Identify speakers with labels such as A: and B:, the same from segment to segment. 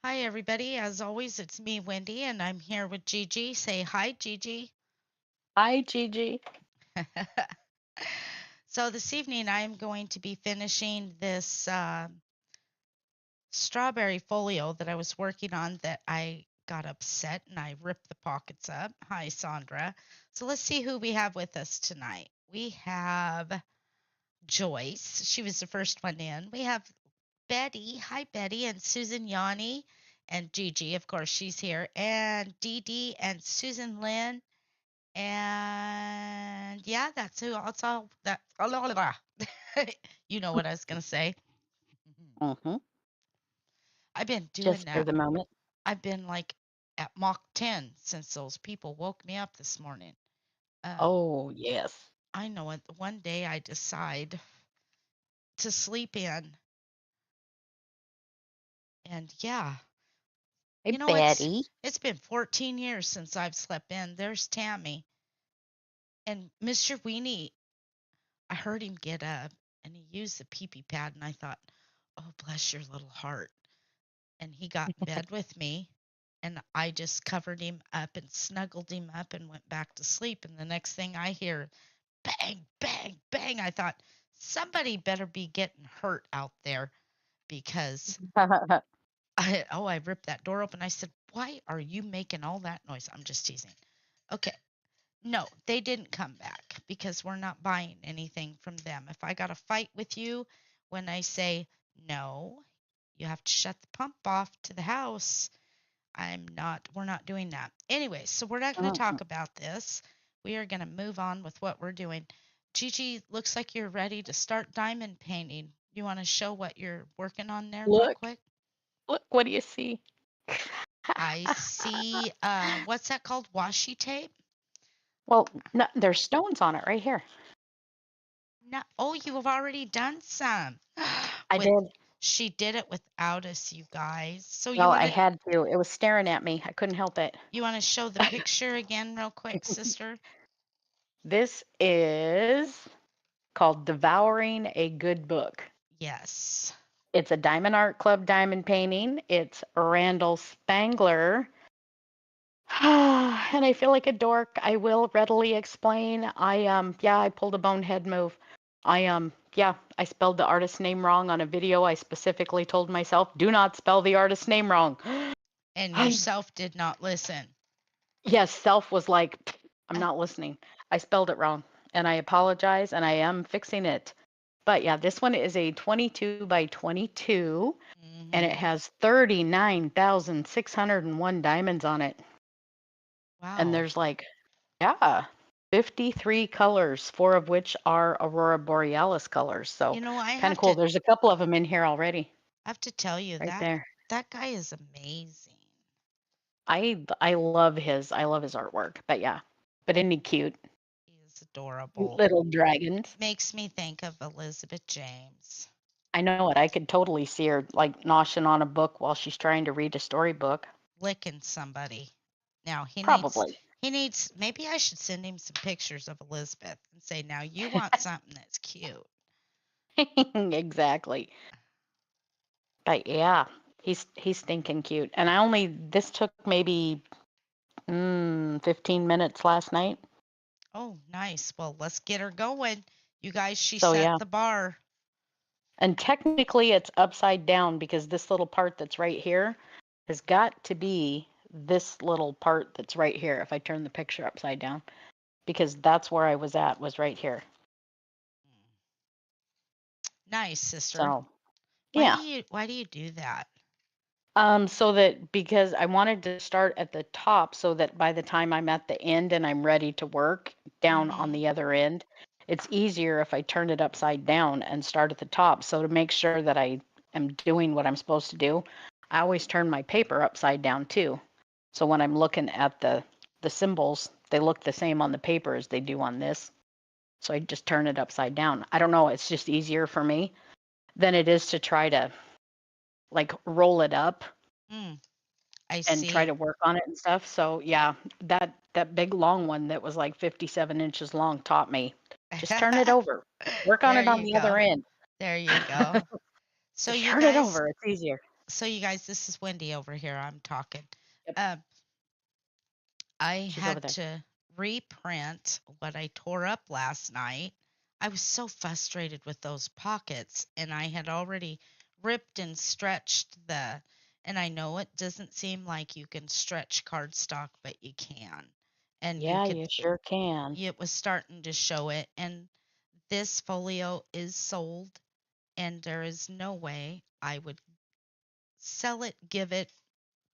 A: Hi, everybody. As always, it's me, Wendy, and I'm here with Gigi. Say hi, Gigi.
B: Hi, Gigi.
A: So, this evening, I'm going to be finishing this strawberry folio that I was working on that I got upset and I ripped the pockets up. Hi, Sandra. So, let's see who we have with us tonight. We have Joyce. She was the first one in. We have Betty. Hi, Betty, and Susan Yanni. And Gigi, of course, she's here. And Dee Dee and Susan Lynn. And yeah, that's all that you know what I was gonna say.
B: hmm
A: I've been doing
B: Just for
A: that.
B: the moment.
A: I've been like at Mach 10 since those people woke me up this morning. Um,
B: Oh, yes.
A: I know it. One day I decide to sleep in, and yeah,
B: Hey,
A: you know
B: Betty.
A: it's been 14 years since I've slept in. There's Tammy and Mr. Weenie. I heard him get up and he used the pee pee pad, and I thought, oh, bless your little heart. And he got in bed with me, and I just covered him up and snuggled him up and went back to sleep. And the next thing I hear, bang, bang, bang, I thought, somebody better be getting hurt out there because I ripped that door open. I said, why are you making all that noise? I'm just teasing. Okay. No, they didn't come back because we're not buying anything from them. If I got a fight with you when I say no, you have to shut the pump off to the house. We're not doing that. Anyway, so we're not going to talk
B: Mhm.
A: about this. We are going to move on with what we're doing. Gigi, looks like you're ready to start diamond painting. You want to show what you're working on there real
B: Look,
A: quick?
B: look, what do you see?
A: I see, what's that called? Washi tape?
B: Well, no, there's stones on it right here.
A: No, oh, you have already done some.
B: I
A: With
B: did.
A: She did it without us, you guys. So
B: Well, I had to. It was staring at me. I couldn't help it.
A: you want to show the picture again real quick, sister?
B: This is called Devouring a Good Book.
A: Yes.
B: It's a Diamond Art Club diamond painting. It's Randall Spangler. And I feel like a dork. I will readily explain. I pulled a bonehead move. I spelled the artist's name wrong on a video. I specifically told myself, do not spell the artist's name wrong.
A: And
B: I
A: yourself did not listen.
B: Yes, self was like, I'm not listening. I spelled it wrong, and I apologize, and I am fixing it. But yeah, this one is a 22 by 22, and it
A: Mm-hmm.
B: has 39,601 diamonds on it. And
A: Wow.
B: there's like, yeah, 53 colors, four of which are Aurora Borealis colors. So
A: You know,
B: kind of cool. There's a couple of them in here already,
A: I have to tell you
B: right
A: that
B: there.
A: that guy is amazing.
B: I love his artwork. But yeah, but isn't he cute?
A: He is adorable.
B: Little dragons.
A: Makes me think of Elizabeth James.
B: I know it. I could totally see her like noshing on a book while she's trying to read a storybook.
A: Licking somebody. Now
B: Probably.
A: he needs maybe I should send him some pictures of Elizabeth and say, now you want something that's cute.
B: Exactly. But yeah, he's stinking cute. And I only this took maybe 15 minutes last night.
A: Oh, nice. Well, let's get her going. You guys, she
B: So
A: set
B: yeah.
A: the bar.
B: And technically it's upside down because this little part that's right here has got to be this little part that's right here if I turn the picture upside down because that's where I was at was right here.
A: Nice, sister.
B: So, yeah.
A: Why do you do that?
B: So that because I wanted to start at the top so that by the time I'm at the end and I'm ready to work down on
A: Mm-hmm.
B: the other end, it's easier if I turn it upside down and start at the top. So to make sure that I am doing what I'm supposed to do, I always turn my paper upside down too. So when I'm looking at the symbols, they look the same on the paper as they do on this. So I just turn it upside down. I don't know, it's just easier for me than it is to try to like roll it up
A: Mm, I
B: and try
A: see.
B: to work on it and stuff. So yeah, that big long one that was like 57 inches long taught me just turn it over. Work on
A: There
B: it on
A: you
B: the
A: go.
B: other end.
A: There you go. So
B: Just
A: you
B: turn it
A: guys,
B: over. It's easier.
A: So you guys, this is Wendy over here. I'm talking.
B: Yep,
A: Uh, I
B: she's over
A: had
B: there.
A: to reprint what I tore up last night. I was so frustrated with those pockets, and I had already ripped and stretched the. And I know it doesn't seem like you can stretch cardstock, but you can. And you
B: Yeah,
A: could,
B: you sure can.
A: it was starting to show it. And this folio is sold, and there is no way I would sell it, give it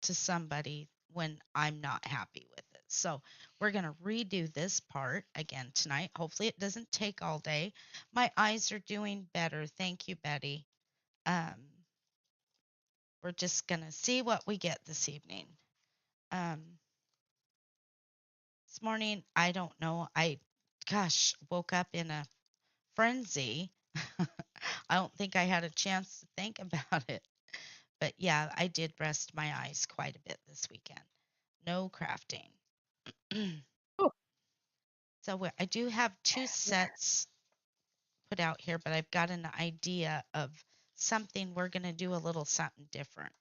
A: to somebody when I'm not happy with it. So we're going to redo this part again tonight. Hopefully, it doesn't take all day. My eyes are doing better. Thank you, Betty. Um, we're just going to see what we get this evening. Um, this morning, I don't know. Gosh, woke up in a frenzy. I don't think I had a chance to think about it. But yeah, I did rest my eyes quite a bit this weekend. No crafting.
B: Oh,
A: So I do have two sets put out here, but I've got an idea of something we're going to do a little something different,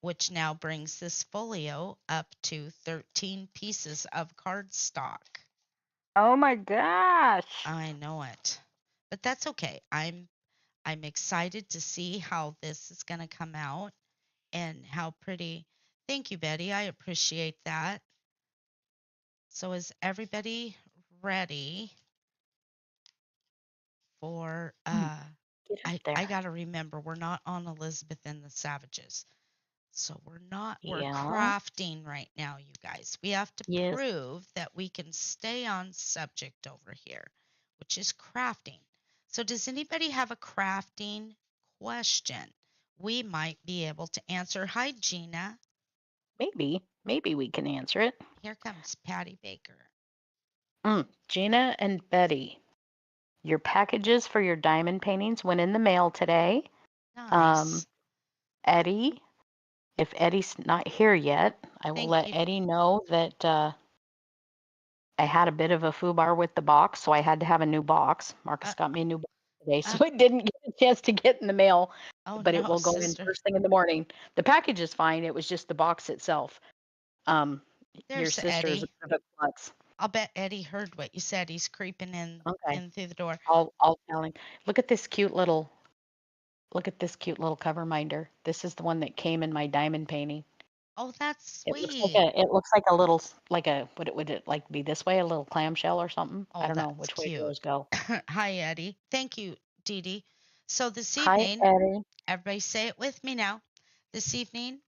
A: which now brings this folio up to 13 pieces of cardstock.
B: oh my gosh.
A: I know it. But that's okay. I'm excited to see how this is going to come out and how pretty. Thank you, Betty. I appreciate that. So is everybody ready for
B: Mm, get up
A: I
B: there.
A: got to remember we're not on Elizabeth and the Savages. So we're
B: Yeah.
A: crafting right now, you guys. We have to
B: Yes.
A: prove that we can stay on subject over here, which is crafting. So does anybody have a crafting question? We might be able to answer. Hi, Gina.
B: Maybe we can answer it.
A: Here comes Patty Baker.
B: Gina and Betty, your packages for your diamond paintings went in the mail today. Um,
A: Nice.
B: Eddie, if Eddie's not here yet, I will
A: Thank
B: let
A: you.
B: Eddie know that I had a bit of a foobar with the box, so I had to have a new box.
A: Uh,
B: Marcus got me a new box today,
A: uh,
B: so it didn't get a chance to get in the mail,
A: oh
B: but it
A: no,
B: will go in
A: sister.
B: first thing in the morning. The package is fine. It was just the box itself. Um, your
A: There's
B: sister is a
A: Eddie.
B: bit of a klutz.
A: I'll bet Eddie heard what you said. He's creeping
B: Okay,
A: in through the door.
B: I'll tell him. Look at this cute little Look at this cute little cover minder. This is the one that came in my diamond painting.
A: Oh, that's
B: It looks like
A: sweet.
B: a little like a would it like be this way, a little clamshell or something? I
A: Oh,
B: don't know
A: that's
B: which way
A: cute.
B: yours go.
A: Hi, Eddie. Thank you, Dee Dee. So this
B: Hi,
A: evening,
B: Eddie.
A: everybody say it with me now. This evening,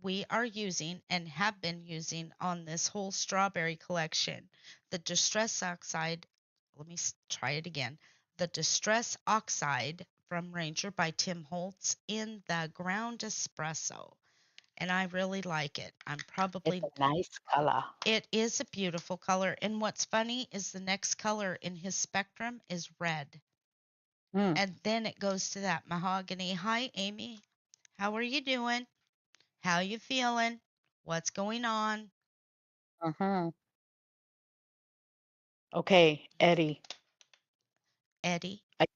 A: we are using and have been using on this whole strawberry collection the Distress Oxide. Let me try it again. The Distress Oxide from Ranger by Tim Holtz in the ground espresso. And I really like it.
B: It's a nice color.
A: It is a beautiful color. And what's funny is the next color in his spectrum is red.
B: Mm,
A: And then it goes to that mahogany. Hi, Amy. How are you doing? How you feeling? What's going on?
B: mm-hmm. Okay, Eddie.
A: Eddie.
B: I,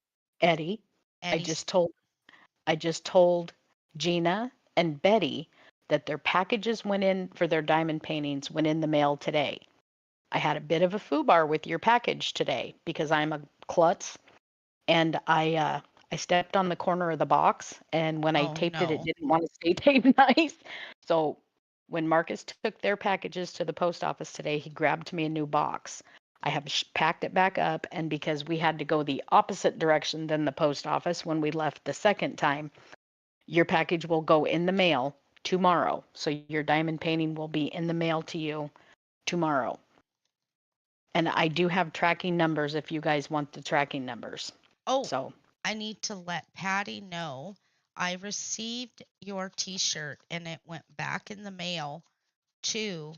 B: Eddie. I
A: Eddie's.
B: just told I just told Gina and Betty that their packages went in for their diamond paintings went in the mail today. I had a bit of a foobar with your package today because I'm a klutz and I stepped on the corner of the box, and when I
A: Oh
B: taped it, it
A: no.
B: didn't want to stay taped nice. So when Marcus took their packages to the post office today, he grabbed me a new box. I have packed it back up, and because we had to go the opposite direction than the post office when we left the second time, your package will go in the mail tomorrow. So your diamond painting will be in the mail to you tomorrow. And I do have tracking numbers if you guys want the tracking numbers.
A: Oh,
B: So,
A: I need to let Patty know I received your t-shirt and it went back in the mail to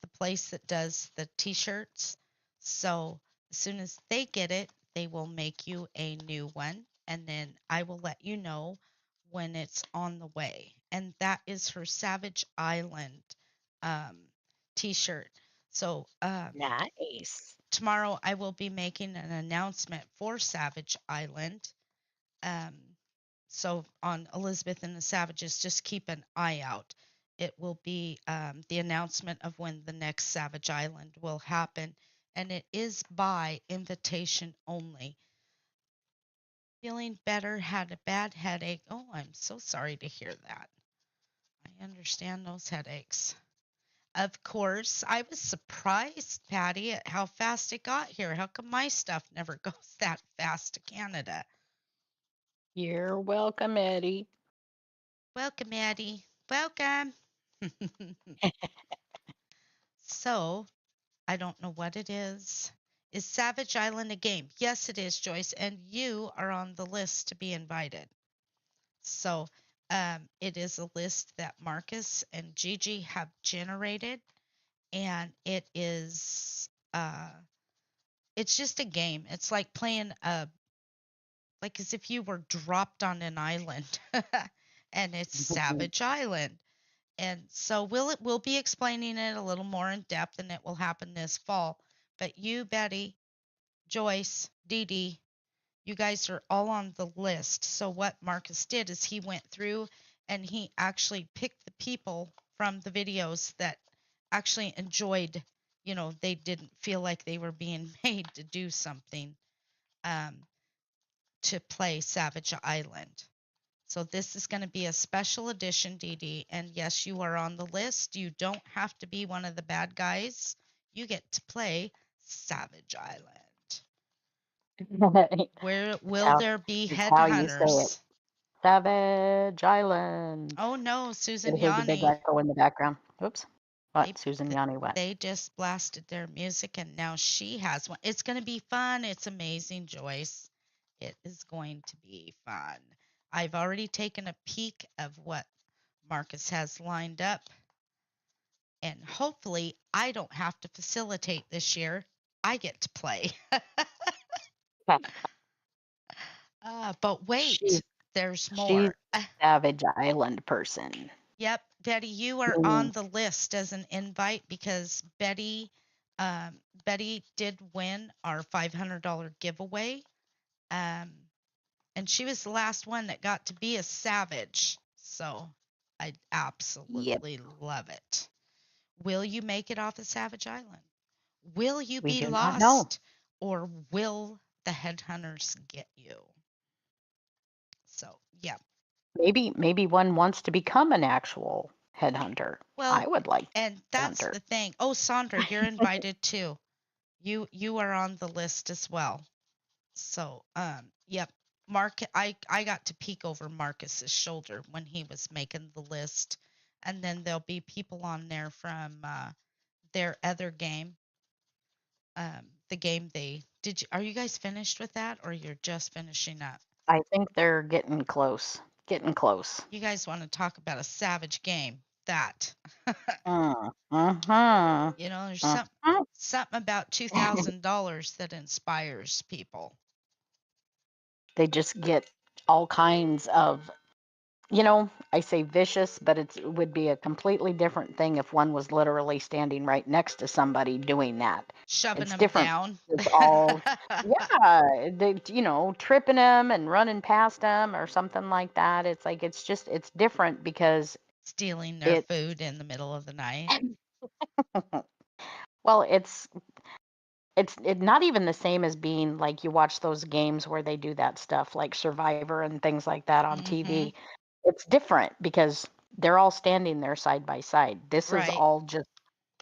A: the place that does the t-shirts. So as soon as they get it, they will make you a new one, and then I will let you know when it's on the way. And that is her Savage Island um, t-shirt. So
B: nice.
A: tomorrow I will be making an announcement for Savage Island. Um, So on Elizabeth and the Savages, just keep an eye out. It will be the announcement of when the next Savage Island will happen, and it is by invitation only. Feeling better, had a bad headache. Oh, I'm so sorry to hear that. I understand those headaches. Of course, I was surprised, Patty, at how fast it got here. How come my stuff never goes that fast to Canada?
B: You're welcome, Eddie.
A: Welcome, Addie. Welcome. So, I don't know what it is. Is Savage Island a game? Yes, it is, Joyce, and you are on the list to be invited. So, it is a list that Marcus and Gigi have generated, and it's just a game. It's like playing like as if you were dropped on an island, and it's Savage Island. And so we'll be explaining it a little more in depth, and it will happen this fall. But you, Betty, Joyce, Dee Dee, you guys are all on the list. So what Marcus did is he went through and he actually picked the people from the videos that actually enjoyed, they didn't feel like they were being made to do something um, to play Savage Island. So this is going to be a special edition, Dee Dee. And yes, you are on the list. You don't have to be one of the bad guys. You get to play Savage Island. Where will
B: how,
A: there be
B: it's how you say it.
A: headhunters?
B: Savage Island.
A: Oh no, Susan
B: Gotta hear the big
A: Yanni.
B: echo in the background. Oops.
A: They
B: What? Susan Yanni, what?
A: they just blasted their music and now she has one. It's going to be fun. It's amazing, Joyce. It is going to be fun. I've already taken a peek of what Marcus has lined up, and hopefully I don't have to facilitate this year. I get to play. But
B: she's
A: wait, there's
B: she's
A: more.
B: Savage Island person.
A: Yep, Betty, you are on
B: Meaning,
A: the list as an invite because Betty did win our $500 giveaway, um, and she was the last one that got to be a savage. So I
B: yep,
A: absolutely love it. Will you make it off of Savage Island? Will you
B: we
A: be
B: do not know.
A: lost, or will the headhunters get you? So yeah.
B: Maybe one wants to become an actual headhunter. I
A: Well,
B: would like
A: and
B: to
A: that's
B: hunter.
A: the thing. Oh, Sandra, you're invited too. You are on the list as well. So, yep. I got to peek over Marcus's shoulder when he was making the list, and then there'll be people on there from their other game. The game they did. Are you guys finished with that, or you're just finishing up?
B: I think they're getting close. Getting close.
A: You guys want to talk about a savage game? That
B: Mm-hmm.
A: there's
B: Mm-hmm.
A: something about $2,000 that inspires people.
B: They just get all kinds of, I say vicious, but it would be a completely different thing if one was literally standing right next to somebody doing that.
A: Shoving
B: It's
A: them
B: different.
A: down.
B: It's all, yeah, tripping them and running past them or something like that. It's like, it's different because
A: Stealing their
B: it,
A: food in the middle of the night.
B: well, it's not even the same as being like you watch those games where they do that stuff like Survivor and things like that on
A: Mm-hmm.
B: TV. It's different because they're all standing there side by side. This is
A: Right.
B: all just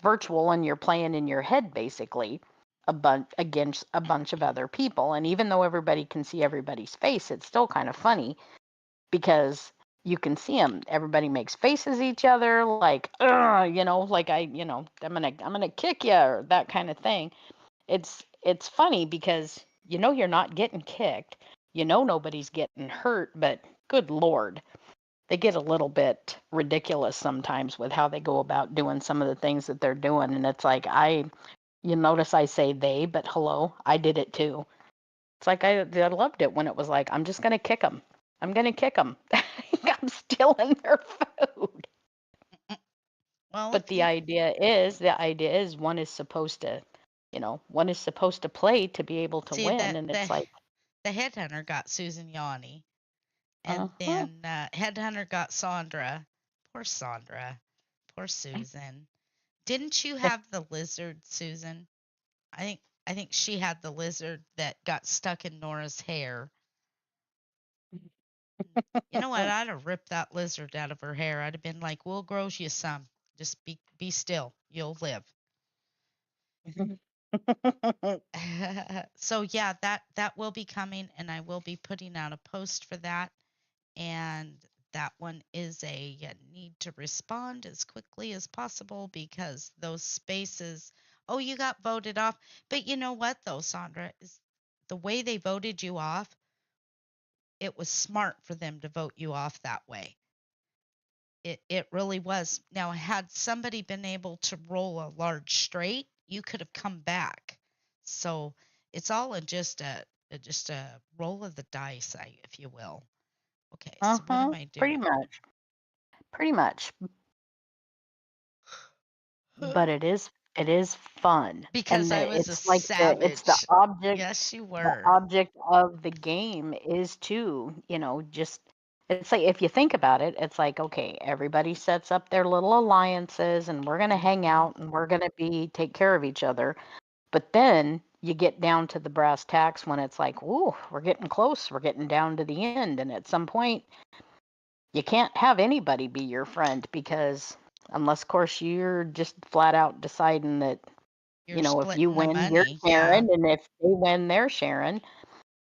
B: virtual and you're playing in your head basically against a bunch of other people. And even though everybody can see everybody's face, it's still kind of funny because you can see them. Everybody makes faces at each other, like, like I'm gonna kick you or that kind of thing. It's funny because you're not getting kicked. Nobody's getting hurt, but good lord, they get a little bit ridiculous sometimes with how they go about doing some of the things that they're doing, and it's like you notice I say they, but hello, I did it too. It's like I loved it when it was like I'm just gonna kick them. I'm gonna kick them. I'm stealing their food.
A: Well,
B: But the idea is one is supposed to play to be able to
A: see
B: win,
A: that
B: and
A: the
B: it's like,
A: the headhunter got Susan Yanni. And
B: Uh-huh.
A: then Headhunter got Sandra. Poor Sandra. Poor Susan. Didn't you have the lizard, Susan? I think I think she had the lizard that got stuck in Nora's hair. You know what? I'd have ripped that lizard out of her hair. I'd have been like, "We'll grow you some. Just be still. You'll live." So yeah, that will be coming, and I will be putting out a post for that. And that one is a need to respond as quickly as possible because those spaces. Oh, you got voted off. But you know what though, Sandra, is the way they voted you off. It was smart for them to vote you off that way. It really was. Now, had somebody been able to roll a large straight, you could have come back. So it's all in just a roll of the dice, if you will. Okay, so what am
B: Uh-huh.
A: I
B: Pretty
A: doing?
B: much. Pretty much. But it is fun.
A: Because
B: And
A: I was a
B: it's like the
A: savage.
B: object
A: Yes, you
B: the
A: were.
B: object of the game is to, just it's like if you think about it, it's like, okay, everybody sets up their little alliances and we're gonna hang
A: Hmm.
B: out and we're gonna be take care of each other. But then you get down to the brass tacks when it's like, ooh, we're getting close, we're getting down to the end. And at some point you can't have anybody be your friend because unless of course you're just flat out deciding that,
A: You're
B: if you
A: splitting the
B: win, you're
A: money. Yeah.
B: sharing, and if they win, they're sharing.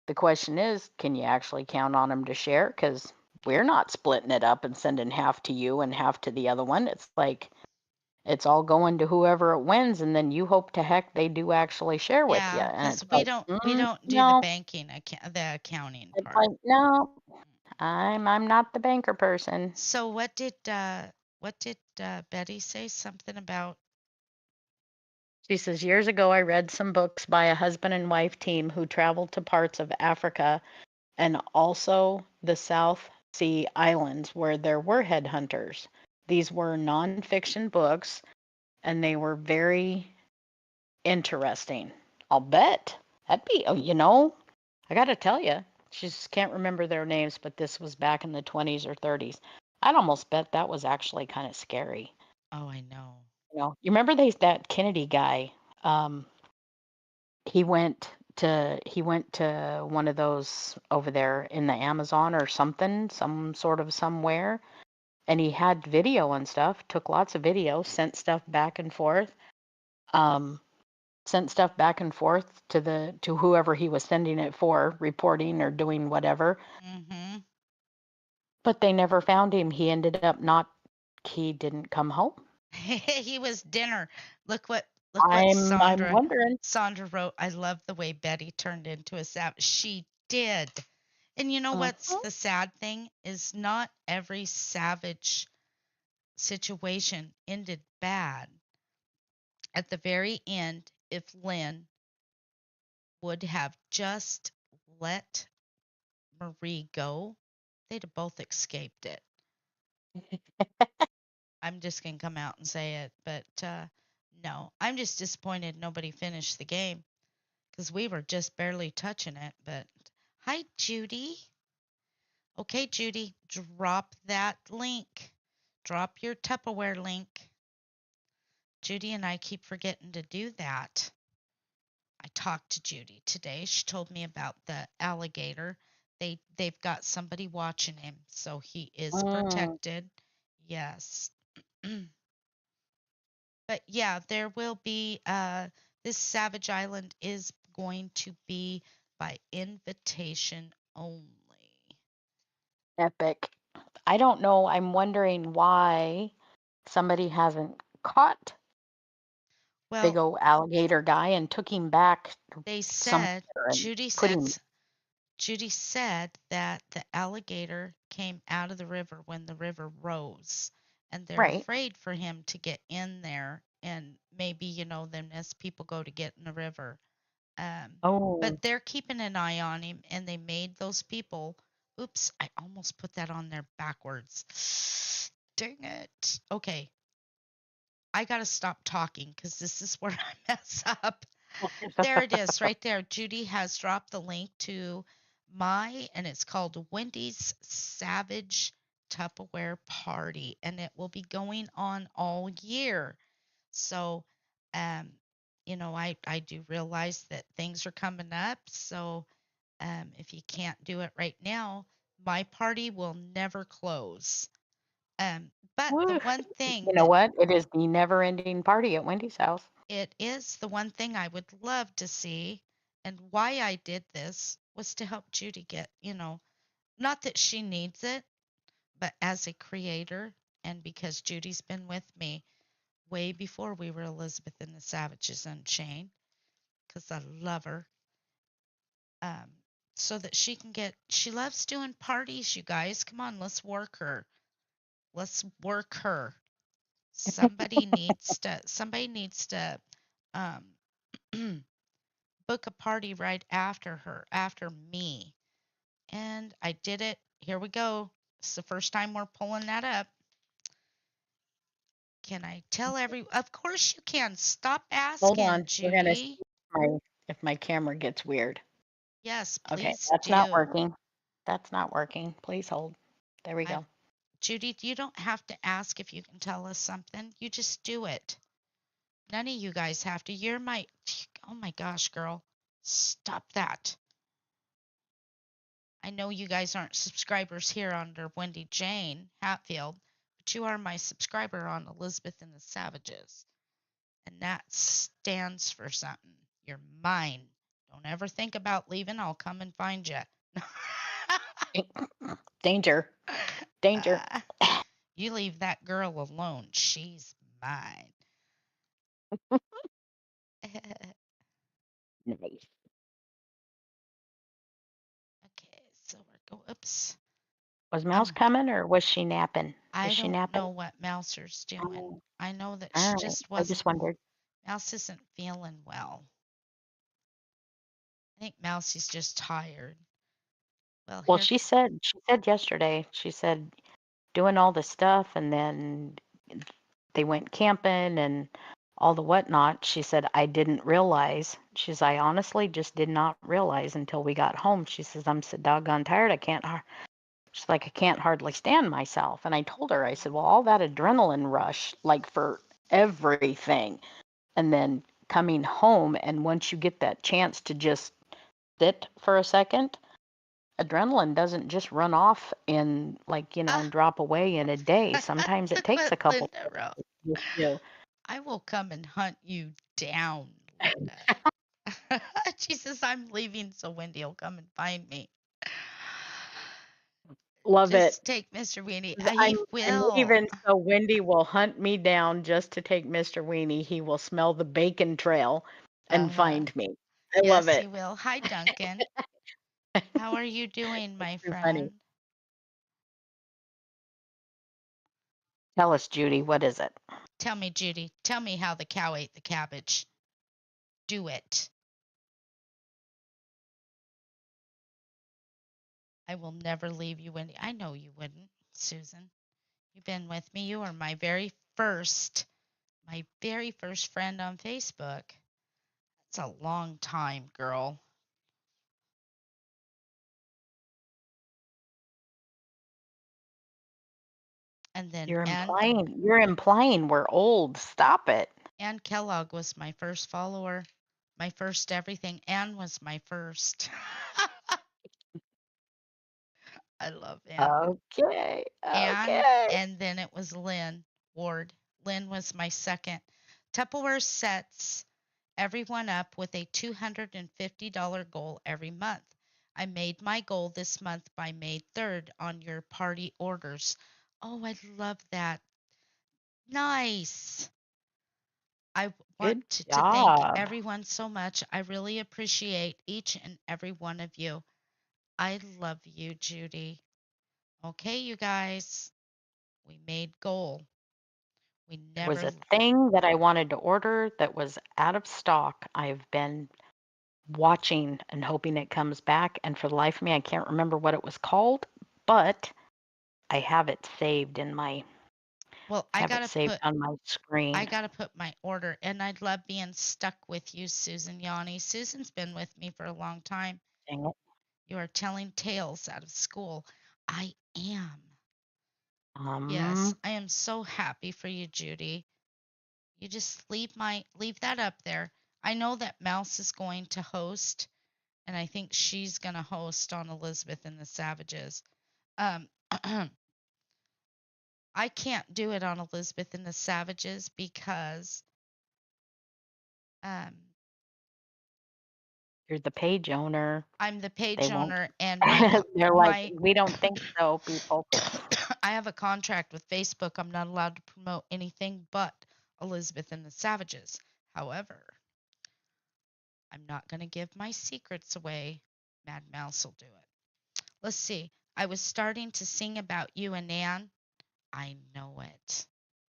B: The question is, can you actually count on them to share? Because we're not splitting it up and sending half to you and half to the other one. It's like it's all going to whoever it wins, and then you hope to heck they do actually share with you.
A: Yeah,
B: And
A: cuz
B: it's
A: we
B: like,
A: don't do the
B: no.
A: banking the accounting
B: It's
A: part.
B: like, no, I'm not the banker person.
A: So what did Betty say something about?
B: She says, years ago, I read some books by a husband and wife team who traveled to parts of Africa and also the South Sea Islands where there were headhunters. These were nonfiction books and they were very interesting. I'll bet. That'd be, I got to tell you, she just can't remember their names, but this was back in the 20s or 30s. I'd almost bet that was actually kind of scary.
A: Oh, I know.
B: You remember that Kennedy guy? Um, he went to one of those over there in the Amazon or something, some sort of somewhere, and he had video and stuff, took lots of video, um sent stuff back and forth to whoever he was sending it for, reporting or doing whatever,
A: Mhm.
B: but they never found him. He didn't come home.
A: He was dinner. Look what
B: I'm
A: Sandra
B: wondering.
A: Sandra wrote. I love the way Betty turned into a savage. She did. And you know what's
B: Mhm.
A: the sad thing is not every savage situation ended bad. At the very end, if Lynn would have just let Marie go, they'd have both escaped it. I'm just going to come out and say it, but no, I'm just disappointed nobody finished the game because we were just barely touching it. But hi, Judy. Okay, Judy, drop that link. Drop your Tupperware link. Judy and I keep forgetting to do that. I talked to Judy today. She told me about the alligator. They've got somebody watching him, so he is
B: Mm.
A: protected. Yes. But yeah, there will be this Savage Island is going to be by invitation only.
B: Epic. I don't know. I'm wondering why somebody hasn't caught big
A: Well,
B: old alligator guy and took him back
A: they
B: somewhere
A: said
B: and put him
A: Judy said that the alligator came out of the river when the river rose, and they're
B: right.
A: afraid for him to get in there, and maybe then as people go to get in the river. Um,
B: Oh,
A: but they're keeping an eye on him, and they made those people. Oops, I almost put that on there backwards. Dang it. Okay, I gotta stop talking because this is where I mess up. There it is, right there. Judy has dropped the link to and it's called Wendy's Savage Tupperware Party, and it will be going on all year. So, um, I do realize that things are coming up. So, if you can't do it right now, my party will never close. But the
B: Woo.
A: one
B: You
A: thing
B: know
A: that
B: what? It is the never-ending party at Wendy's house.
A: it is the one thing I would love to see, and why I did this was to help Judy get, not that she needs it, but as a creator, and because Judy's been with me way before we were Elizabeth and the Savages Unchained, because I love her, um, so that she loves doing parties, you guys. Come on, let's work her. Let's work her. Somebody needs to um, book a party right after her, after me. And I did it. Here we go. It's the first time we're pulling that up. Can I tell every? Of course you can. Stop
B: Hold
A: asking,
B: on. We're gonna see
A: Judy.
B: if my camera gets weird.
A: Yes,
B: Okay,
A: please
B: that's not
A: do.
B: working. That's not working. Please hold. There we
A: I,
B: go.
A: Judy, you don't have to ask if you can tell us something. You just do it. None of you guys have to. You're my. Oh my gosh, girl. Stop that. I know you guys aren't subscribers here under Wendy Jane Hatfield, but you are my subscriber on Elizabeth and the Savages. And that stands for something. You're mine. Don't ever think about leaving. I'll come and find you.
B: Danger. Danger.
A: You leave that girl alone. She's mine.
B: Nice.
A: Okay, so we're go. Oops.
B: Was Mouse
A: I'm.
B: coming or was she napping? Was
A: I
B: she
A: don't
B: napping?
A: know what Mouser's doing.
B: Oh,
A: I know that
B: all
A: she
B: right.
A: just
B: I
A: wasn't.
B: just wondered.
A: Mouse isn't feeling well. I think Mousie's just tired. Well,
B: Well,
A: here.
B: she said yesterday, she said doing all the stuff and then they went camping and all the whatnot. She said, I didn't realize. She says, I honestly just did not realize until we got home. She says, I'm so doggone tired. She's like, I can't hardly stand myself. And I told her, I said, well, all that adrenaline rush, like for everything. And then coming home, and once you get that chance to just sit for a second, adrenaline doesn't just run off in like,
A: Ah,
B: and drop away in a day. Sometimes it
A: look
B: takes
A: what
B: a couple
A: Linda wrote.
B: days to
A: I will come and hunt you down, Linda. She says, I'm leaving so Wendy will come and find me.
B: love it.
A: Just take Mr. Weenie.
B: I'm
A: He
B: I'm
A: will.
B: leaving so Wendy will hunt me down just to take Mr. Weenie. He will smell the bacon trail and
A: Uh,
B: find me. I love
A: yes, he
B: it.
A: will. Hi, Duncan. How are you doing, my
B: Too funny.
A: friend?
B: Tell us, Judy, what is it?
A: Tell me, Judy. Tell me how the cow ate the cabbage. Do it. I will never leave you, Wendy. I know you wouldn't, Susan. You've been with me. You are my very first friend on Facebook. It's a long time, girl. And then
B: You're implying we're old. Stop it.
A: Ann Kellogg was my first follower, my first everything. Ann was my first. I love Ann.
B: Okay.
A: Ann,
B: Okay.
A: and then it was Lynn Ward. Lynn was my second. Tupperware sets everyone up with a $250 goal every month. I made my goal this month by May 3rd on your party orders. Oh, I love that. Nice. I want
B: Good
A: to thank
B: job.
A: everyone so much. I really appreciate each and every one of you. I love you, Judy. Okay, you guys, we made goal. We
B: There was
A: never,
B: a thing that I wanted to order that was out of stock. I've been watching and hoping it comes back, and for the life of me, I can't remember what it was called, but I have it saved in my
A: well,
B: have it saved on my
A: I
B: screen.
A: gotta put my order, and I'd love being stuck with you, Susan Yanni. Susan's been with me for a long time.
B: Dang it.
A: You are telling tales out of school. I am. Yes,
B: Um,
A: I am so happy for you, Judy. You just leave that up there. I know that Mouse is going to host, and I think she's going to host on Elizabeth and the Savages. Um, I can't do it on Elizabeth and the Savages because um,
B: you're the page owner.
A: I'm the
B: They
A: page
B: won't.
A: owner, and my
B: They're like,
A: my
B: we don't think so, people.
A: I have a contract with Facebook. I'm not allowed to promote anything but Elizabeth and the Savages. However, I'm not going to give my secrets away. Mad Mouse will do it. Let's see. I was starting to sing about you and Anne. I know it.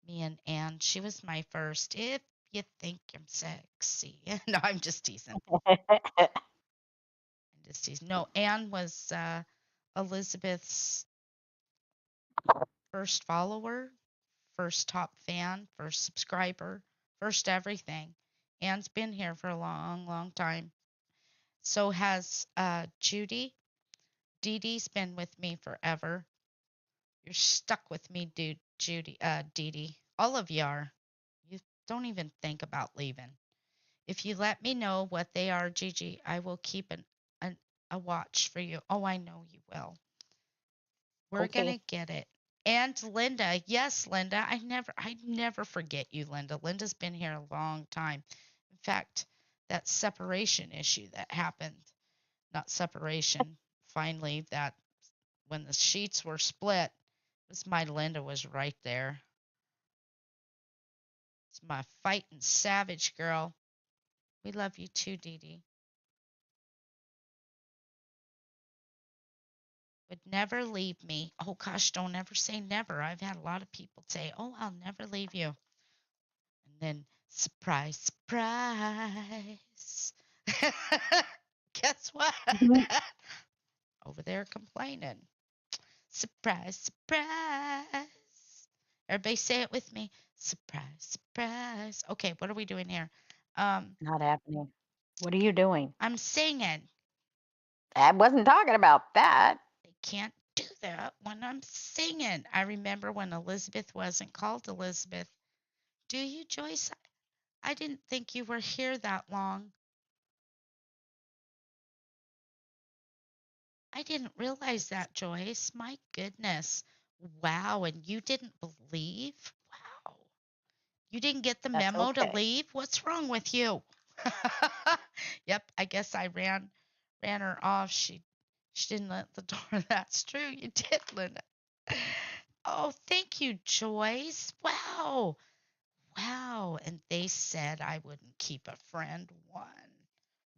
A: Me and Anne. She was my first. If you think I'm sexy. No, I'm just teasing. I'm just teasing. No, Anne was Elizabeth's first follower, first top fan, first subscriber, first everything. Anne's been here for a long, long time. So has Judy. Dee Dee's been with me forever. You're stuck with me, dude, Judy, Dee Dee. All of you are. You don't even think about leaving. If you let me know what they are, Gigi, I will keep a watch for you. Oh, I know you will. We're
B: Okay.
A: gonna get it. And Linda, yes, Linda. I never forget you, Linda. Linda's been here a long time. In fact, that separation issue that happened, not separation, finally, that when the sheets were split, was my Linda was right there. It's my fighting savage girl. We love you too, Dee Dee. Would never leave me. Oh gosh, don't ever say never. I've had a lot of people say, "Oh, I'll never leave you." And then surprise, surprise. Guess what?
B: Mhm.
A: Over there complaining. Surprise, surprise. Everybody say it with me. Surprise, surprise. Okay, what are we doing here? Um,
B: Not happening. What are you doing?
A: I'm singing.
B: I wasn't talking about that.
A: They can't do that when I'm singing. I remember when Elizabeth wasn't called Elizabeth. Do you, Joyce? I didn't think you were here that long. I didn't realize that, Joyce. My goodness. Wow. And you didn't believe? Wow. You didn't get the
B: That's
A: memo to
B: okay.
A: leave? What's wrong with you? Yep, I guess I ran her off. She didn't let the door. That's true. You did, Linda. Oh, thank you, Joyce. Wow. Wow. And they said I wouldn't keep a friend one.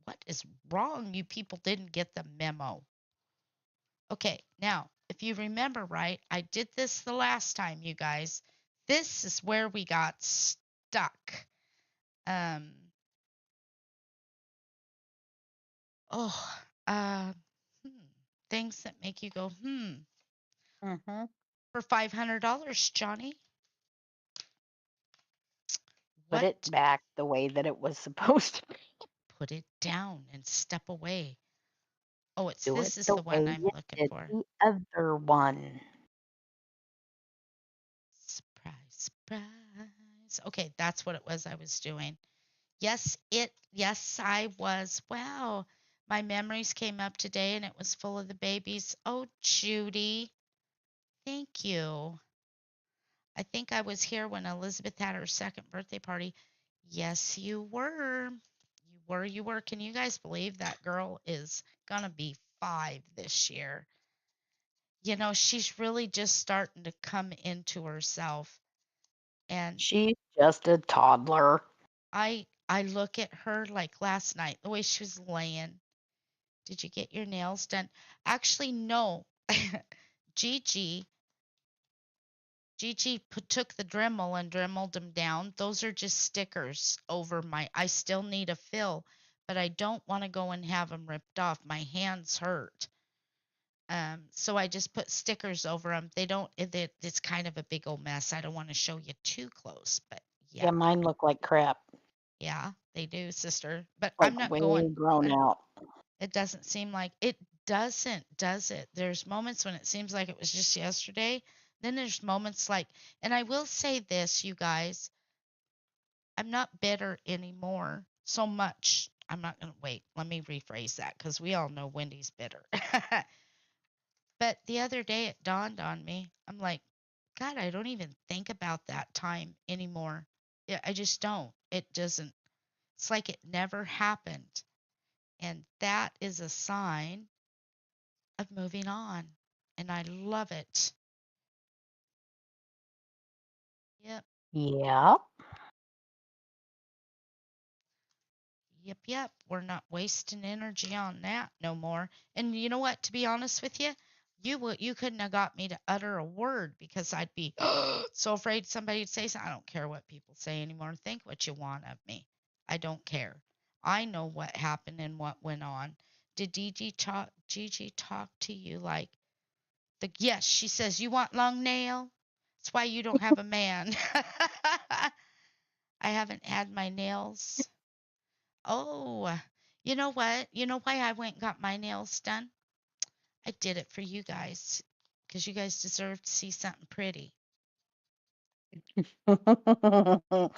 A: What is wrong? You people didn't get the memo. Okay, now, if you remember right, I did this the last time, you guys. This is where we got stuck. Um, oh, uh, hmm, things that make you go,
B: Hmm.
A: for $500, Johnny.
B: Put it
A: What?
B: back the way that it was supposed to be.
A: Put it down and step away. Oh, it's
B: Do it
A: this is
B: the
A: the
B: way
A: one I'm
B: you
A: looking
B: did
A: for.
B: the other one.
A: Surprise, surprise. Okay, that's what it was I was doing. Yes, I was. Wow. My memories came up today and it was full of the babies. Oh, Judy, thank you. I think I was here when Elizabeth had her second birthday party. Yes, you were. You were. Can you guys believe that girl is gonna be 5 this year? She's really just starting to come into herself. And
B: She's just a toddler.
A: I look at her like last night, the way she was laying. Did you get your nails done? Actually, no. Gigi, Gigi took the Dremel and dremeled them down. Those are just stickers over my. I still need a fill, but I don't want to go and have them ripped off. My hands hurt. So I just put stickers over them. They don't. It's kind of a big old mess. I don't want to show you too close, but yeah,
B: Yeah, mine look like crap.
A: yeah, they do, sister. But
B: Like
A: I'm not
B: way
A: going.
B: grown
A: I,
B: out.
A: it doesn't seem like it. doesn't, does it? There's moments when it seems like it was just yesterday. Then there's moments like, and I will say this, you guys, I'm not bitter anymore so much. I'm not going to wait. Let me rephrase that because we all know Wendy's bitter. But the other day it dawned on me. I'm like, God, I don't even think about that time anymore. Yeah, I just don't. It doesn't, it's like it never happened. And that is a sign of moving on. And I love it. Yep.
B: Yeah.
A: Yep, yep. We're not wasting energy on that no more. And you know what? To be honest with you, you couldn't have got me to utter a word because I'd be so afraid somebody would say something. I don't care what people say anymore. Think what you want of me. I don't care. I know what happened and what went on. Did Gigi talk to you like the yes, she says you want long nail? That's why you don't have a man. I haven't had my nails. Oh, you know what? You know why I went and got my nails done? I did it for you guys because you guys deserve to see something pretty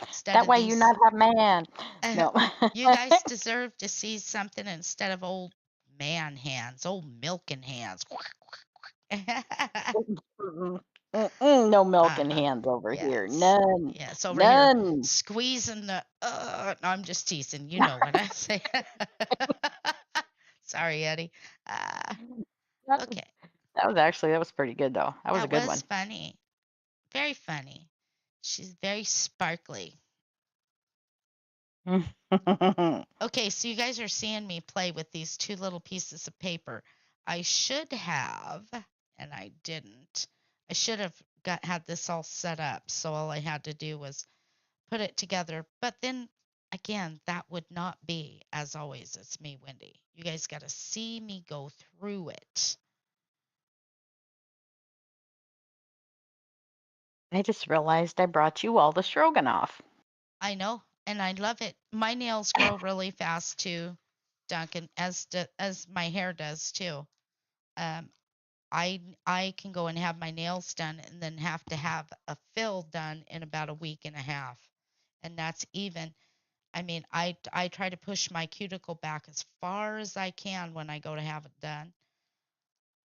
A: instead
B: That
A: of
B: way you
A: these.
B: not have man. No.
A: You guys deserve to see something instead of old man hands, old milking hands.
B: Mm-mm. Mm-mm. No milk in
A: Uh-huh.
B: hands over here.
A: Yes.
B: None.
A: Yes, over here
B: None.
A: squeezing the no, I'm just teasing. You know what I say. Sorry, Eddie. Uh,
B: That
A: okay.
B: that was pretty good though. That was a
A: That
B: good
A: was
B: one.
A: funny. Very funny. She's very sparkly. Okay, so you guys are seeing me play with these two little pieces of paper. I should have, and I didn't. I should have had this all set up, so all I had to do was put it together. But then again, that would not be as always. It's me, Wendy. You guys got to see me go through it.
B: I just realized I brought you all the stroganoff.
A: I know, and I love it. My nails grow really fast too, Duncan, as my hair does too. Um, I can go and have my nails done and then have to have a fill done in about a week and a half, and that's even. I mean, I try to push my cuticle back as far as I can when I go to have it done.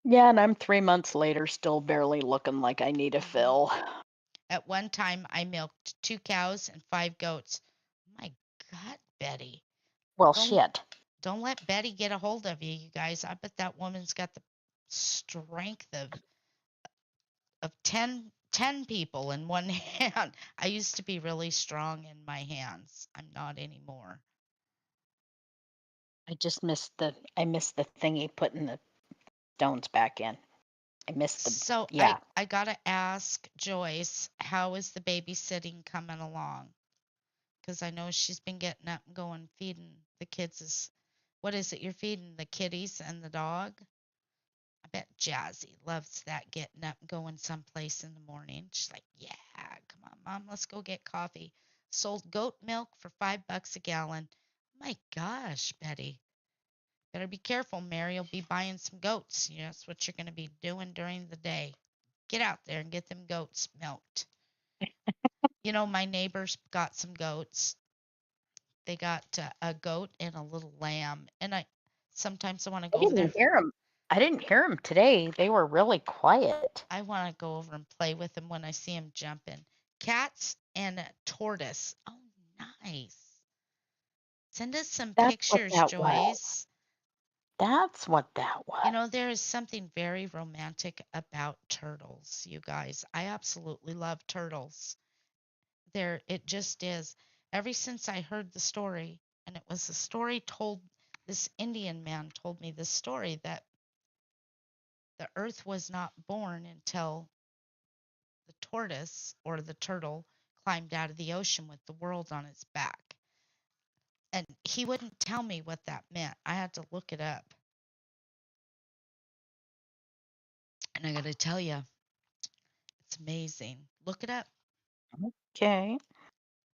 B: Yeah, and I'm 3 months later, still barely looking like I need a
A: hmm
B: fill.
A: At one time, I milked 2 cows and 5 goats. My God, Betty,
B: Well,
A: don't
B: shit.
A: don't let Betty get a hold of you, you guys. I bet that woman's got the strength of 10 people in one hand. I used to be really strong in my hands. I'm not anymore.
B: I missed the thingy putting the stones back in. I missed the
A: So I
B: yeah.
A: I gotta ask Joyce, how is the babysitting coming along? Because I know she's been getting up and going feeding the kids. What is it you're feeding the kitties and the dog? I bet Jazzy loves that getting up and going someplace in the morning. She's like, yeah, come on, Mom, let's go get coffee. Sold goat milk for $5 a gallon. My gosh, Betty. Better be careful, Mary. You'll be buying some goats. You know, that's what you're going to be doing during the day. Get out there and get them goats milked. You know, my neighbors got some goats. They got a goat and a little lamb. And sometimes I want to
B: I
A: go over there.
B: didn't hear them. I didn't hear them today. They were really quiet.
A: I want to go over and play with them when I see them jumping. Cats and a tortoise. Oh, nice. Send us some
B: That's what
A: pictures,
B: that was.
A: Joyce.
B: That's what that
A: You
B: was.
A: know, there is something very romantic about turtles, you guys. I absolutely love turtles. It just is. Ever since I heard the story, and it was a story told, this Indian man told me this story that the earth was not born until the tortoise or the turtle climbed out of the ocean with the world on its back. And he wouldn't tell me what that meant. I had to look it up. And I got to tell you, it's amazing. Look it up.
B: Okay.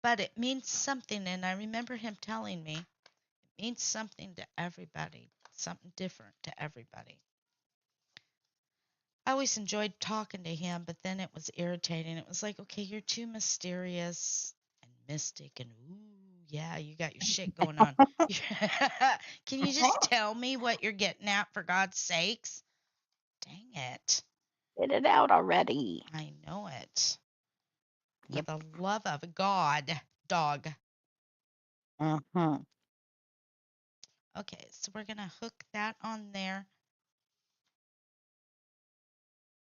A: But it means something. And I remember him telling me it means something to everybody. something different to everybody. I always enjoyed talking to him, but then it was irritating. It was like, okay, you're too mysterious and mystic and ooh, yeah, you got your shit going on. Can you just tell me what you're getting at for God's sakes? Dang it.
B: Get it out already.
A: I know it. For
B: Yep.
A: the love of God, dog.
B: Mm-hmm.
A: Okay, so we're going to hook that on there.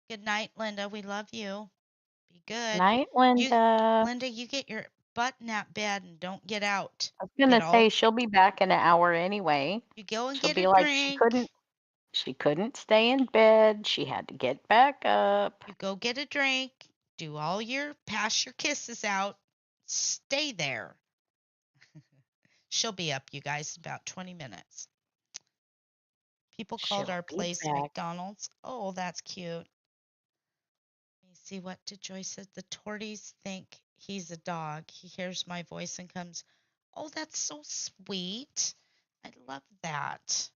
A: Good night, Linda. We love you. Be good.
B: Night,
A: You,
B: Linda.
A: Linda, you get your butt in that bed and don't get out.
B: I was
A: Get
B: gonna
A: all
B: say she'll be back in an hour anyway.
A: you go and
B: She'll
A: get a
B: be like
A: drink.
B: she couldn't stay in bed. She had to get back up.
A: You go get a drink. Do all your pass your kisses out. Stay there. She'll be up, you guys, in about 20 minutes. People called
B: She'll
A: our
B: be
A: place
B: back.
A: McDonald's. Oh, that's cute. Let me see what did Joy said. The torties think he's a dog. He hears my voice and comes. Oh, that's so sweet. I love that.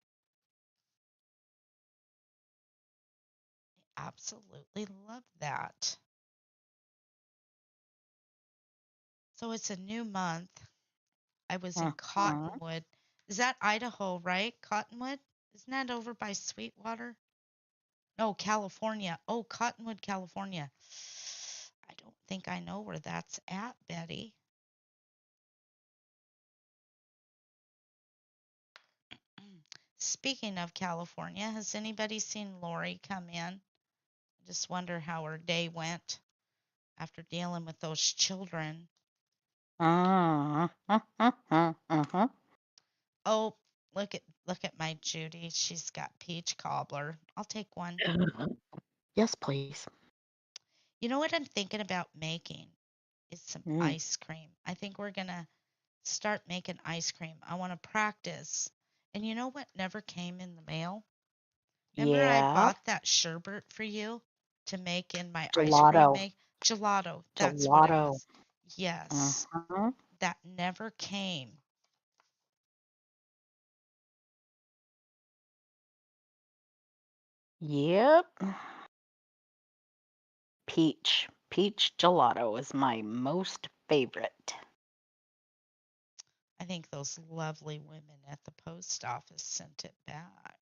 A: I absolutely love that. So it's a new month. I was in
B: Mm-hmm.
A: Cottonwood. Is that Idaho, right? Cottonwood? Isn't that over by Sweetwater? No, California. Oh, Cottonwood, California. I don't think I know where that's at, Betty. Speaking of California, has anybody seen Lori come in? I just wonder how her day went after dealing with those children.
B: Mm-hmm. Mm-hmm.
A: Oh, look at my Judy. She's got peach cobbler. I'll take one.
B: Yes, please.
A: You know what I'm thinking about making is some
B: Mm.
A: ice cream. I think we're gonna start making ice cream. I want to practice. And you know what never came in the mail? Remember I
B: Yeah.
A: bought that sherbet for you to make in my ice cream
B: Gelato.
A: make gelato. That's what it
B: Gelato.
A: was. Yes.
B: Mm-hmm.
A: That never came.
B: Yep. Peach. Peach gelato is my most favorite.
A: I think those lovely women at the post office sent it back.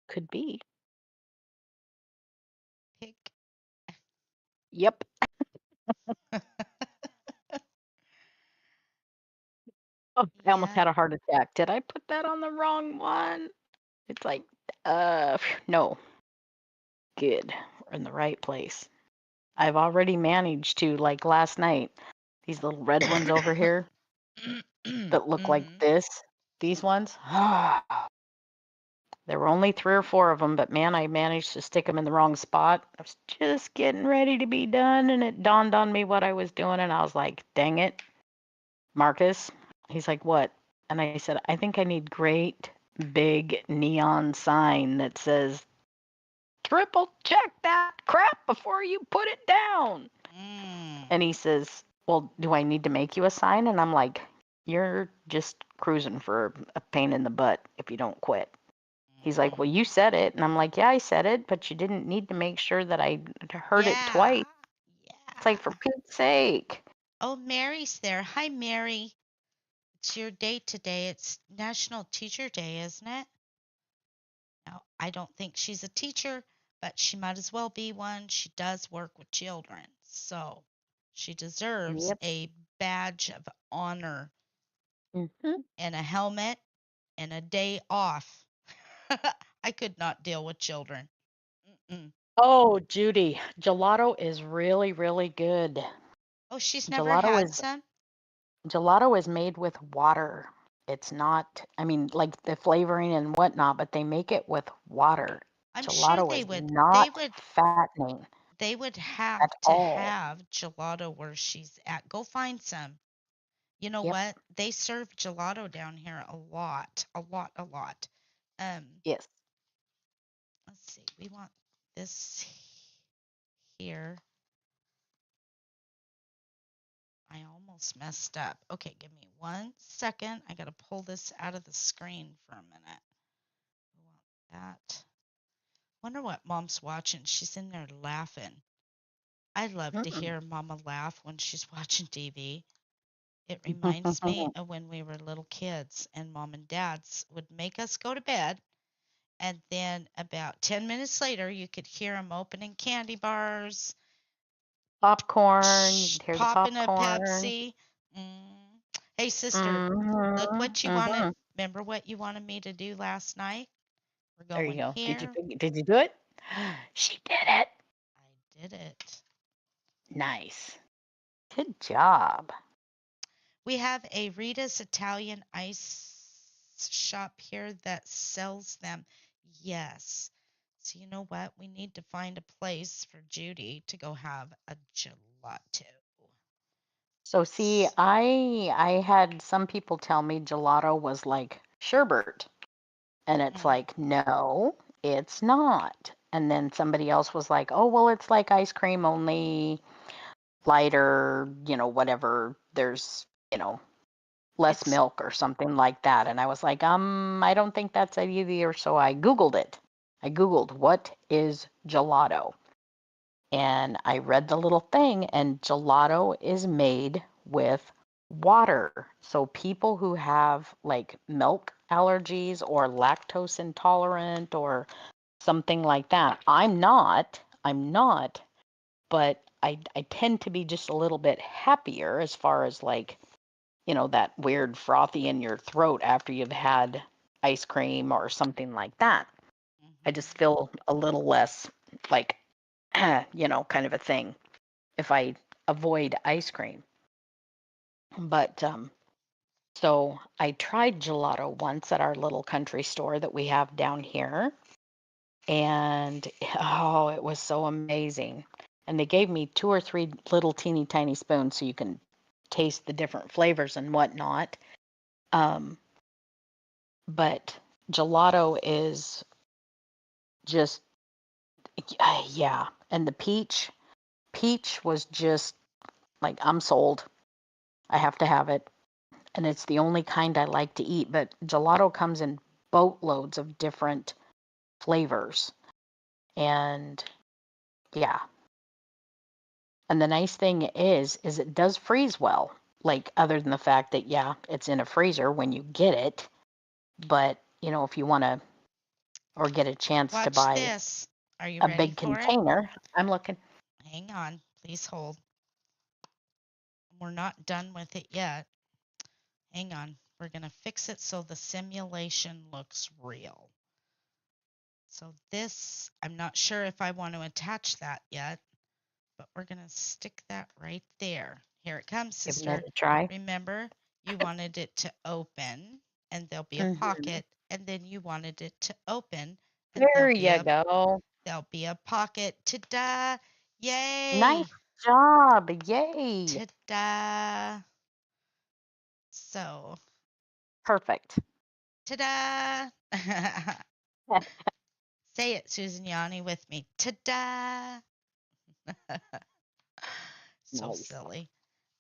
B: Could be.
A: Pick.
B: Yep. Oh, I almost
A: Yeah.
B: had a heart attack. Did I put that on the wrong one? It's like, no. Good. We're in the right place. I've already managed to, like last night, these little red ones over here that look like
A: Mhm.
B: this. These ones. There were only 3 or 4 of them, but man, I managed to stick them in the wrong spot. I was just getting ready to be done, and it dawned on me what I was doing, and I was like, dang it, Marcus. He's like, what? And I said, I think I need great big neon sign that says, triple check that crap before you put it down.
A: Mm.
B: And he says, well, do I need to make you a sign? And I'm like, you're just cruising for a pain in the butt if you don't quit. He's like, well,
A: Mm.
B: you said it. And I'm like, yeah, I said it, but you didn't need to make sure that I heard it
A: Yeah.
B: twice. It's like, for
A: Yeah.
B: Pete's sake.
A: Oh, Mary's there. Hi, Mary. It's your day today. It's National Teacher Day, isn't it? Now, I don't think she's a teacher, but she might as well be one. She does work with children, so she deserves
B: Yep.
A: a badge of honor
B: Hmm.
A: and a helmet and a day off. I could not deal with children. Mm-mm.
B: Oh, Judy, gelato is really, really good.
A: Oh, she's never
B: Gelato
A: had
B: is
A: some?
B: gelato is made with water. It's not, I mean, like the flavoring and whatnot, but they make it with water.
A: I'm sure
B: Gelato
A: they
B: is
A: would they
B: not
A: would
B: fattening
A: they would have
B: at
A: to
B: all.
A: have gelato where she's at. Go find some. You know
B: Yep.
A: what? They serve gelato down here a lot, a lot, a lot. Um,
B: Yes.
A: let's see. We want this here. I almost messed up. Okay, give me 1 second. I got to pull this out of the screen for a minute. that. Wonder what Mom's watching. She's in there laughing. I love to
B: Mm.
A: hear Mama laugh when she's watching TV. It reminds me of when we were little kids and Mom and Dads would make us go to bed. And then about 10 minutes later, you could hear them opening candy bars,
B: Popcorn, you'd hear the
A: popping a
B: popcorn.
A: Pepsi. Mm. Hey, sister, look
B: Mhm.
A: what you wanted.
B: Mhm.
A: Remember what you wanted me to do last night? We're
B: There you
A: going
B: go.
A: here.
B: Did you do it? She did it.
A: I did it.
B: Nice. Good job.
A: We have a Rita's Italian ice shop here that sells them. Yes. So you know what? We need to find a place for Judy to go have a gelato.
B: So see, I had some people tell me gelato was like sherbet, and it's
A: Mm,
B: like, no, it's not. And then somebody else was like, oh, well, it's like ice cream, only lighter, whatever. There's, less
A: it's
B: milk or something like that. And I was like, I don't think that's it either. So I Googled it. I Googled what is gelato. And I read the little thing, and gelato is made with water. So people who have like milk allergies or lactose intolerant or something like that. I'm not, but I tend to be just a little bit happier as far as like, that weird frothy in your throat after you've had ice cream or something like that. I just
A: mhm.
B: feel a little less like, kind of a thing if I avoid ice cream. But so I tried gelato once at our little country store that we have down here. And oh, it was so amazing. And they gave me 2 or 3 little teeny tiny spoons so you can taste the different flavors and whatnot. Um, but gelato is just, yeah. And the peach was just like, I'm sold. I have to have it. And it's the only kind I like to eat. But gelato comes in boatloads of different flavors. And yeah. And the nice thing is it does freeze well. Like, other than the fact that, yeah, it's in a freezer when you get it. But, if you want to or get a chance to
A: Watch
B: buy
A: this. Are you
B: a
A: ready
B: big
A: for it?
B: container, I'm looking.
A: Hang on. Please hold. We're not done with it yet. Hang on. We're going to fix it so the simulation looks real. So this, I'm not sure if I want to attach that yet, but we're going to stick that right there. Here it comes,
B: Giving it
A: sister.
B: a try.
A: Remember, you wanted it to open and there'll be a
B: Hmm.
A: pocket, and then you wanted it to open and
B: There you go.
A: there'll be a pocket. Ta-da!
B: Nice
A: Yay!
B: job. Yay.
A: Ta-da! So,
B: Perfect.
A: ta-da! Say it, Susan Yanni, with me. Ta-da! So
B: Nice.
A: silly.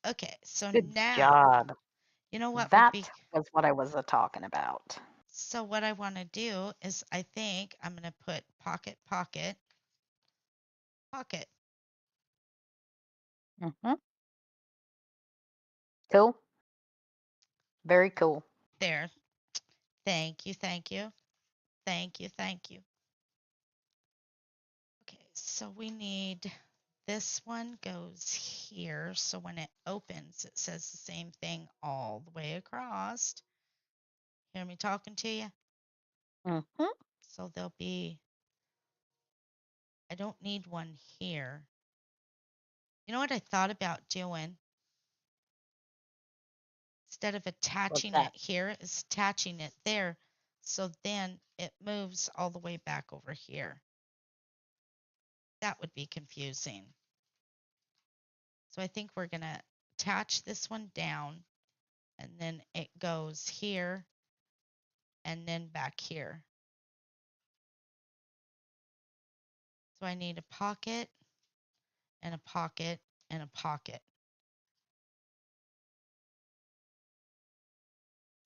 A: Okay, so
B: Good
A: now,
B: job.
A: you know what would be
B: That was what I was talking about.
A: so what I want to do is I think I'm going to put pocket, pocket, pocket
B: Hmm. Cool. Very cool.
A: there. Thank you, thank you, thank you, thank you. Okay, so we need this one goes here. So when it opens, it says the same thing all the way across. Hear me talking to you?
B: Hmm.
A: So there'll be, I don't need one here. You know what I thought about doing? Instead of
B: What's
A: attaching
B: that?
A: it here, is attaching it there. So then it moves all the way back over here. That would be confusing. So I think we're going to attach this one down and then it goes here and then back here. So I need a pocket and a pocket and a pocket.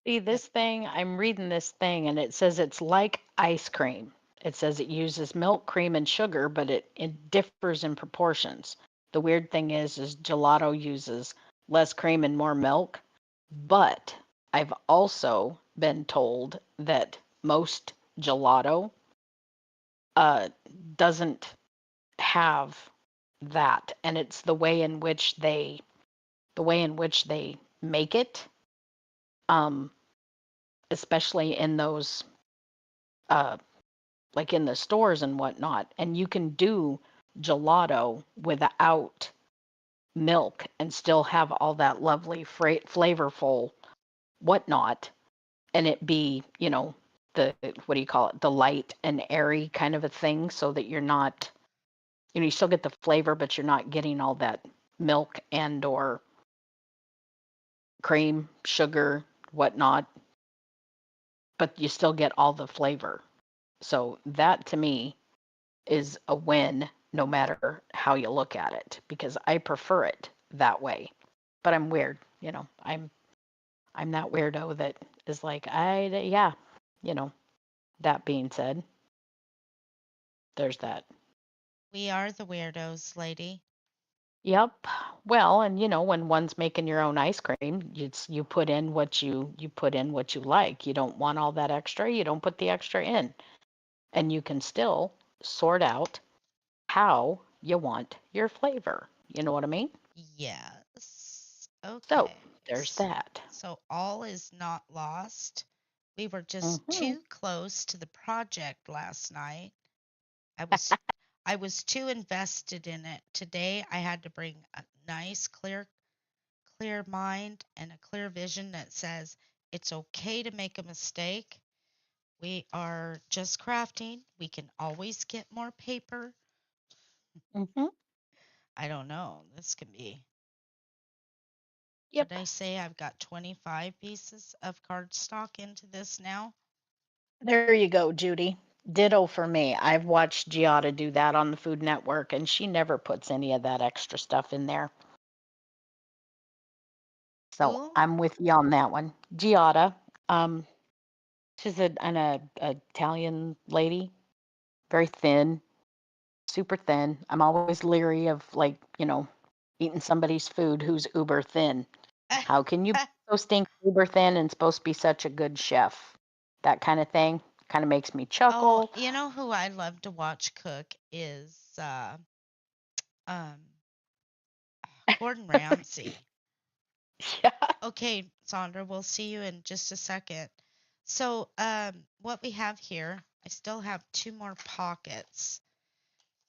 B: See,
A: Yep.
B: this thing, I'm reading this thing and it says it's like ice cream. It says it uses milk, cream, and sugar, but it differs in proportions. The weird thing is gelato uses less cream and more milk, but I've also been told that most gelato uh, doesn't have that, and it's the way in which they make it, um, especially in those uh, like in the stores and whatnot. And you can do gelato without milk and still have all that lovely flavorful whatnot, and it be the what do you call it, the light and airy kind of a thing, so that you're not, you still get the flavor, but you're not getting all that milk and or cream, sugar, whatnot, but you still get all the flavor. So that to me is a win no matter how you look at it, because I prefer it that way. But I'm weird, I'm that weirdo that is like, yeah, you know. That being said, there's that.
A: We are the weirdos, lady.
B: Yep. Well, and when one's making your own ice cream, you put in what you like. You don't want all that extra, you don't put the extra in. And you can still sort out how you want your flavor. You know what I mean?
A: Yes.
B: So,
A: Okay.
B: there's that.
A: So all is not lost. We were just
B: Mhm.
A: too close to the project last night. I was I was too invested in it. Today I had to bring a nice clear mind and a clear vision that says it's okay to make a mistake. We are just crafting. We can always get more paper.
B: Mhm.
A: I don't know. This can be. What
B: Yep.
A: did I say? I've got 25 pieces of cardstock into this now.
B: There you go, Judy. Ditto for me. I've watched Giada do that on the Food Network, and she never puts any of that extra stuff in there. So
A: Who?
B: I'm with you on that one. Giada, um, she's an Italian lady, very thin, super thin. I'm always leery of, like, eating somebody's food who's uber thin. How can you be so stink uber thin and supposed to be such a good chef? That kind of thing kind of makes me
A: Oh,
B: chuckle.
A: you know who I love to watch cook is um Gordon Ramsay.
B: Yeah.
A: Okay, Sandra, we'll see you in just a second. So, what we have here, I still have two more pockets.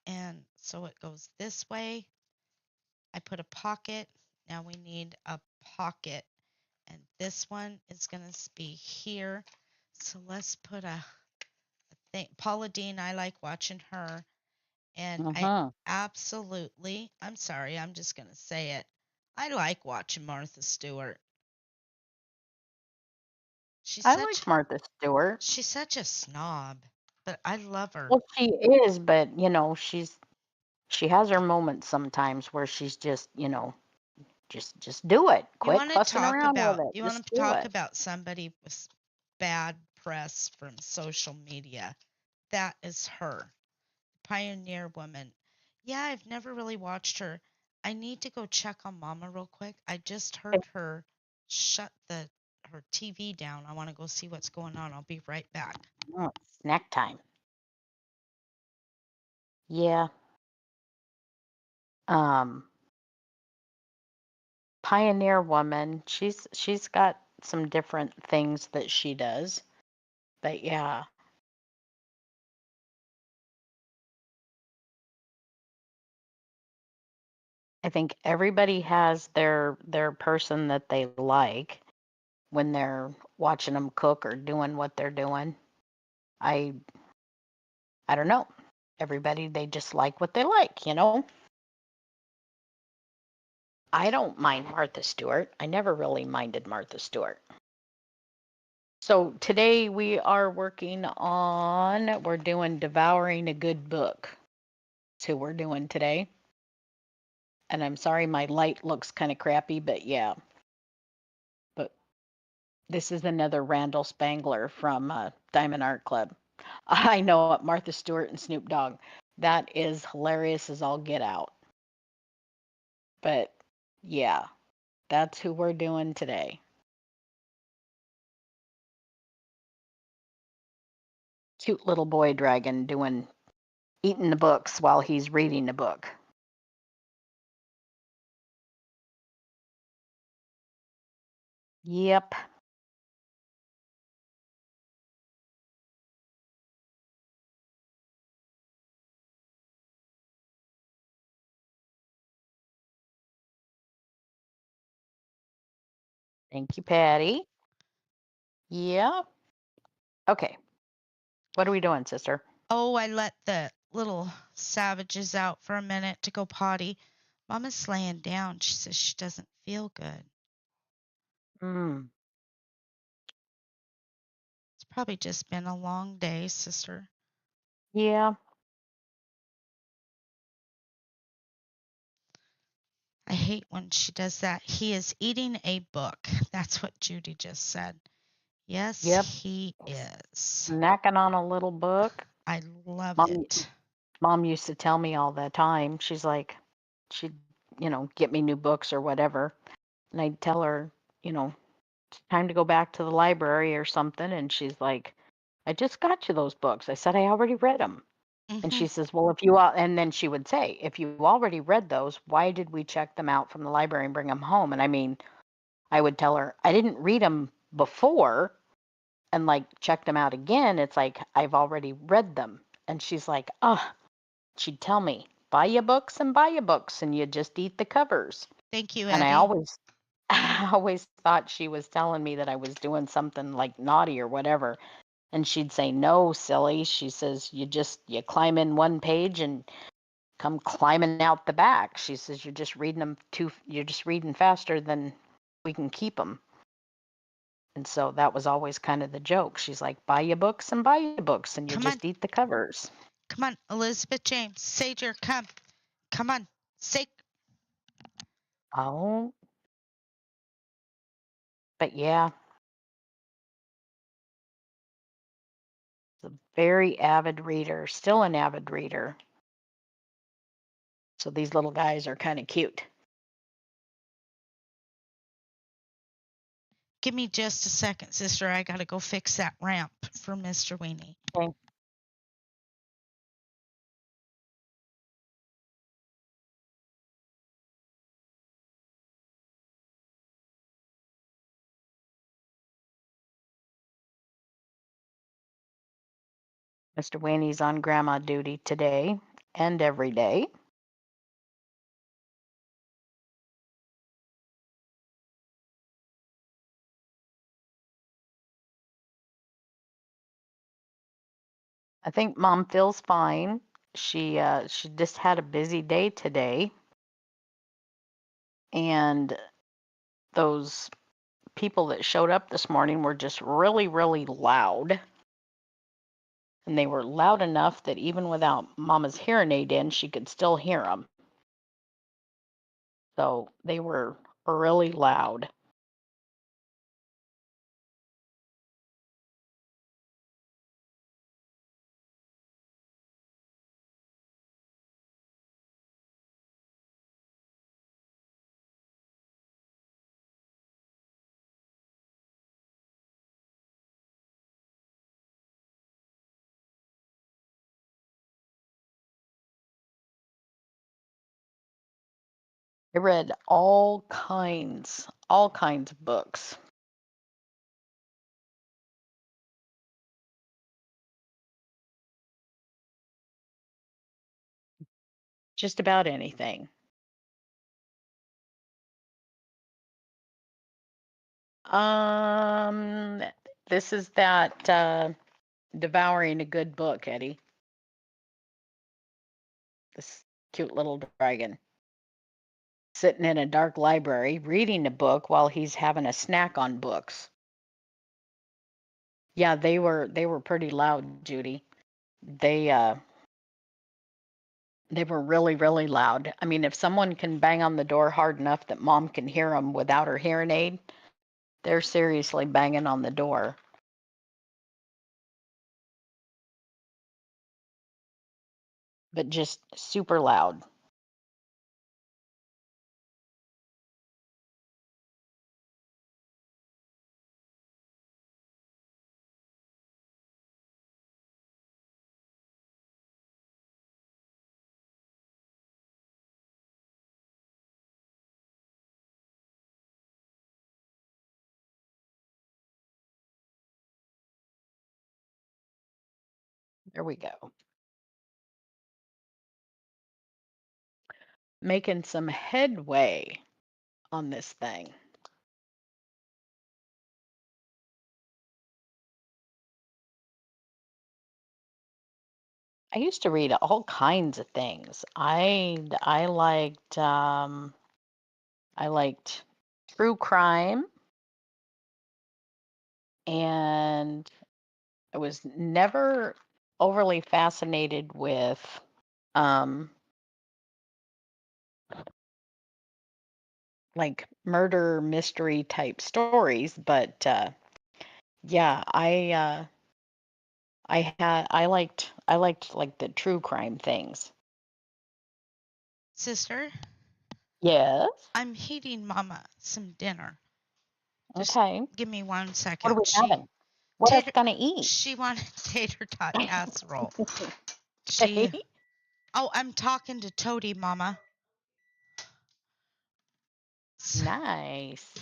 A: And so it goes this way. I put a pocket. Now we need a pocket. And this one is going to be here. So let's put a thing. Paula Dean, I like watching her. And I
B: Hmm.
A: absolutely, I'm sorry, I'm just going to say it. I like watching Martha Stewart. She's
B: I
A: such
B: like Martha Stewart.
A: she's such a snob, but I love her.
B: Well, she is, but she has her moments sometimes where she's just, just do it. Quit fussing around with it.
A: You
B: Just
A: want to
B: do
A: talk
B: it.
A: about somebody with bad press from social media. That is her. Pioneer woman. Yeah, I've never really watched her. I need to go check on Mama real quick. I just heard her shut her TV down. I want to go see what's going on. I'll be right back.
B: Oh, snack time. Yeah. Um, Pioneer woman. She's got some different things that she does. But yeah, I think everybody has their person that they like when they're watching them cook or doing what they're doing. I I don't know. Everybody, they just like what they like. I don't mind Martha Stewart. I never really minded Martha Stewart. So today we're doing Devouring a Good Book. That's who we're doing today. And I'm sorry my light looks kind of crappy, but yeah. But this is another Randall Spangler from Diamond Art Club. I know it, Martha Stewart and Snoop Dogg. That is hilarious as all get out. But yeah, that's who we're doing today. Cute little boy dragon eating the books while he's reading the book. Yep. Thank you, Patty. Yeah. Okay. What are we doing, sister?
A: Oh, I let the little savages out for a minute to go potty. Mama's laying down. She says she doesn't feel good.
B: Mm.
A: It's probably just been a long day, sister.
B: Yeah.
A: I hate when she does that. He is eating a book. That's what Judy just said. Yes,
B: Yep.
A: he is.
B: Snacking on a little book.
A: I love
B: Mom,
A: it.
B: mom used to tell me all the time. She'd, get me new books or whatever. And I'd tell her, it's time to go back to the library or something. And she's like, I just got you those books. I said, I already read them. And
A: Hmm.
B: she says, well, and then she would say, if you already read those, why did we check them out from the library and bring them home? And I mean, I would tell her, I didn't read them before and check them out again. It's like, I've already read them. And she's like, oh, she'd tell me, buy your books and buy your books and you just eat the covers.
A: Thank you,
B: And I
A: Eddie.
B: always, I always thought she was telling me that I was doing something naughty or whatever. And she'd say, no, silly. She says, you climb in one page and come climbing out the back. She says, you're just reading faster than we can keep them. And so that was always kind of the joke. She's like, buy your books and buy your books and you
A: Come on.
B: just eat the covers.
A: Come on, Elizabeth James. Sager, come. Come on. Say.
B: Oh, but yeah, a very avid reader, still an avid reader. So these little guys are kind of cute.
A: Give me just a second, sister. I got to go fix that ramp for Mr. Weenie.
B: Okay. Mr. Winnie's on grandma duty today and every day. I think mom feels fine. She just had a busy day today, and those people that showed up this morning were just really, really loud. And they were loud enough that even without mama's hearing aid in, she could still hear them. So they were really loud. I read all kinds of books. Just about anything. Um, this is that devouring a good book, Eddie. This cute little dragon sitting in a dark library reading a book while he's having a snack on books. Yeah, they were pretty loud, Judy. They uh they were really, really loud. I mean, if someone can bang on the door hard enough that mom can hear them without her hearing aid, they're seriously banging on the door. but just super loud. There we go. Making some headway on this thing. I used to read all kinds of things. I liked true crime, and I was never overly fascinated with um like murder mystery type stories, but yeah, I liked like the true crime things.
A: Sister,
B: Yes.
A: I'm heating Mama some dinner. Just
B: Okay.
A: give me one
B: What are
A: second.
B: we having? What us
A: Tater
B: gonna eat?
A: she wanted tater tot casserole.
B: Okay.
A: She Oh, I'm talking to Toady, Mama.
B: Nice.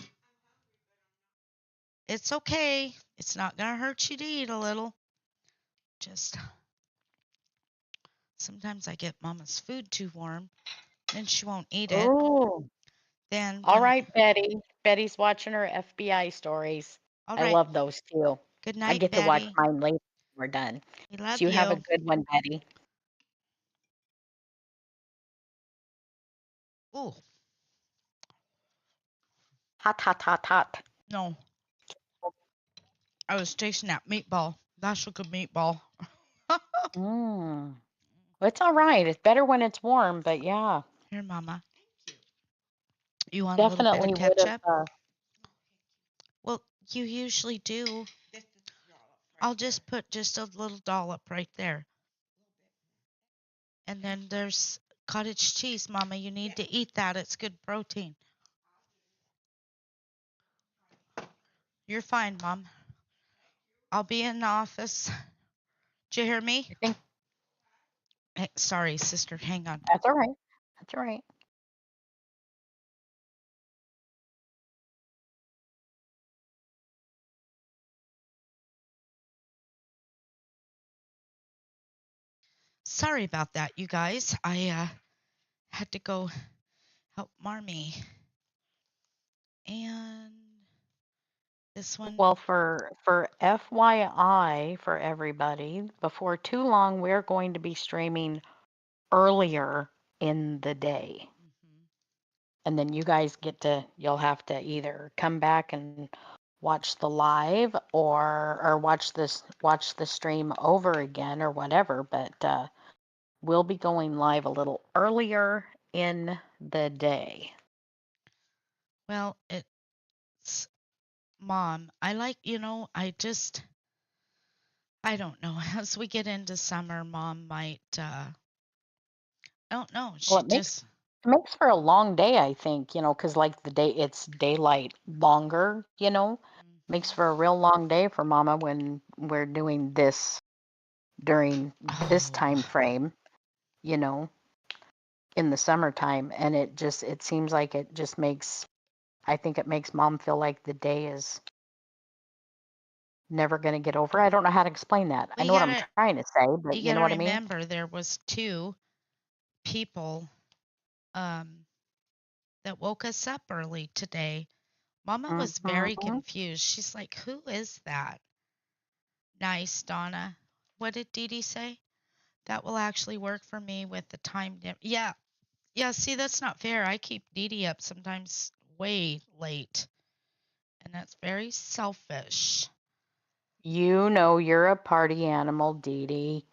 A: It's okay. It's not gonna hurt you to eat a little. Just sometimes I get Mama's food too warm, and she won't eat it.
B: Oh,
A: Then
B: all
A: when
B: right, Betty. Betty's watching her FBI stories.
A: All
B: I
A: right.
B: love those too.
A: Good
B: I
A: night,
B: get to watch
A: Betty.
B: mine later when we're done.
A: We
B: So
A: love
B: you have a
A: you.
B: good one, Betty.
A: Ooh,
B: Hot, hot, hot, hot.
A: no. I was tasting that meatball. That's a good meatball.
B: Mm. Well, it's all right. It's better when it's warm, but yeah,
A: Here, Mama. You want a little bit of
B: definitely would have.
A: ketchup? Well, you usually do. I'll just put just a little dollop right there. And then there's cottage cheese, Mama. You need to eat that. It's good protein. You're fine, Mom. I'll be in the office. Did you hear me?
B: I think
A: Hey, sorry, sister. Hang on.
B: that's all right. That's all right.
A: Sorry about that, you guys. I had to go help Marmy. And this one.
B: Well, for FYI for everybody, before too long, we're going to be streaming earlier in the day.
A: Mhm.
B: And then you guys you'll have to either come back and watch the live or watch the stream over again or whatever, but we'll be going live a little earlier in the day.
A: Well, it's Mom. I like, I don't know. As we get into summer, Mom might, I don't know.
B: Well,
A: She just,
B: it makes for a long day, I think, because like it's daylight longer. Makes
A: Mhm.
B: for a real long day for Mama when we're doing this during this
A: Oh,
B: time frame, you know, in the summertime. And it seems like it just I think it makes Mom feel like the day is never going to get over. I don't know how to explain that. I
A: well,
B: know what I'm trying to say, but
A: you
B: you know
A: gotta
B: what I mean?
A: remember there was two people, um, that woke us up early today. Mama was very
B: Hmm.
A: confused. She's like, "Who is that?" Nice, Donna. What did Dee Dee say? That will actually work for me with the time. Yeah, yeah. See, that's not fair. I keep Dee Dee up sometimes way late, and that's very selfish.
B: You know you're a party animal, Dee Dee.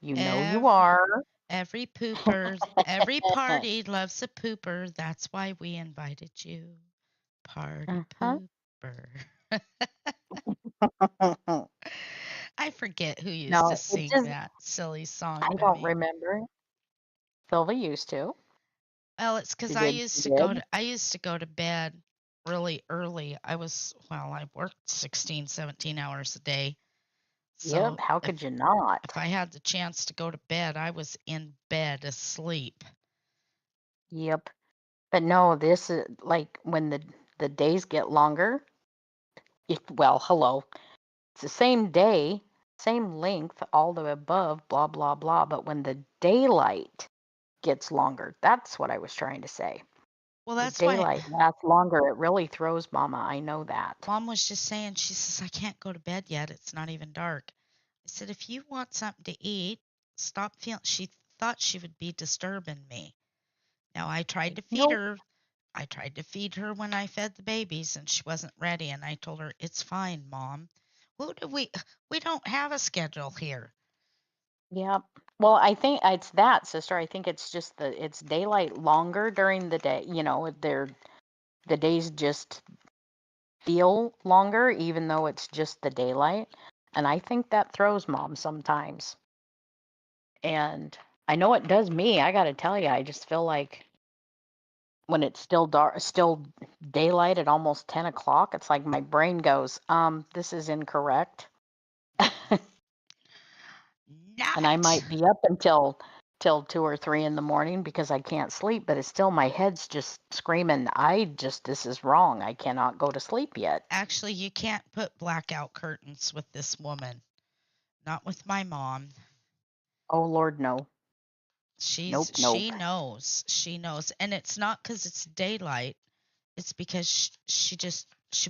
B: You know you
A: Every,
B: are.
A: every pooper, every party loves a pooper. That's why we invited you, party
B: Uh-huh.
A: pooper. I forget who used to
B: No,
A: sing that silly song
B: I
A: to
B: don't
A: me.
B: remember. Sylvie used to.
A: Well, it's because
B: She
A: I
B: did. She
A: used to go
B: did.
A: to I used to go to bed really early. I worked 16, 17 hours a day.
B: Yep.
A: So
B: How
A: if
B: could you not?
A: if I had the chance to go to bed, I was in bed asleep.
B: Yep. But no, this is like when the days get longer. Well, hello. It's the same day, same length, all the above, blah blah blah. But when the daylight gets longer, that's what I was trying to say.
A: Well,
B: The
A: that's why
B: daylight lasts longer. It really throws Mama. I know that.
A: Mom was just saying, she says, I can't go to bed yet. It's not even dark. I said, if you want something to eat, stop feeling. She thought she would be disturbing me. Now, I tried to feed
B: Nope.
A: her. I tried to feed her when I fed the babies and she wasn't ready. And I told her, it's fine, Mom. We don't have a schedule here.
B: Yep. Well, I think it's that, sister. I think it's just it's daylight longer during the day. The days just feel longer, even though it's just the daylight. And I think that throws Mom sometimes. And I know it does me. I got to tell you, I just feel like when it's still dark, still daylight at almost 10 o'clock, it's like my brain goes, this is incorrect. And I
A: Not.
B: might be up until till 2 or 3 in the morning because I can't sleep, but it's still my head's just screaming, this is wrong. I cannot go to sleep yet.
A: Actually, you can't put blackout curtains with this woman. Not with my mom.
B: Oh Lord, no.
A: She's
B: Nope, nope.
A: she knows. She knows. And it's not cuz it's daylight. It's because she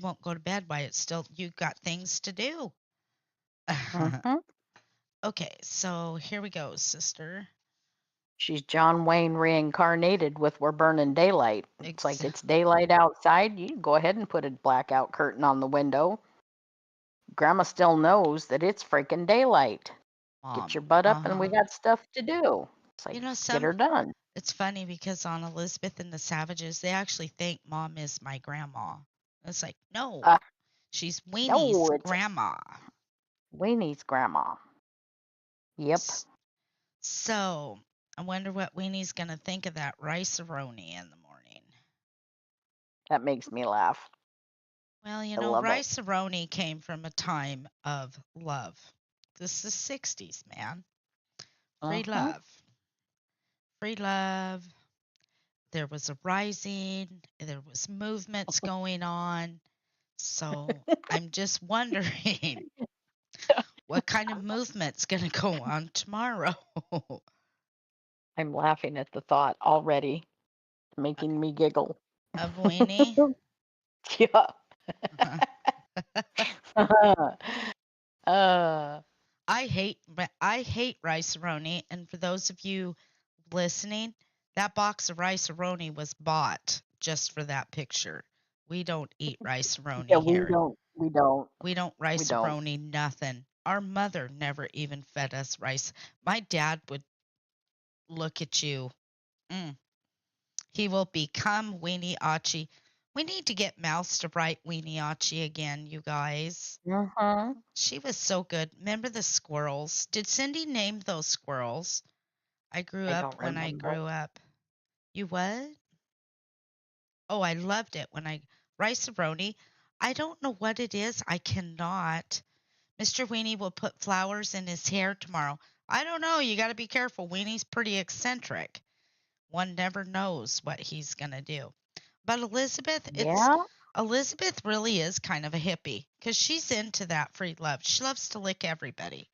A: won't go to bed while it's still you got things to do.
B: Hmm.
A: Okay, so here we go, sister.
B: She's John Wayne reincarnated with We're Burning Daylight. It's like
A: Ex-
B: it's daylight outside. You go ahead and put a blackout curtain on the window. Grandma still knows that it's freaking daylight. Get
A: Mom.
B: your butt up and we
A: Uh-huh.
B: got stuff to do. It's like,
A: You know
B: get her done.
A: it's funny because on Elizabeth and the Savages, they actually think Mom is my grandma. It's like, no,
B: Uh,
A: she's Weenie's
B: no, it's
A: grandma.
B: Winnie's grandma. Yep,
A: So I wonder what Weenie's gonna think of that rice-a-roni in the morning.
B: that makes me laugh.
A: Well,
B: I love it.
A: rice-a-roni came from a time of love. This is 60s, man. Free
B: Hmm.
A: love. Free love. There was a rising, there was movements going on. So I'm just wondering what kind of movement's gonna go on tomorrow.
B: I'm laughing at the thought already, making me giggle.
A: Of Weenie.
B: Yeah. uh,
A: I hate rice-a-roni, and for those of you listening, that box of rice-a-roni was bought just for that picture. We don't eat
B: yeah,
A: rice-a-roni
B: we
A: here.
B: don't, we don't,
A: We don't
B: we don't.
A: rice-a-roni nothing. Our mother never even fed us rice. My dad would look at you. Mm, he will become Weenie Achi. We need to get Mouse to write Weenie Achi again, you guys.
B: Hmm.
A: She was so good. Remember the squirrels? Did Cindy name those squirrels? I grew
B: I
A: up
B: don't
A: when I
B: remember.
A: grew up. You what? Oh, I loved it when I rice-a-roni. I don't know what it is. I cannot. Mr. Weenie will put flowers in his hair tomorrow. I don't know. You got to be careful. Weenie's pretty eccentric. One never knows what he's going to do. But
B: Yeah.
A: Elizabeth really is kind of a hippie because she's into that free love. She loves to lick everybody.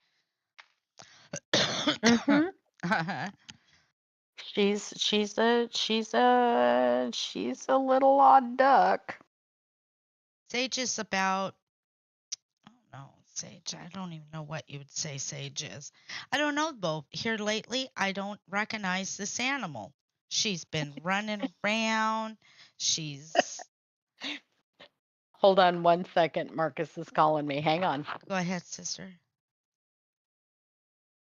B: Hmm. She's a little odd duck.
A: Sage is about, oh no, Sage. I don't even know what you would say Sage is. I don't know, Bo. Here lately, I don't recognize this animal. She's been running around. She's,
B: Hold on 1 second. Marcus is calling me. Hang on.
A: go ahead, sister.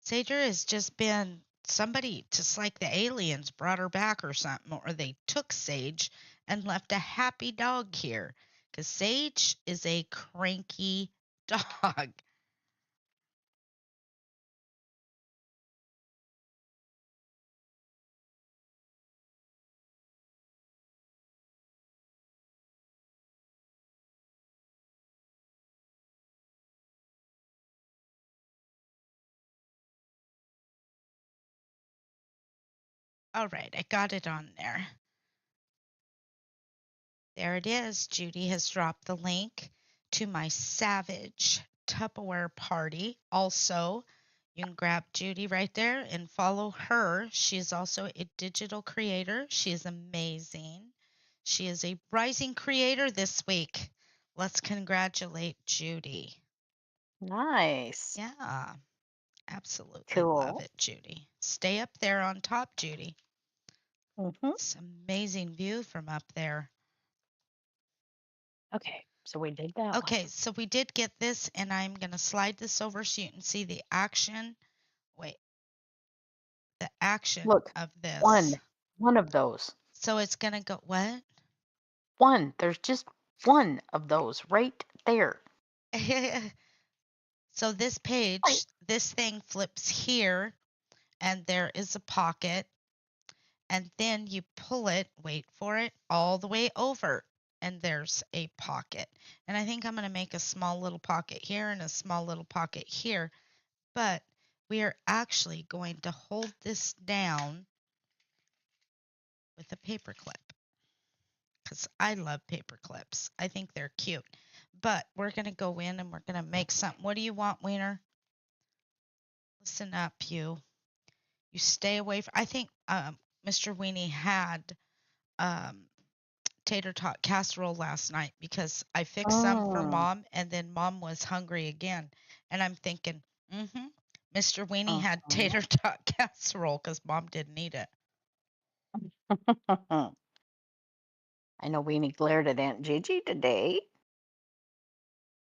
A: Sager has just been somebody, just like the aliens brought her back or something, or they took Sage and left a happy dog here. Because Sage is a cranky dog. All right, I got it on there. There it is. Judy has dropped the link to my Savage Tupperware party. Also, you can grab Judy right there and follow her. She is also a digital creator. She is amazing. She is a rising creator this week. Let's congratulate Judy.
B: Nice.
A: Yeah, absolutely love
B: Cool.
A: it, Judy. Stay up there on top, Judy.
B: Mm-hmm.
A: It's an amazing view from up there.
B: Okay, so we did that one.
A: Okay, so we did get this, and I'm going to slide this over so you can see the action. Wait, the action
B: Look,
A: of
B: one.
A: this.
B: One of those.
A: So it's going to go, what?
B: One. There's just one of those right there.
A: So this
B: Right.
A: page, this thing flips here, and there is a pocket, and then you pull it, wait for it, all the way over, and there's a pocket. And I think I'm going to make a small little pocket here and a small little pocket here, but we are actually going to hold this down with a paper clip because I love paper clips. I think they're cute. But we're going to go in and we're going to make something. What do you want, Wiener? Listen up, you. You stay away from. I think Mr. Weenie had um, tater tot casserole last night because I fixed some for
B: Mm.
A: Mom and then Mom was hungry again. And I'm thinking, Mr. Weenie had
B: Mhm.
A: tater tot casserole because Mom didn't eat it.
B: I know Weenie glared at Aunt Gigi today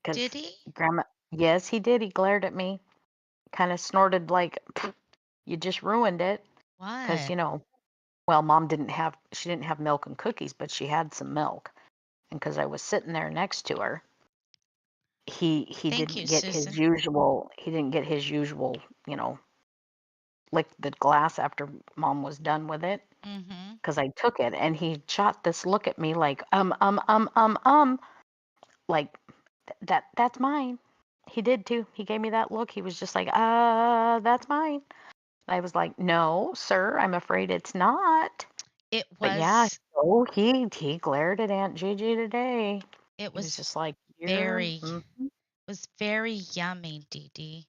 A: Did
B: because
A: he?
B: Grandma. Yes, he did. He glared at me, kind of snorted like, "Pfft, you just ruined it." Because
A: What?
B: well, Mom she didn't have milk and cookies, but she had some milk, and because I was sitting there next to her, he
A: Thank
B: didn't
A: you,
B: get his
A: Susan.
B: usual. He didn't get his usual, lick the glass after Mom was done with it.
A: Mm-hmm.
B: Because I took it, and he shot this look at me like, like that's mine. He did too. He gave me that look. He was just like, that's mine. I was like, no, sir, I'm afraid it's not.
A: It
B: But yeah,
A: was
B: oh, he glared at Aunt Gigi today.
A: it
B: He was
A: was
B: just like, you're,
A: very was very yummy, Dee Dee.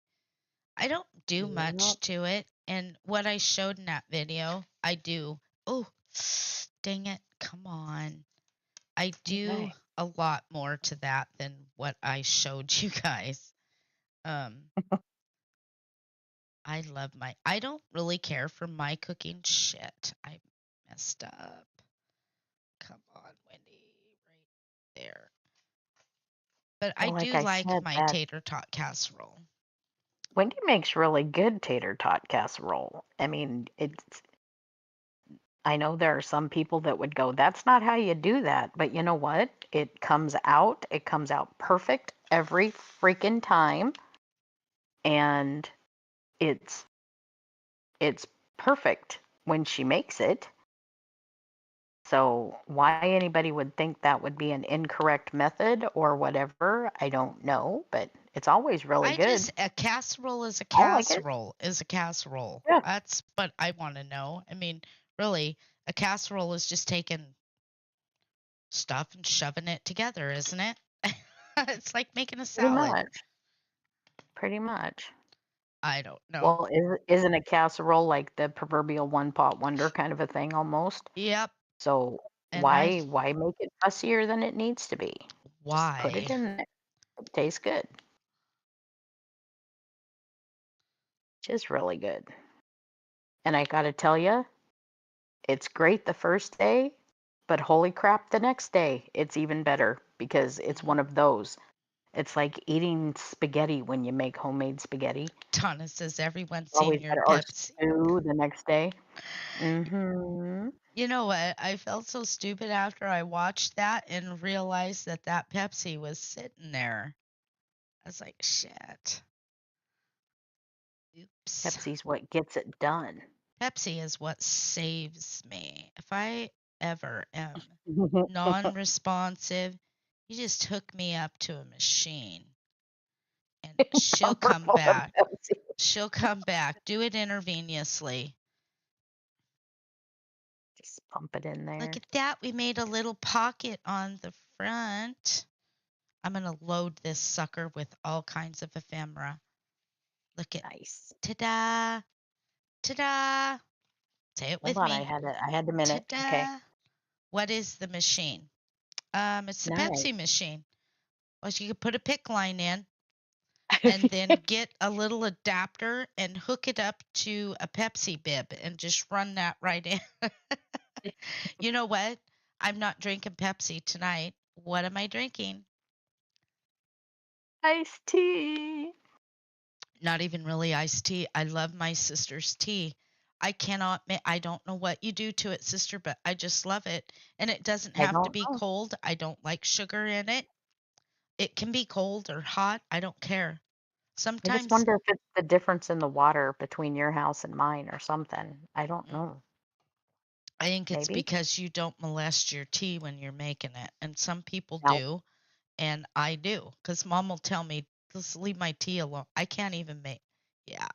A: I don't do
B: yep.
A: much to it, and what I showed in that video, I do. Oh, dang it! Come on, I do
B: Okay.
A: a lot more to that than what I showed you guys. Um, I love my. I don't really care for my cooking. Shit, I messed up. Come on, Wendy, right there. But I
B: Well, like
A: do
B: I
A: like
B: said,
A: my
B: that
A: tater tot casserole.
B: Wendy makes really good tater tot casserole. I mean, I know there are some people that would go, that's not how you do that. But you know what? It comes out perfect every freaking time. And it's it's perfect when she makes it. So why anybody would think that would be an incorrect method or whatever, I don't know, but it's always really good.
A: A casserole is a
B: I like it.
A: casserole is a casserole.
B: Yeah,
A: That's what I want to know. I mean, really, a casserole is just taking stuff and shoving it together, isn't it? It's like making a
B: pretty
A: salad.
B: much. Pretty much.
A: I don't know.
B: Well, isn't a casserole like the proverbial one pot wonder kind of a thing almost?
A: Yep.
B: So
A: And I,
B: why make it fussier than it needs to be? Just put it
A: why?
B: in there. It tastes good. Just really good. And I got to tell you, it's great the first day, but holy crap, the next day it's even better because it's one of those. It's like eating spaghetti when you make homemade spaghetti.
A: Donna says everyone's seen
B: Always
A: your
B: better. Or
A: Pepsi.
B: stew the next day. Mm-hmm.
A: You know what? I felt so stupid after I watched that and realized that that Pepsi was sitting there. I was like, shit. Oops.
B: Pepsi's what gets it done.
A: Pepsi is what saves me. If I ever am non-responsive, you just hook me up to a machine and she'll
B: Bumper
A: come
B: full of
A: back.
B: Pepsi.
A: She'll come back. Do it intravenously.
B: Just pump it in
A: Look
B: there.
A: at that. We made a little pocket on the front. I'm going to load this sucker with all kinds of ephemera. Look at,
B: Nice.
A: ta-da, ta-da. Say it
B: Hold
A: with
B: on,
A: me.
B: I had the minute. Okay.
A: Ta-da. What is the machine? It's the
B: Nice.
A: Pepsi machine. Well, you could put a PIC line in and then get a little adapter and hook it up to a Pepsi bib and just run that right in. You know what? I'm not drinking Pepsi tonight. What am I drinking?
B: Iced tea.
A: Not even really iced tea. I love my sister's tea. I don't know what you do to it, sister, but I just love it. And it doesn't
B: I
A: have to
B: don't
A: be
B: know.
A: cold. I don't like sugar in it. It can be cold or hot. I don't care.
B: I just
A: Sometimes
B: wonder if it's the difference in the water between your house and mine or something. I don't
A: mm,
B: know.
A: I think it's
B: Maybe.
A: because you don't molest your tea when you're making it. And some people
B: No.
A: do, and I do. Because mom will tell me, just leave my tea alone. I can't even make, yeah.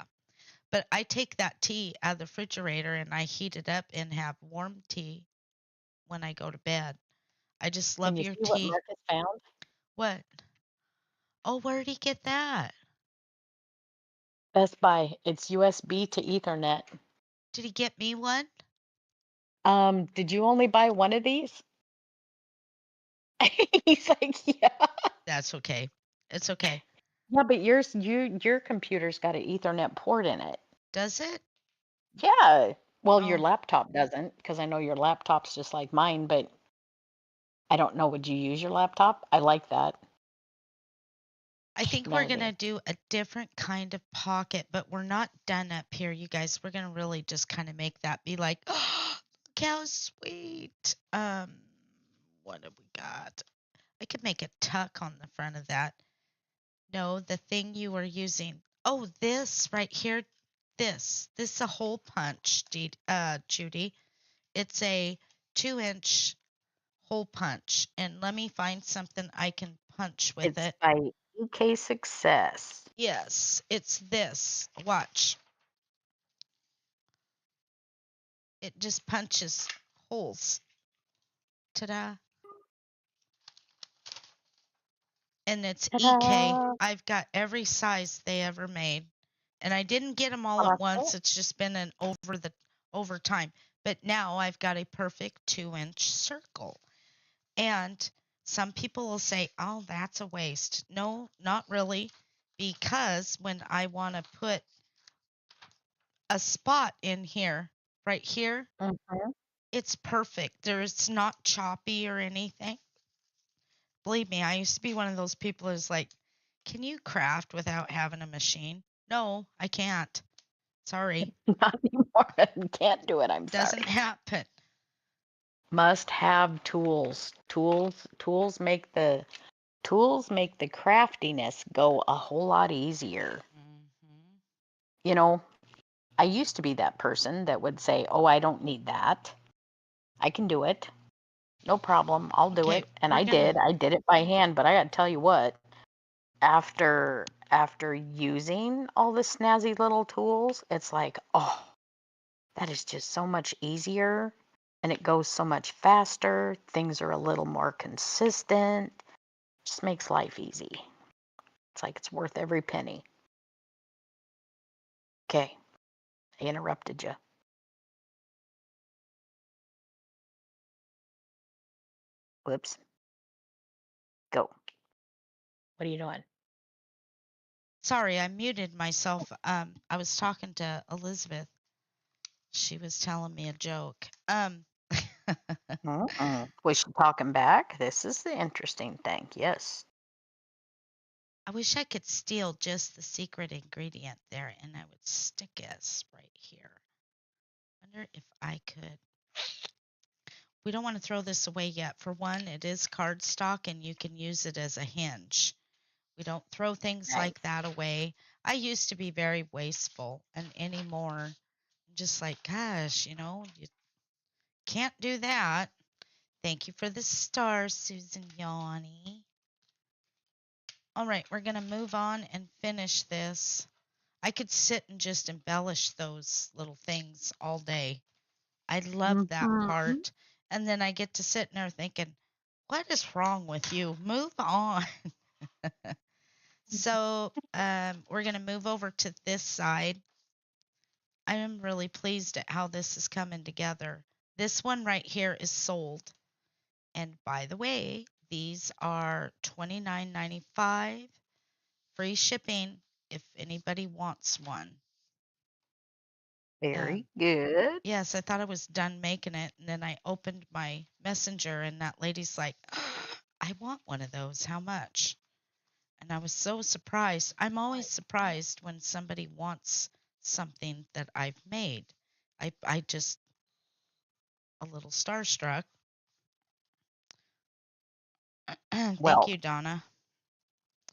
A: But I take that tea out of the refrigerator and I heat it up and have warm tea when I go to bed. I just
B: Can
A: love
B: you
A: your
B: see what
A: tea.
B: Marcus found?
A: What? Oh, where did he get that?
B: Best Buy. It's USB to Ethernet.
A: Did he get me one?
B: Did you only buy one of these? He's like, yeah.
A: That's okay. It's okay.
B: Yeah, but your computer's got an Ethernet port in it.
A: Does it?
B: Yeah. Well, your
A: Oh,
B: laptop doesn't, because I know your laptop's just like mine, but I don't know. Would you use your laptop? I like that.
A: I think we're going to
B: Maybe.
A: do a different kind of pocket, but we're not done up here, you guys. We're going to really just kind of make that be like, oh, look how sweet. What have we got? I could make a tuck on the front of that. No, the thing you were using. Oh, this right here. This is a hole punch, Judy. It's a 2-inch hole punch. And let me find something I can punch with
B: It's
A: it.
B: by EK Success.
A: Yes, it's this. Watch. It just punches holes. Ta-da. And it's EK.
B: Ta-da!
A: I've got every size they ever made. And I didn't get them all
B: Oh,
A: at
B: that's
A: once.
B: it.
A: It's just been an over time. But now I've got a perfect 2-inch circle. And some people will say, "Oh, that's a waste." No, not really, because when I want to put a spot in here, right here,
B: Mhm.
A: it's perfect. It's not choppy or anything. Believe me, I used to be one of those people who's like, "Can you craft without having a machine?" No, I can't. Sorry.
B: Not anymore. Can't do it. I'm sorry.
A: Doesn't happen.
B: Must have tools. Tools make the craftiness go a whole lot easier.
A: Hmm.
B: You know, I used to be that person that would say, "Oh, I don't need that. I can do it. No problem. I'll do
A: Okay,
B: it." And
A: we're
B: I
A: gonna.
B: did. I did it by hand, but I got to tell you what, after using all the snazzy little tools, it's like, "Oh, that is just so much easier and it goes so much faster. Things are a little more consistent. Just makes life easy." It's like it's worth every penny. Okay, I interrupted you. Whoops. Go. What are you doing?
A: Sorry, I muted myself. I was talking to Elizabeth. She was telling me a joke.
B: Was she talking back? This is the interesting thing. Yes.
A: I wish I could steal just the secret ingredient there and I would stick it right here. Wonder if I could. We don't want to throw this away yet. For one, it is cardstock and you can use it as a hinge. We don't throw things
B: Nice.
A: like that away. I used to be very wasteful, and anymore, I'm just like, gosh, you can't do that. Thank you for the star, Susan Yanni. All right, we're going to move on and finish this. I could sit and just embellish those little things all day. I love that
B: Mm-hmm.
A: part. And then I get to sit in there thinking, what is wrong with you? Move on. So we're going to move over to this side. I am really pleased at how this is coming together. This one right here is sold. And by the way, these are $29.95, free shipping if anybody wants one.
B: Very
A: Um,
B: good.
A: yes, I thought I was done making it. And then I opened my messenger, and that lady's like, I want one of those. How much? And I was so surprised. I'm always surprised when somebody wants something that I've made. I just a little starstruck. Thank
B: Well,
A: you, Donna.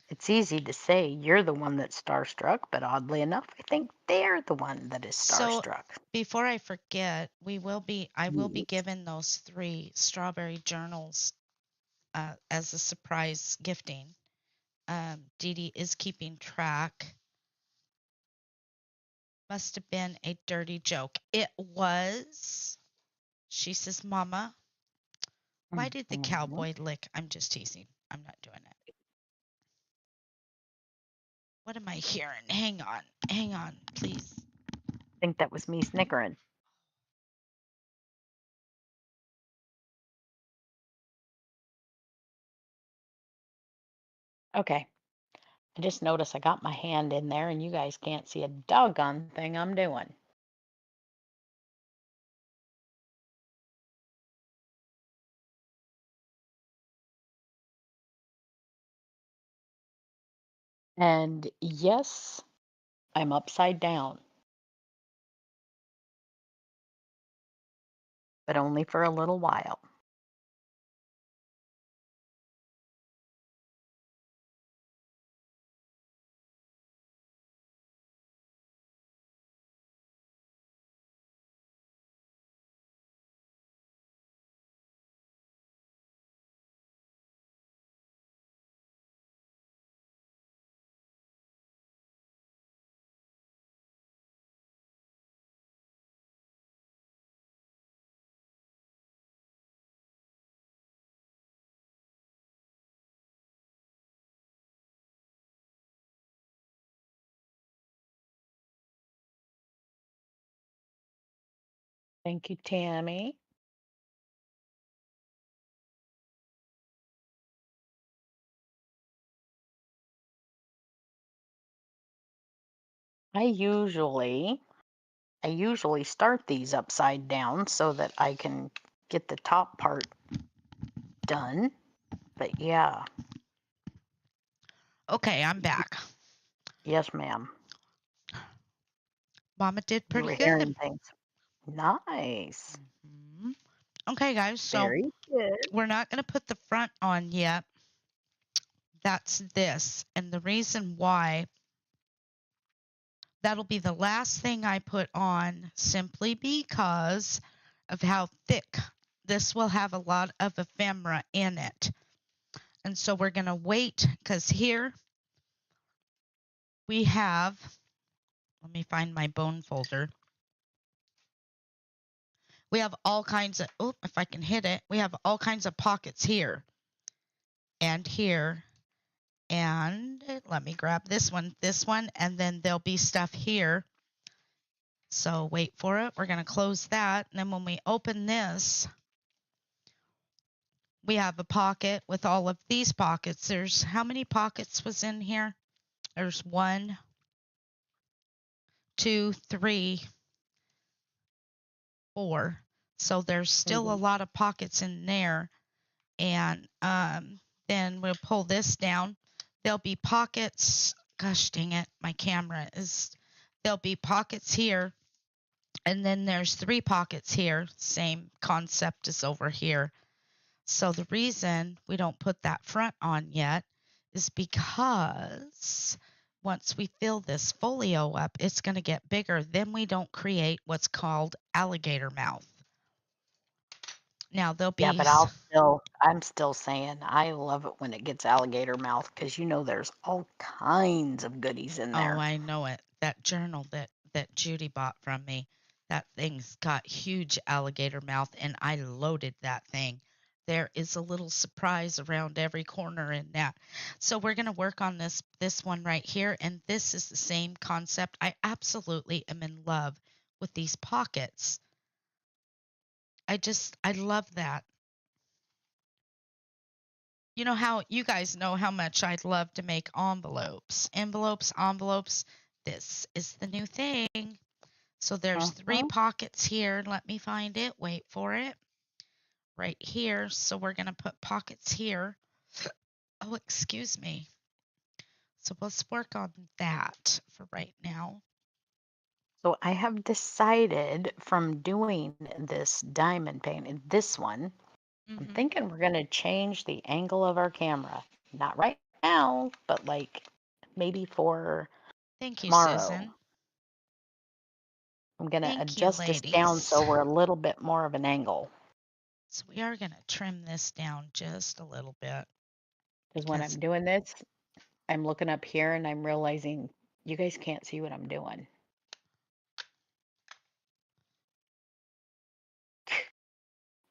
B: it's easy to say you're the one that's starstruck, but oddly enough, I think they're the one that is
A: So
B: starstruck.
A: before I forget, I will be
B: Yes.
A: giving those 3 strawberry journals as a surprise gifting. Dee Dee is keeping track. Must have been a dirty joke. It was. She says, Mama, why did the
B: Mhm.
A: cowboy lick? I'm just teasing. I'm not doing it. What am I hearing? Hang on, please.
B: I think that was me snickering. Okay. I just noticed I got my hand in there and you guys can't see a doggone thing I'm doing. And yes, I'm upside down, but only for a little while. Thank you, Tammy. I usually I usually start these upside down so that I can get the top part done. But yeah,
A: Okay, I'm back.
B: yes, ma'am.
A: Mama did
B: You
A: pretty
B: were
A: good.
B: hearing things. Nice.
A: Mhm. Okay, guys, so
B: Very good.
A: we're not going to put the front on yet. That's this. And the reason why that'll be the last thing I put on simply because of how thick this will have a lot of ephemera in it. And so we're going to wait because here we have, let me find my bone folder. We have all kinds of, oh, if I can hit it, we have all kinds of pockets here and here. And let me grab this one, and then there'll be stuff here. So wait for it. We're going to close that. And then when we open this, we have a pocket with all of these pockets. There's how many pockets was in here? There's 1, 2, 3, 4. So there's still a
B: Mhm.
A: lot of pockets in there. And then we'll pull this down. There'll be pockets. Gosh dang it, my camera is. There'll be pockets here. And then there's 3 pockets here. Same concept as over here. So the reason we don't put that front on yet is because once we fill this folio up, it's going to get bigger. Then we don't create what's called alligator mouth. Now there'll
B: Yeah,
A: be,
B: but I'm still saying I love it when it gets alligator mouth because you know there's all kinds of goodies in
A: oh,
B: there.
A: I know it. That journal that Judy bought from me, That thing's got huge alligator mouth, and I loaded that thing. There is a little surprise around every corner in that. So we're going to work on this one right here, and this is the same concept. I absolutely am in love with these pockets. I love that. You know how you guys know how much I'd love to make envelopes. Envelopes. This is the new thing. So there's three
B: Uh-huh.
A: pockets here. Let me find it. Wait for it. Right here. So we're going to put pockets here. Oh, excuse me. So let's work on that for right now.
B: So I have decided from doing this diamond painting, this one, I'm
A: Hmm.
B: thinking we're going to change the angle of our camera. Not right now, but like maybe for
A: Thank you,
B: tomorrow.
A: Susan.
B: I'm going to
A: Thank you,
B: adjust this down
A: ladies.
B: so we're a little bit more of an angle.
A: So we are going to trim this down just a little bit
B: Because when
A: because
B: I'm doing this, I'm looking up here and I'm realizing you guys can't see what I'm doing.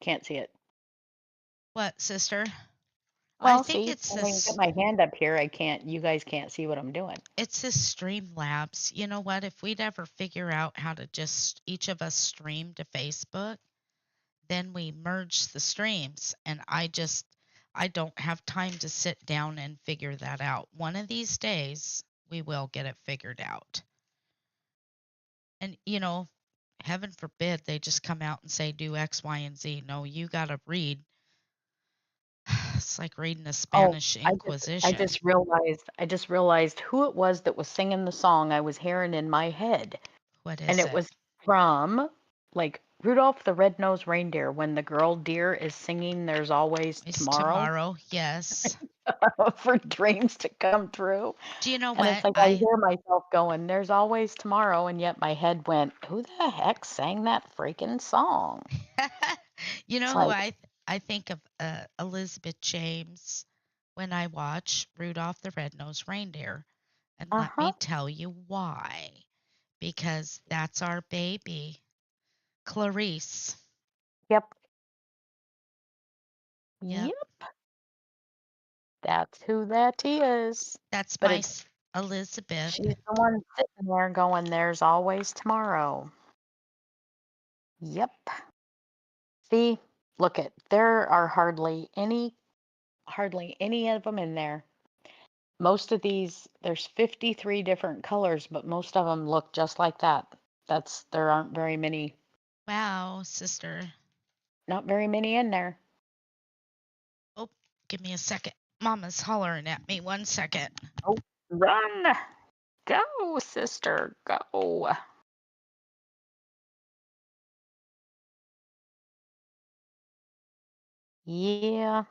B: Can't see it.
A: what, sister? I
B: Well,
A: think
B: see,
A: it's
B: when I
A: this
B: get my hand up here, you guys can't see what I'm doing.
A: it's this Streamlabs. You know what? If we'd ever figure out how to just each of us stream to Facebook, then we merge the streams, and I don't have time to sit down and figure that out. One of these days we will get it figured out. And heaven forbid they just come out and say do X, Y, and Z. No, you got to read. It's like reading the
B: Oh,
A: Spanish
B: I
A: Inquisition.
B: just realized who it was that was singing the song I was hearing in my head.
A: What
B: And
A: is
B: it
A: it?
B: was from like Rudolph the Red-Nosed Reindeer when the girl deer is singing There's Always
A: It's
B: Tomorrow
A: tomorrow. Yes.
B: for dreams to come true.
A: Do you know
B: And it's
A: what?
B: like I hear myself going, There's always tomorrow, and yet my head went, Who the heck sang that freaking song?
A: You
B: It's
A: know who
B: like,
A: I think of Elizabeth James when I watch Rudolph the Red-Nosed Reindeer. And let
B: uh-huh.
A: me tell you why. Because that's our baby, Clarice.
B: Yep.
A: Yep,
B: Yep. That's who that is.
A: that's
B: But
A: my
B: it's
A: Elizabeth.
B: she's the one sitting there going, There's always tomorrow. Yep. See, look at there are hardly any of them in there. Most of these, there's 53 different colors, but most of them look just like that. There aren't very many,
A: Wow, sister.
B: not very many in there.
A: Oh, give me a second. Mama's hollering at me. 1 second.
B: Oh, run! Go, sister, go. Yeah.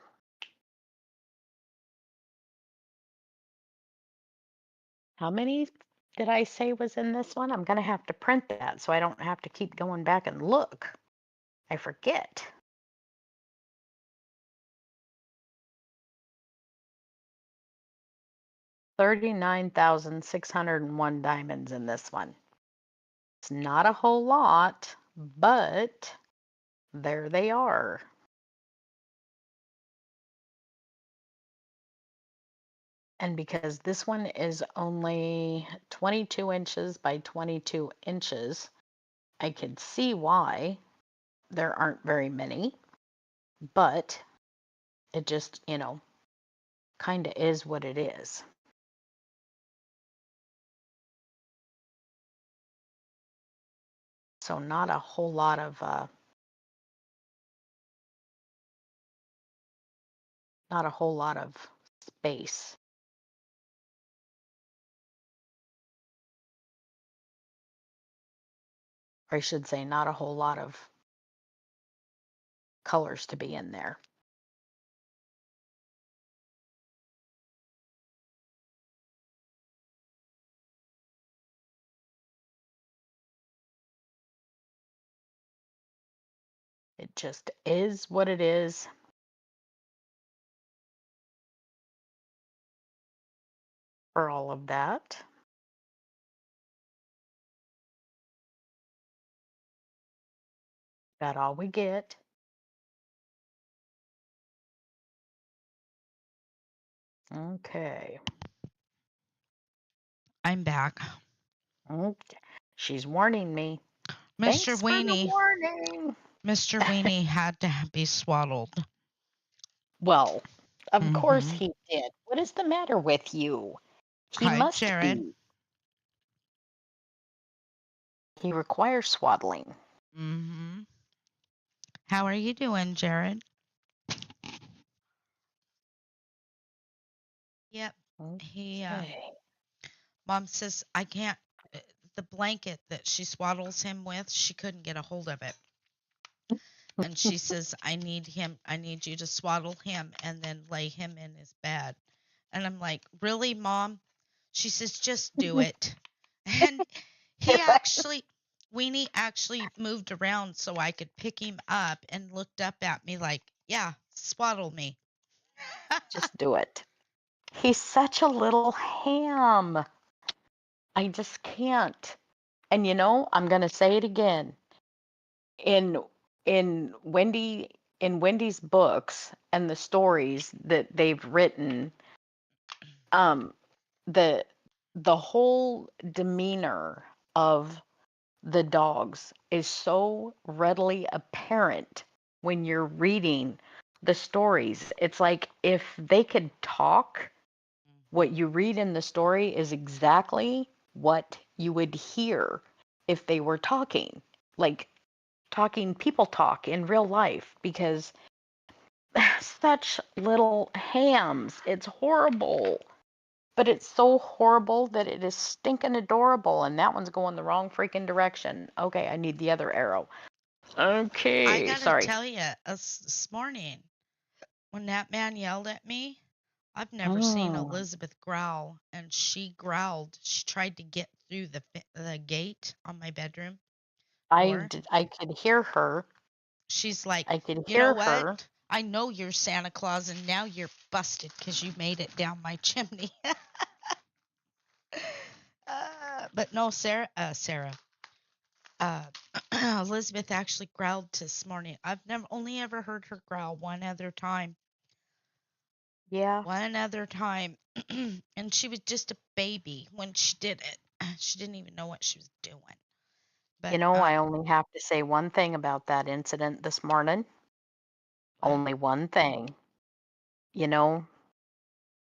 B: How many did I say was in this one? I'm going to have to print that so I don't have to keep going back and look. I forget. 39,601 diamonds in this one. It's not a whole lot, but there they are. And because this one is only 22 inches by 22 inches, I could see why there aren't very many, but it just, kind of is what it is. So not a whole lot of space. Or I should say not a whole lot of colors to be in there. It just is what it is for all of that. That all we get? Okay.
A: I'm back.
B: Okay. She's warning me.
A: Mr.
B: Thanks for the
A: Weenie.
B: warning.
A: Mr. Weenie had to be swaddled.
B: Well, of course
A: Mm-hmm.
B: he did. What is the matter with you? He
A: Hi,
B: must
A: Jared.
B: be. He requires swaddling.
A: Mm-hmm. How are you doing, Jared? Yep. He
B: Okay.
A: Mom says I can't the blanket that she swaddles him with, she couldn't get a hold of it. And she says I need you to swaddle him and then lay him in his bed. And I'm like, "Really, Mom?" She says, "Just do it." And he actually Weenie actually moved around so I could pick him up and looked up at me like, "Yeah, swaddle me."
B: Just do it. He's such a little ham. I just can't. And I'm going to say it again. In in Wendy's books and the stories that they've written, um the the whole demeanor of the dogs is so readily apparent when you're reading the stories. It's like if they could talk, what you read in the story is exactly what you would hear if they were talking, like talking people talk in real life, because such little hams. It's horrible. But it's so horrible that it is stinking adorable, and that one's going the wrong freaking direction. Okay, I need the other arrow.
A: I
B: Okay,
A: got to
B: sorry.
A: tell you, this morning when that man yelled at me, I've never seen
B: Mm,
A: Elizabeth growl, and she growled. She tried to get through the gate on my bedroom door.
B: I could hear her.
A: She's like,
B: I could
A: "You know
B: hear
A: what?
B: her.
A: I know you're Santa Claus, and now you're busted because you made it down my chimney." But no, Sarah, uh, Elizabeth actually growled this morning. I've never only ever heard her growl one other time.
B: Yeah.
A: One other time. And she was just a baby when she did it. She didn't even know what she was doing. But
B: I only have to say one thing about that incident this morning.
A: what?
B: Only one thing. You know,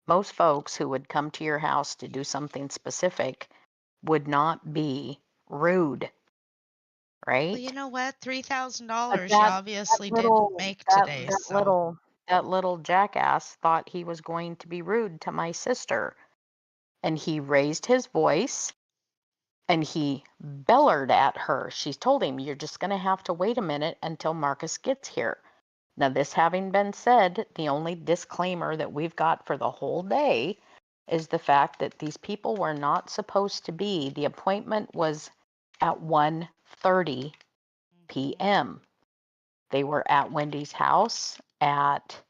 B: most folks who would come to your house to do something specific would not be rude,
A: Well, you
B: right?
A: know what?
B: But
A: $3,000 you
B: that
A: obviously didn't
B: little
A: make today,
B: that
A: so.
B: little that little jackass thought he was going to be rude to my sister, and he raised his voice and he bellered at her. She told him, "You're just going to have to wait a minute until Marcus gets here." Now, this having been said, the only disclaimer that we've got for the whole day is the fact that these people were not supposed to be. The appointment was at 1:30
A: Mhm.
B: p.m. They were at Wendy's house at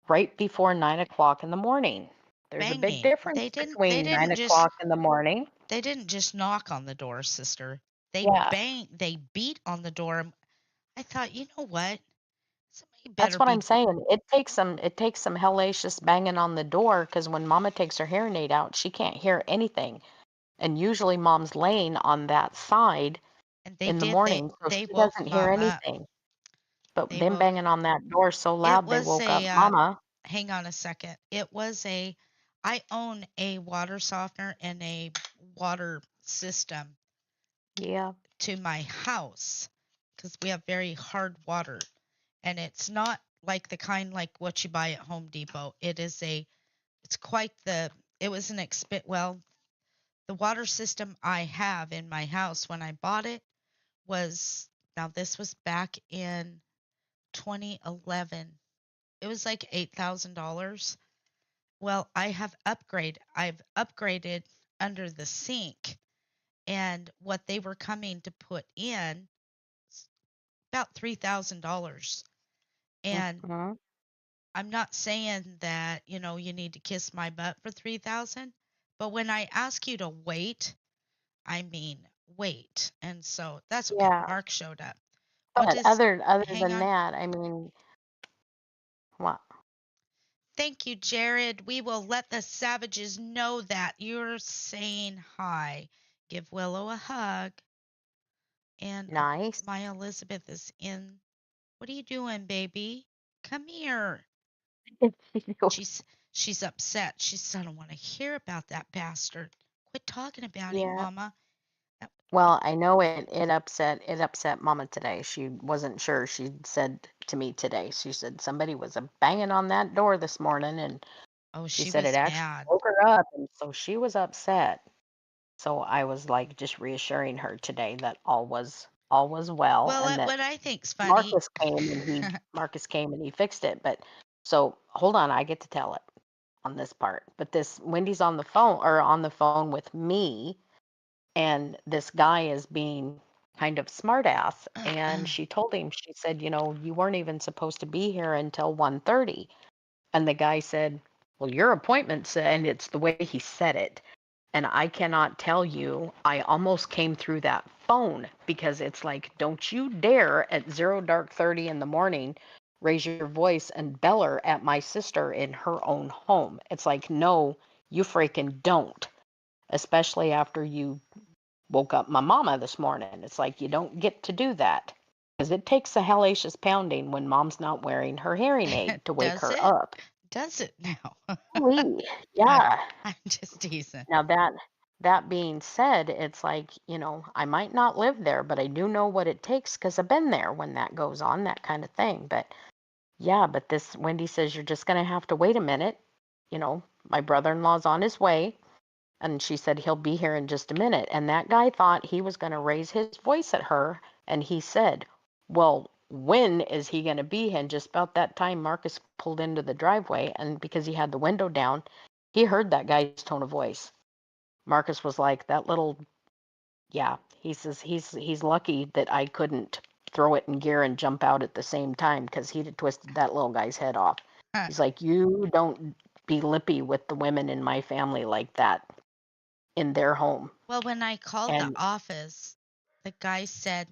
B: right before 9 o'clock in the morning. There's a big
A: Banging.
B: difference
A: They
B: between nine
A: didn't just
B: o'clock in the morning.
A: they didn't just knock on the door, sister. They
B: Yeah,
A: they beat on the door. I thought, you know what? Somebody
B: that's
A: better
B: what
A: be
B: I'm saying. It takes some hellacious banging on the door, because when Mama takes her hearing aid out, she can't hear anything. And usually Mom's laying on that side
A: and they
B: in the
A: did
B: morning, so
A: they
B: she
A: woke
B: doesn't hear
A: mom up.
B: anything. But
A: They
B: them
A: woke
B: banging on that door so
A: It
B: loud they
A: was
B: woke up
A: a
B: Mama.
A: hang on a second. It was a I own a water softener and a water system
B: Yeah,
A: to my house because we have very hard water, and it's not like the kind like what you buy at Home Depot. It's quite the it was an well, the water system I have in my house when I bought it was now this was back in 2011. It was like $8,000. Well, I've upgraded under the sink, and what they were coming to put in about $3,000. And
B: hmm,
A: I'm not saying that, you need to kiss my butt for 3,000, but when I ask you to wait, I mean wait. And so that's okay.
B: yeah.
A: Mark showed up. What
B: But
A: is,
B: other
A: hang
B: than
A: on.
B: that, I mean, what?
A: Thank you, Jared. We will let the savages know that you're saying hi. Give Willow a hug. And
B: Nice.
A: my Elizabeth is in. What are you doing, baby? Come here. She's she's upset. She said, I don't want to hear about that bastard. Quit talking about him,
B: Yeah.
A: Mama. That-
B: Well, I know it upset Mama today. She wasn't sure. She said to me today, she said somebody was a banging on that door this morning, and
A: Oh,
B: she
A: she
B: said it
A: was
B: actually
A: mad.
B: woke her up, and so she was upset. So I was like just reassuring her today that all was well,
A: Well,
B: and that
A: what I think's funny.
B: Marcus came and he fixed it. But so hold on, I get to tell it on this part. But this Wendy's on the phone with me, and this guy is being kind of smartass, and she told him, she said, you weren't even supposed to be here until 1:30. And the guy said, well, your appointment said, and it's the way he said it. And I cannot tell you, I almost came through that phone, because it's like, don't you dare at 0 dark 30 in the morning raise your voice and beller at my sister in her own home. It's like, no, you freaking don't. Especially after you woke up my mama this morning. It's like, you don't get to do that. Because it takes a hellacious pounding when mom's not wearing her hearing aid to wake
A: Does
B: her
A: it?
B: up.
A: Does it now?
B: Ooh,
A: I'm,
B: yeah.
A: I'm just teasing.
B: Now that being said, it's like, I might not live there, but I do know what it takes because I've been there when that goes on, that kind of thing. But yeah, but this Wendy says you're just gonna have to wait a minute. My brother-in-law's on his way, and she said he'll be here in just a minute. And that guy thought he was gonna raise his voice at her, and he said, well, when is he gonna be here? And just about that time, Marcus pulled into the driveway, and because he had the window down, he heard that guy's tone of voice. Marcus was like, that little, yeah, he says he's lucky that I couldn't throw it in gear and jump out at the same time, because he'd have twisted that little guy's head off. He's like, you don't be lippy with the women in my family like that in their home.
A: Well, when I called the
B: And
A: office, the guy said,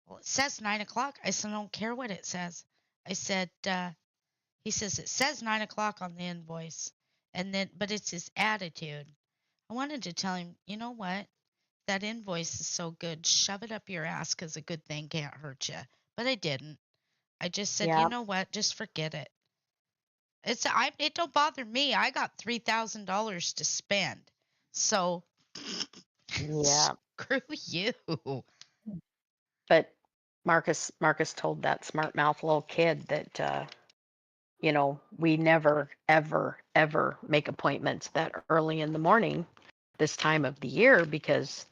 A: well, it says 9 o'clock. I said, I don't care what it says. I said, he says, it says 9 o'clock on the invoice. But it's his attitude. I wanted to tell him, you know what? That invoice is so good. Shove it up your ass because a good thing can't hurt you. But I didn't. I just said, you
B: yeah,
A: know what? Just forget it. It don't bother me. I got $3,000 to spend. So
B: yeah.
A: screw you.
B: But Marcus told that smart mouth little kid that we never ever ever make appointments that early in the morning this time of the year, because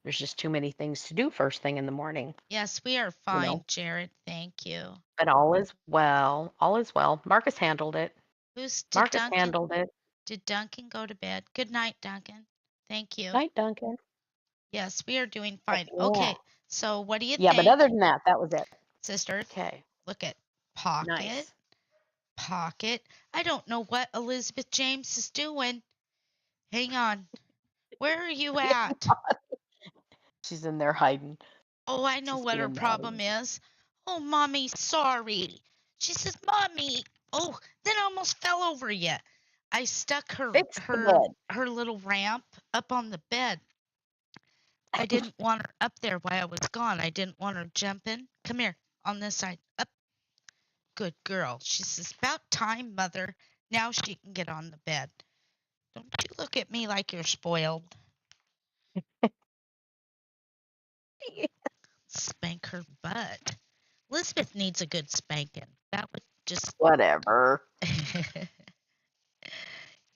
B: there's just too many things to do first thing in the morning,
A: Yes, we are
B: you
A: fine,
B: know.
A: Jared. Thank you.
B: But all is well. All is well. Marcus handled it.
A: Who's did
B: Marcus
A: Duncan
B: handled it.
A: did Duncan go to bed? Good night, Duncan. Thank you.
B: Night, Duncan.
A: Yes, we are doing
B: But
A: fine.
B: yeah.
A: Okay, so what do you
B: Yeah, but
A: think,
B: other than that, that was it.
A: sister?
B: Okay.
A: Look at pocket,
B: Nice.
A: pocket. I don't know what Elizabeth James is doing. Hang on. Where are you at?
B: She's in there hiding.
A: Oh, I know
B: She's
A: what her
B: being
A: problem
B: naughty.
A: is. Oh, mommy, sorry. She says, "Mommy." Oh, then I almost fell over you. I stuck
B: Fix the bed.
A: her little ramp up on the bed. I didn't want her up there while I was gone. I didn't want her jumping. Come here, on this side. Up. Good girl. She says, "About time, mother. Now she can get on the bed." Don't you look at me like you're spoiled. Spank her butt. Elizabeth needs a good spanking. That would just
B: Whatever.
A: you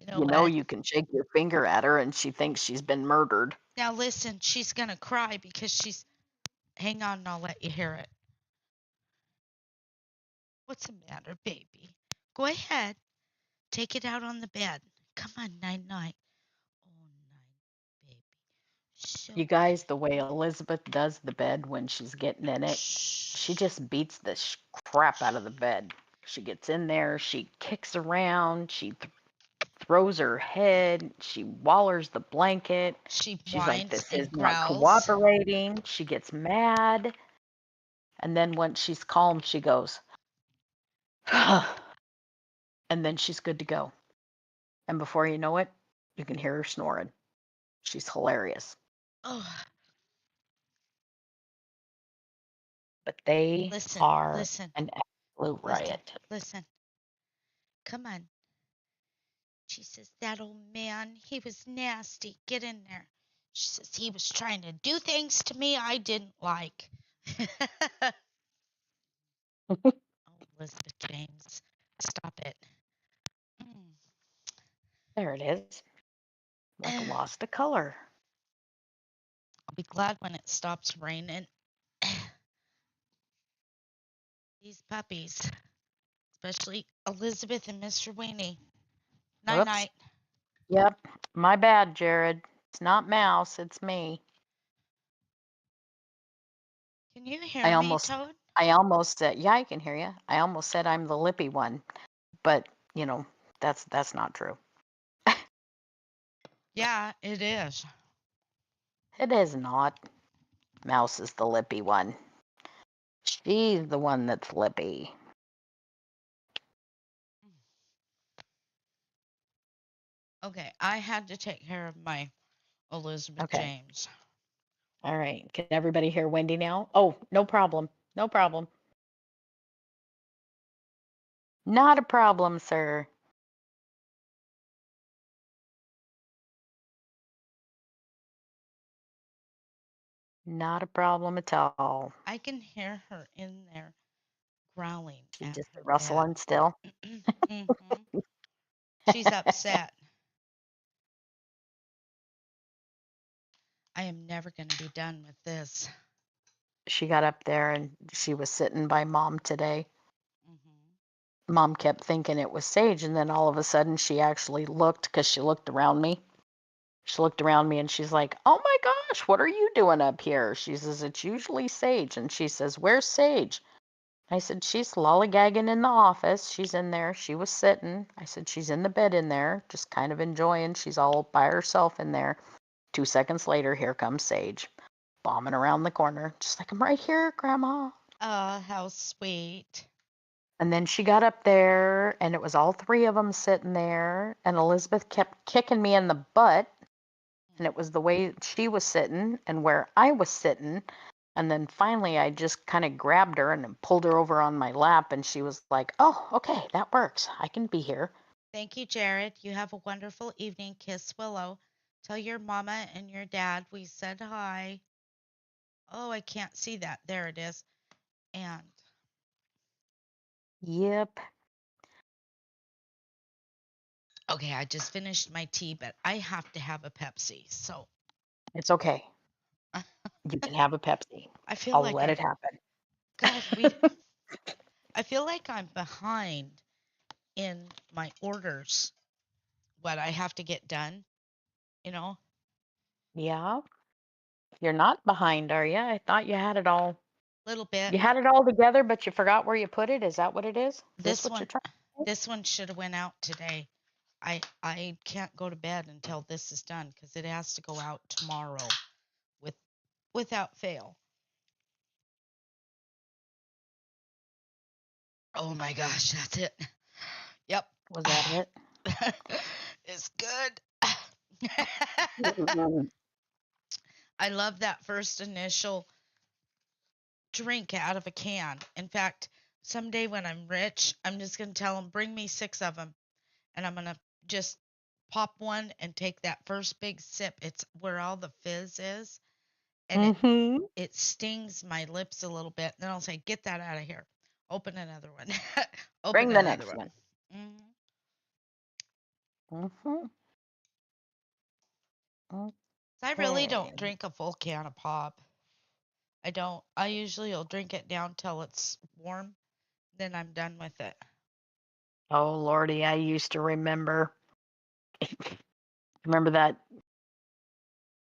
A: know
B: You know
A: what?
B: you can shake your finger at her and she thinks she's been murdered.
A: Now listen, she's gonna cry because she's. Hang on, and I'll let you hear it. What's the matter, baby? Go ahead. Take it out on the bed. Come on, night night. Oh, night, baby. So
B: You guys, the way Elizabeth does the bed when she's getting in it, she
A: shh.
B: just beats the crap out of the bed. She gets in there, she kicks around, she throws her head, she wallers the blanket.
A: She
B: She's like,
A: whines
B: this is
A: and
B: not
A: growls.
B: cooperating. She gets mad. And then once she's calm, she goes, and then she's good to go. And before you know it, you can hear her snoring. She's hilarious.
A: Oh,
B: But they
A: listen,
B: are
A: listen,
B: an absolute
A: listen,
B: riot.
A: listen. Come on. She says, that old man, he was nasty. Get in there. She says, he was trying to do things to me I didn't like. Oh, Elizabeth James, stop it. Mm.
B: There it is. Like
A: I'll
B: lost a color.
A: be glad when it stops raining. These puppies, especially Elizabeth and Mr. Weenie. Night
B: Whoops.
A: night.
B: Yep. My bad, Jared. It's not Mouse, it's me.
A: Can you hear
B: I
A: me,
B: almost
A: Toad?
B: I almost said, yeah, I can hear you. I almost said I'm the lippy one, but that's not true.
A: Yeah, it is.
B: It is not. Mouse is the lippy one. She's the one that's lippy.
A: Okay, I had to take care of my Elizabeth
B: Okay.
A: James.
B: All right. Can everybody hear Wendy now? Oh, no problem. No problem. Not a problem, sir. Not a problem at all.
A: I can hear her in there growling
B: She
A: at
B: just
A: her dad.
B: rustling still.
A: Hmm. She's upset. I am never going to be done with this.
B: She got up there and she was sitting by Mom today.
A: Hmm.
B: Mom kept thinking it was Sage, and then all of a sudden she actually looked because she looked around me. She looked around me and she's like, "Oh my gosh, what are you doing up here?" She says, "It's usually Sage." And she says, "Where's Sage?" I said, "She's lollygagging in the office. She's in there. She was sitting." I said, "She's in the bed in there, just kind of enjoying. She's all by herself in there." 2 seconds later, here comes Sage, bombing around the corner, just like, "I'm right here, Grandma."
A: Oh, how sweet.
B: And then she got up there, and it was all three of them sitting there, and Elizabeth kept kicking me in the butt, and it was the way she was sitting and where I was sitting. And then finally, I just kind of grabbed her and pulled her over on my lap, and she was like, "Oh, okay, that works. I can be here."
A: Thank you, Jared. You have a wonderful evening. Kiss Willow. Tell your mama and your dad we said hi. Oh, I can't see that. There it is. And
B: Yep.
A: okay, I just finished my tea, but I have to have a Pepsi. So
B: It's okay. You can have a Pepsi.
A: I feel
B: I'll
A: like
B: let it happen.
A: God, I feel like I'm behind in my orders, what I have to get done, you know,
B: Yeah. You're not behind, are you? I thought you had it all.
A: a little bit.
B: You had it all together, but you forgot where you put it. Is that what it is? Is this
A: This
B: what
A: one,
B: you're trying to
A: this one should have went out today. I can't go to bed until this is done because it has to go out tomorrow with without fail. Oh my gosh, that's it. Yep.
B: say? Was that it?
A: It's good.
B: Mm-mm.
A: I love that first initial drink out of a can. In fact, someday when I'm rich, I'm just going to tell them, bring me 6 of them. And I'm going to just pop one and take that first big sip. It's where all the fizz is. And
B: Mm-hmm.
A: it stings my lips a little bit. Then I'll say, get that out of here. Open another one. Open
B: Bring the
A: another
B: next
A: one.
B: one.
A: Hmm.
B: Mm-hmm.
A: I really
B: Okay.
A: don't drink a full can of pop. I don't. I usually will drink it down till it's warm. Then I'm done with it.
B: Oh Lordy, I used to remember that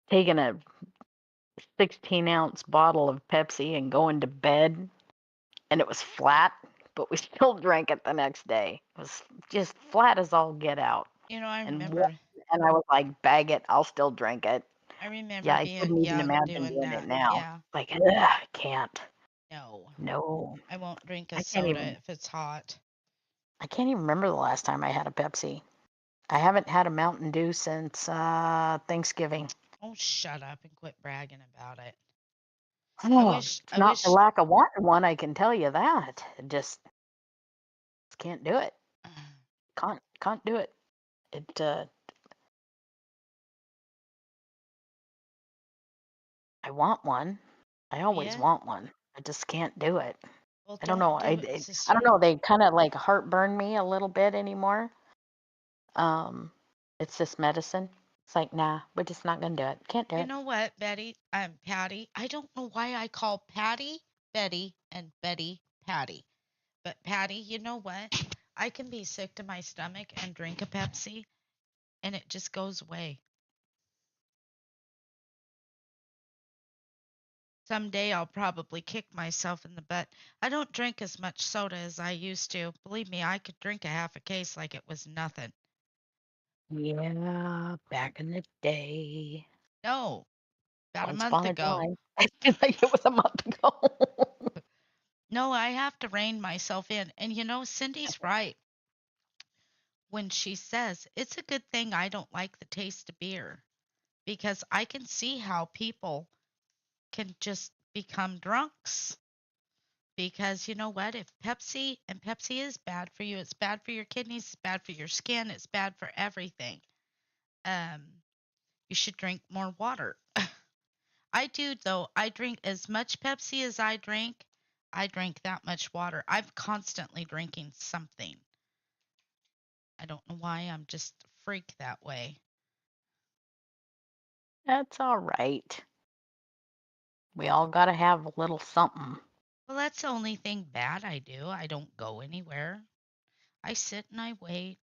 B: taking a 16-ounce bottle of Pepsi and going to bed, and it was flat, but we still drank it the next day. It was just flat as all get out.
A: I
B: And warm,
A: remember.
B: and I was like, bag it, I'll still drink it.
A: I remember
B: Yeah, I
A: being
B: couldn't even
A: young
B: imagine
A: doing
B: doing it
A: that.
B: now.
A: Yeah.
B: Like, ugh, I can't.
A: No,
B: No,
A: I won't drink a
B: I can't
A: soda
B: even.
A: if it's hot.
B: I can't even remember the last time I had a Pepsi. I haven't had a Mountain Dew since Thanksgiving.
A: Oh, shut up and quit bragging about it. I
B: Oh,
A: wish,
B: it's
A: I
B: not for
A: wish,
B: lack of wanting one, I can tell you that. Just can't do it. Can't do it. It I want one. I always
A: yeah.
B: want one. I just can't do it.
A: Well,
B: I don't know.
A: don't do it,
B: I don't
A: sister.
B: know. They kind of like heartburn me a little bit anymore. Um, it's this medicine. It's like, nah, we're just not gonna do it. Can't do
A: You
B: it.
A: know what, Betty? I'm Patty. I don't know why I call Patty Betty and Betty Patty. But Patty, you know what? I can be sick to my stomach and drink a Pepsi and it just goes away. Someday I'll probably kick myself in the butt. I don't drink as much soda as I used to. Believe me, I could drink a half a case like it was nothing.
B: Yeah, back in the day,
A: No, about a
B: once
A: month
B: upon a
A: ago.
B: time. I feel like it was a month ago.
A: No, I have to rein myself in. And you know, Cindy's right when she says it's a good thing I don't like the taste of beer because I can see how people can just become drunks. Because you know what? If Pepsi is bad for you, it's bad for your kidneys, it's bad for your skin, it's bad for everything. Um, you should drink more water. I do though. I drink as much Pepsi as I drink. I drink that much water. I'm constantly drinking something. I don't know why. I'm just a freak that way.
B: That's all right. We all gotta have a little something.
A: Well, that's the only thing bad I do. I don't go anywhere. I sit and I wait.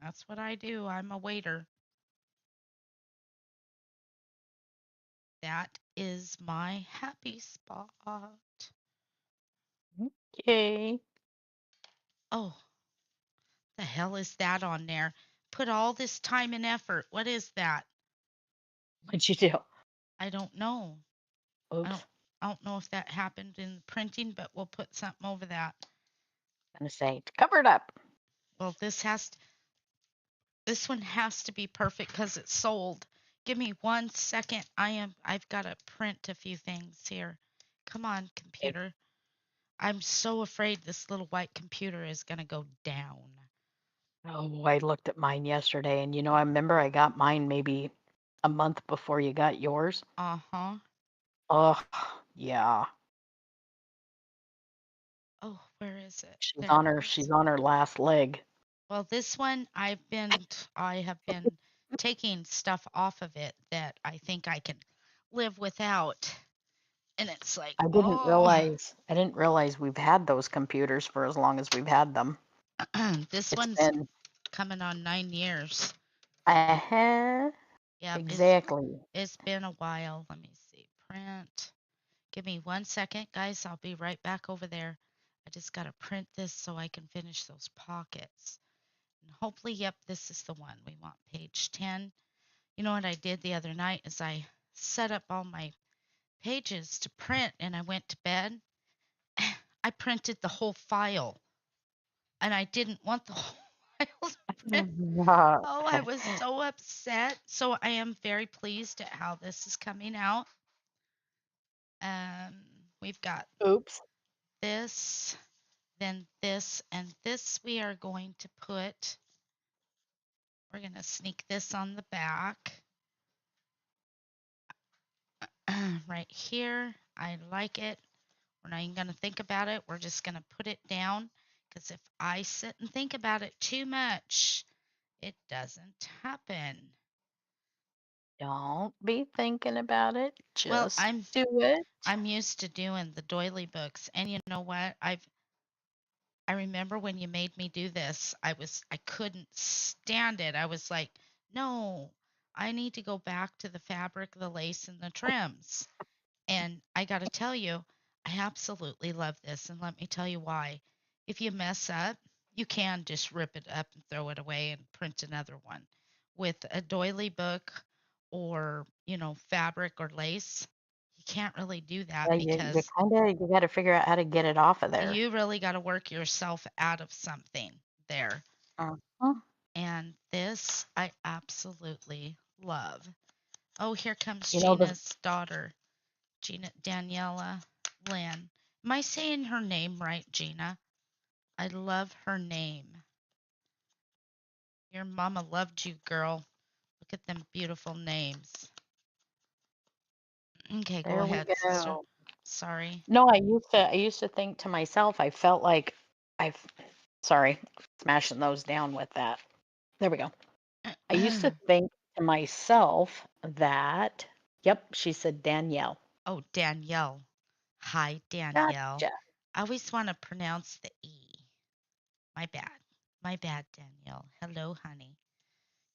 A: That's what I do. I'm a waiter. That is my happy spot.
B: Okay.
A: Oh, the hell is that on there? Put all this time and effort. What is that?
B: What'd you do?
A: I don't know. I don't
B: Oops.
A: I don't know if that happened in the printing, but we'll put something over that.
B: Gonna say cover it up.
A: Well, this one has to be perfect because it's sold. Give me 1 second. I've got to print a few things here. Come on,
B: Okay.
A: computer. I'm so afraid this little white computer is gonna go down.
B: Oh, I looked at mine yesterday, and I remember I got mine maybe a month before you got yours.
A: Uh-huh.
B: Oh, yeah.
A: Oh, where is it?
B: She's
A: There
B: on
A: it
B: her
A: is.
B: she's on her last leg.
A: Well, this one I have been taking stuff off of it that I think I can live without. And it's like, oh,
B: I didn't realize we've had those computers for as long as we've had them.
A: this
B: It's
A: one's
B: been
A: coming on 9 years.
B: uh
A: Yep,
B: exactly.
A: it's been a while. Let me see. Print. Give me 1 second, guys. I'll be right back over there. I just gotta print this so I can finish those pockets. And hopefully, yep, this is the one. We want page 10. You know what I did the other night is I set up all my pages to print and I went to bed. I printed the whole file and I didn't want the whole file to print. Oh, I was so upset. So I am very pleased at how this is coming out. Um, we've got
B: Oops.
A: this, then this, and this we are going to put, we're going to sneak this on the back right here. I like it. We're not even going to think about it. We're just going to put it down because if I sit and think about it too much, it doesn't happen.
B: Don't be thinking about it.
A: Well,
B: Just
A: I'm
B: do it.
A: I'm used to doing the doily books, and you know what? I remember when you made me do this, I couldn't stand it. I was like, "No, I need to go back to the fabric, the lace, and the trims." And I got to tell you, I absolutely love this. And let me tell you why. If you mess up, you can just rip it up and throw it away and print another one. With a doily book or, fabric or lace, you You can't really do that
B: Yeah, you
A: because
B: kinda you gotta figure out how to get it off of there.
A: you really got to work yourself out of something there.
B: Uh-huh.
A: And this I absolutely love. Oh, here comes
B: You know, the
A: Gina's daughter, Gina Daniela Lynn. Am I saying her name right, Gina? I love her name. Your mama loved you, girl. Look at them beautiful names. Okay, go
B: there we
A: ahead, sister.
B: go.
A: Sorry.
B: No, I used to think to myself, I felt like I've sorry, smashing those down with that. There we go. I used to think to myself that, yep, she said Danielle.
A: Oh, Danielle. Hi, Danielle.
B: Gotcha.
A: I always want to pronounce the E. My bad. My bad, Danielle. Hello, honey.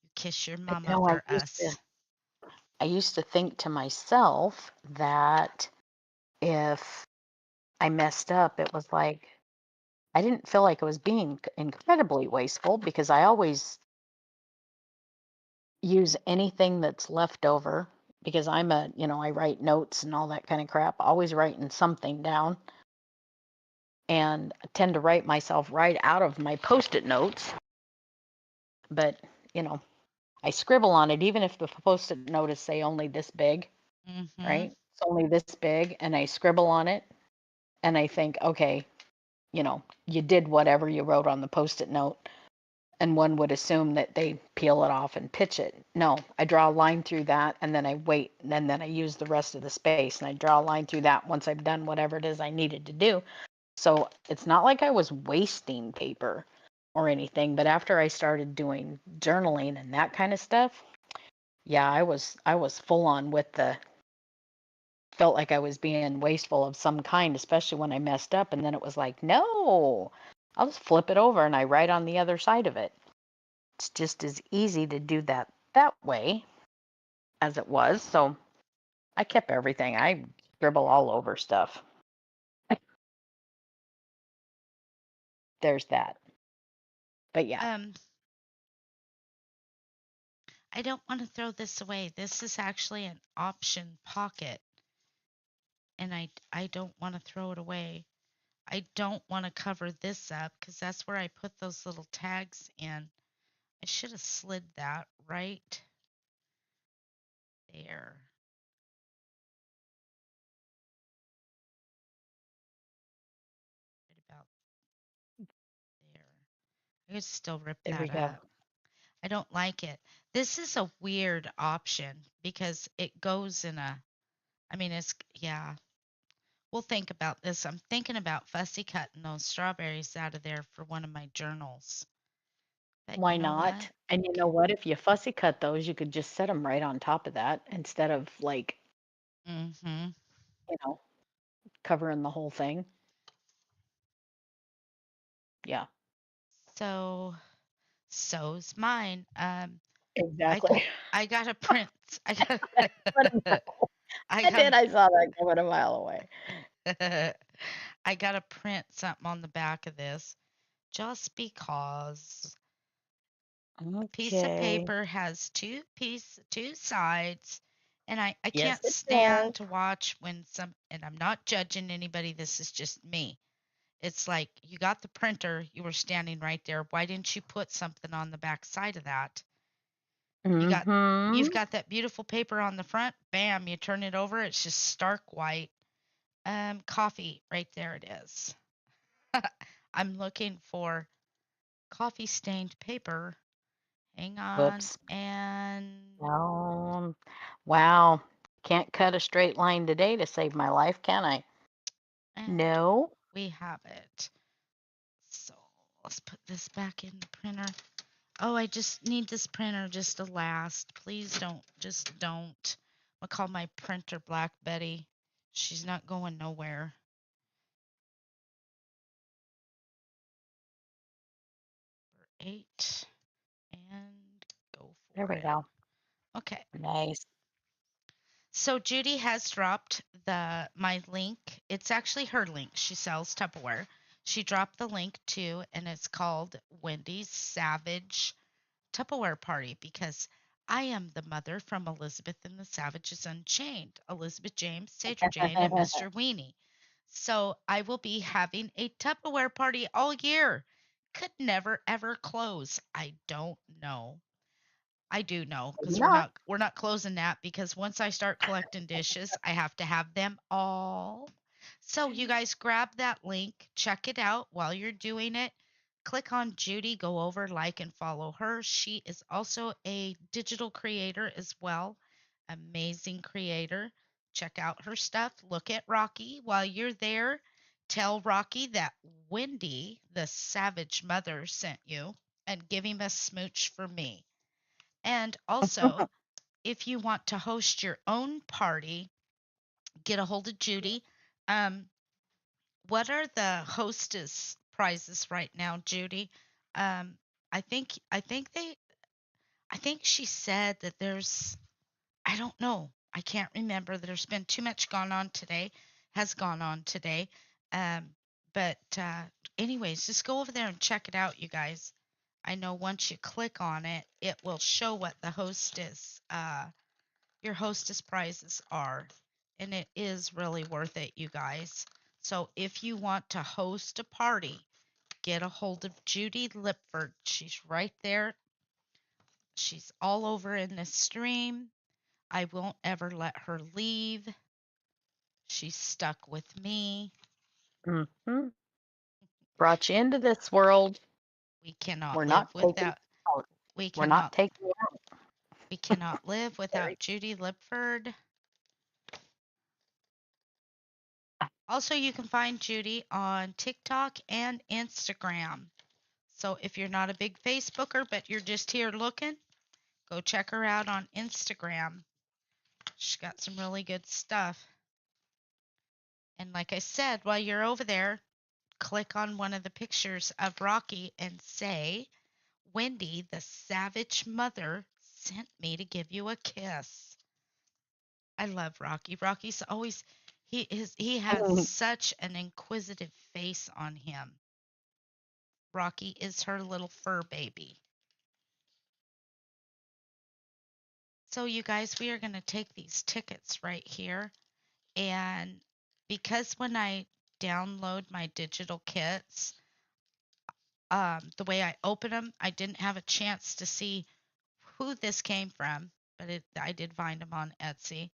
A: You kiss your
B: But
A: mama
B: no,
A: for us.
B: I used to think to myself that if I messed up, it was like I didn't feel like I was being incredibly wasteful because I always use anything that's left over because I write notes and all that kind of crap, always writing something down and I tend to write myself right out of my post-it notes. But, you know, I scribble on it, even if the post-it note is say only this big,
A: Mm-hmm.
B: right? It's only this big and I scribble on it and I think, okay, you did whatever you wrote on the post-it note. And one would assume that they peel it off and pitch it. No, I draw a line through that and then I wait and then I use the rest of the space and I draw a line through that once I've done whatever it is I needed to do. So it's not like I was wasting paper or anything, but after I started doing journaling and that kind of stuff, yeah, I was full on with the felt like I was being wasteful of some kind, especially when I messed up and then it was like, no, I'll just flip it over and I write on the other side of it. It's just as easy to do that way as it was. So I kept everything. I scribble all over stuff. There's that. But yeah,
A: Um, I don't want to throw this away. This is actually an option pocket, and I don't want to throw it away. I don't want to cover this up because that's where I put those little tags in. I should have slid that right there. Right about there. I could still rip
B: there we
A: that
B: go.
A: up. I don't like it. This is a weird option because it goes in a, I mean, yeah. We'll think about this. I'm thinking about fussy cutting those strawberries out of there for one of my journals. But you
B: Why
A: know what?
B: not? And you know what? If you fussy cut those, you could just set them right on top of that instead of like,
A: Mm-hmm.
B: you know, covering the whole thing. Yeah,
A: So, so's mine. I
B: exactly.
A: I got a print. I got
B: What a-
A: I
B: I
A: got
B: did. I saw that coming a mile away.
A: I got to print something on the back of this just because a piece of
B: Okay.
A: paper has two sides, and I
B: Yes,
A: can't
B: it does.
A: stand to watch when some, and I'm not judging anybody, this is just me. It's like you got the printer, you were standing right there, why didn't you put something on the back side of that? you got you've
B: Mm-hmm.
A: got that beautiful paper on the front, bam, you turn it over, it's just stark white. Coffee, right there it is. I'm looking for coffee stained paper. Hang on.
B: Whoops.
A: And
B: Wow. Can't cut a straight line today to save my life, can I?
A: and
B: No.
A: we have it. So let's put this back in the printer. Oh, I just need this printer just to last. Please don't, just don't. I'll call my printer Black Betty. She's not going nowhere. 8 and go
B: There
A: for
B: we
A: it.
B: go.
A: Okay.
B: Nice.
A: So Judy has dropped the my link. It's actually her link. She sells Tupperware. She dropped the link too, and it's called Wendy's Savage Tupperware Party because I am the mother from Elizabeth and the Savages Unchained, Elizabeth James, Satyr Jane, and Mr. Weenie. So I will be having a Tupperware party all year. Could never ever close. I don't know. I do know
B: Maybe
A: because we're
B: not.
A: not closing that because once I start collecting dishes, I have to have them all. So you guys grab that link, check it out while you're doing it. Click on Judy, go over, like and follow her. She is also a digital creator as well. Amazing creator. Check out her stuff. Look at Rocky while you're there. Tell Rocky that Wendy, the savage mother, sent you and give him a smooch for me. And also, if you want to host your own party, get a hold of Judy. Um, what are the hostess prizes right now, Judy? Um, I think she said that there's I don't know. I can't remember. There's been too much has gone on today. Um, but anyways, just go over there and check it out, you guys. I know once you click on it, it will show what your hostess prizes are, and it is really worth it, you guys. So if you want to host a party, get a hold of Judy Lipford. She's right there. She's all over in this stream. I won't ever let her leave. She's stuck with me.
B: Mhm. Brought you into this world.
A: We cannot
B: We're
A: live
B: not taking
A: without
B: out.
A: we
B: We're not
A: cannot
B: taking you out.
A: we cannot live
B: Very.
A: without Judy Lipford. Also, you can find Judy on TikTok and Instagram. So if you're not a big Facebooker, but you're just here looking, go check her out on Instagram. She's got some really good stuff. And like I said, while you're over there, click on one of the pictures of Rocky and say, Wendy, the savage mother, sent me to give you a kiss. I love Rocky. Rocky's always he has such an inquisitive face on him. Rocky is her little fur baby. So you guys, we are going to take these tickets right here, and because when I download my digital kits, the way I open them, I didn't have a chance to see who this came from, but I did find them on Etsy.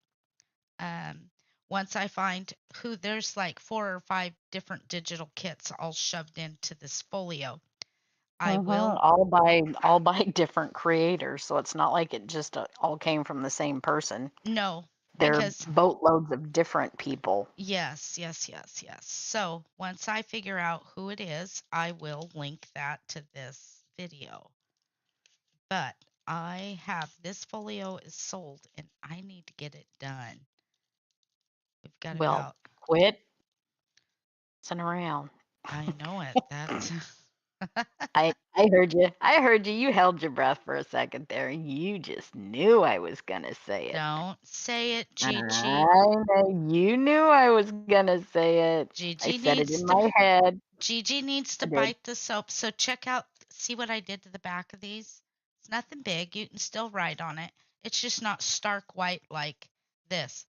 A: Um, Once I find who, there's like 4 or 5 different digital kits all shoved into this folio. I will
B: All by different creators, so it's not like it just all came from the same person.
A: no,
B: They're
A: because
B: boatloads of different people.
A: yes, yes, yes, yes. So once I figure out who it is, I will link that to this video. But I have this folio is sold and I need to get it done. We've got
B: Well,
A: about,
B: quit messing around.
A: I know it. That's
B: I heard you. I heard you. You held your breath for a second there. You just knew I was gonna say it.
A: don't say it,
B: I
A: Gigi.
B: know you knew I was gonna say it. I
A: Gigi
B: said it
A: needs
B: in
A: to
B: my head.
A: Gigi needs to
B: I did.
A: bite the soap. So check out, see what I did to the back of these? It's nothing big. You can still write on it. It's just not stark white like this.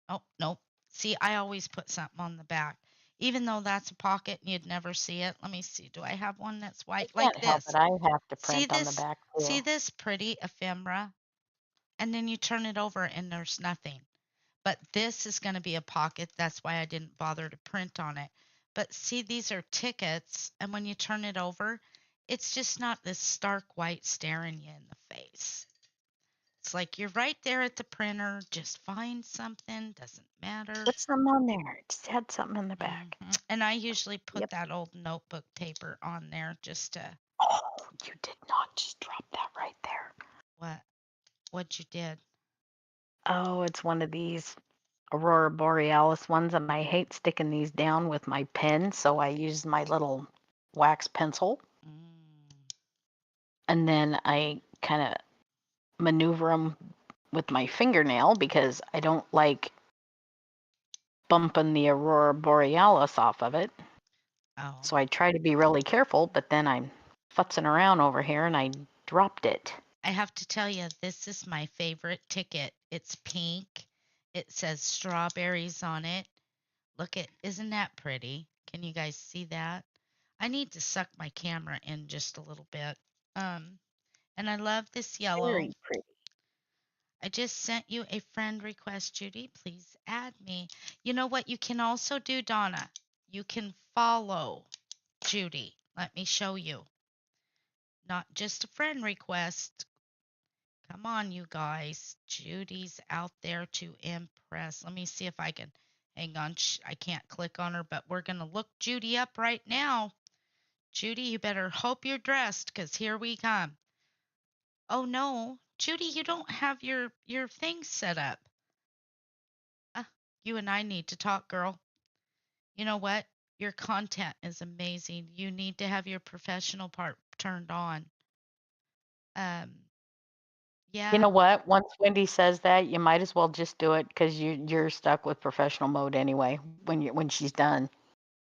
A: Oh, nope. See, I always put something on the back. Even though that's a pocket and you'd never see it. Let me see. Do I have one that's
B: I
A: white like
B: can't help it.
A: this?
B: I have to
A: See
B: print on the
A: this?
B: back
A: See
B: too.
A: this pretty ephemera? And then you turn it over and there's nothing. But this is going to be a pocket. That's why I didn't bother to print on it. But see, these are tickets. And when you turn it over, it's just not this stark white staring you in the face. It's like you're right there at the printer. Just find something. Doesn't matter.
B: Put something on there. It just had something in the back.
A: And I usually put
B: Yep.
A: that old notebook paper on there just to
B: Oh, you did not just drop that right there.
A: what you did.
B: Oh, it's one of these Aurora Borealis ones, and I hate sticking these down with my pen, so I use my little wax pencil, and then I kind of maneuver them with my fingernail because I don't like bumping the Aurora Borealis off of it.
A: Oh.
B: So I try to be really careful, but then I'm futzing around over here and I dropped it.
A: I have to tell you, this is my favorite ticket. It's pink. It says strawberries on it. Look at, isn't that pretty? Can you guys see that? I need to suck my camera in just a little bit. Um, and I love this yellow.
B: Very pretty.
A: I just sent you a friend request, Judy. Please add me. You know what you can also do, Donna? You can follow Judy. Let me show you. Not just a friend request. Come on, you guys. Judy's out there to impress. Let me see if I can. Hang on. I can't click on her, but we're going to look Judy up right now. Judy, you better hope you're dressed because here we come. Oh, no. Judy, you don't have your thing set up. You and I need to talk, girl. You know what? Your content is amazing. You need to have your professional part turned on. Um,
B: You
A: yeah.
B: know what? Once Wendy says that, you might as well just do it because you're stuck with professional mode anyway. When she's done,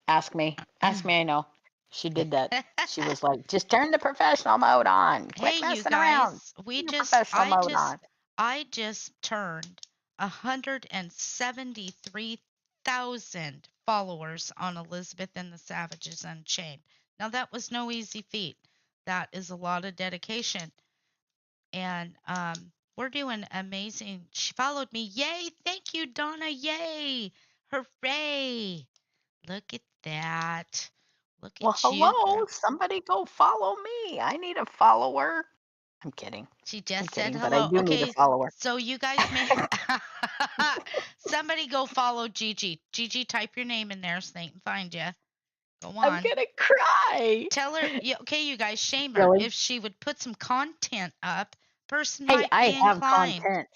B: ask me. Ask me. I know. She did that. She was like, just turn the professional mode on.
A: Hey,
B: Quit
A: you
B: messing around.
A: guys,
B: Turn your professional mode on.
A: I just turned 173,000 followers on Elizabeth and the Savages Unchained. Now that was no easy feat. That is a lot of dedication. And we're doing amazing. She followed me. Yay! Thank you, Donna. Yay! Hooray! Look at that. Look
B: Well,
A: at you,
B: hello.
A: girl.
B: Somebody go follow me. I need a follower. I'm kidding.
A: She
B: I'm
A: just said
B: kidding, but I
A: hello.
B: do need a
A: Okay,
B: follower.
A: so you guys may somebody go follow Gigi. Gigi, type your name in there so they can find you. Go
B: I'm
A: on.
B: gonna cry.
A: Tell her, okay, you guys, shame her.
B: Really?
A: If she would put some content up, person
B: Hey,
A: might
B: I
A: be
B: have
A: inclined.
B: content.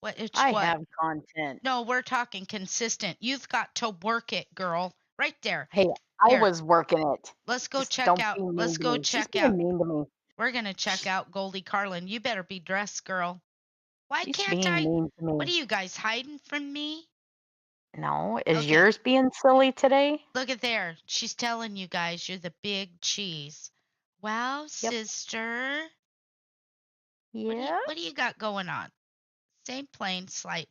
A: What? It's
B: I
A: what?
B: have content.
A: No, we're talking consistent. You've got to work it, girl. Right there.
B: Hey, I
A: Here,
B: was working it.
A: let's go
B: Just
A: check
B: don't
A: out.
B: be
A: Let's
B: mean to
A: go
B: me. She's
A: check out.
B: being mean to me.
A: We're going to check out Goldie Carlin. You better be dressed, girl. Why
B: She's
A: can't
B: being
A: I?
B: mean to
A: What
B: me.
A: are you guys hiding from me?
B: No, is
A: Okay,
B: yours being silly today?
A: look at there. She's telling you guys you're the big cheese. Wow,
B: Yep.
A: sister.
B: Yeah.
A: What do you got going on? Same plan, slight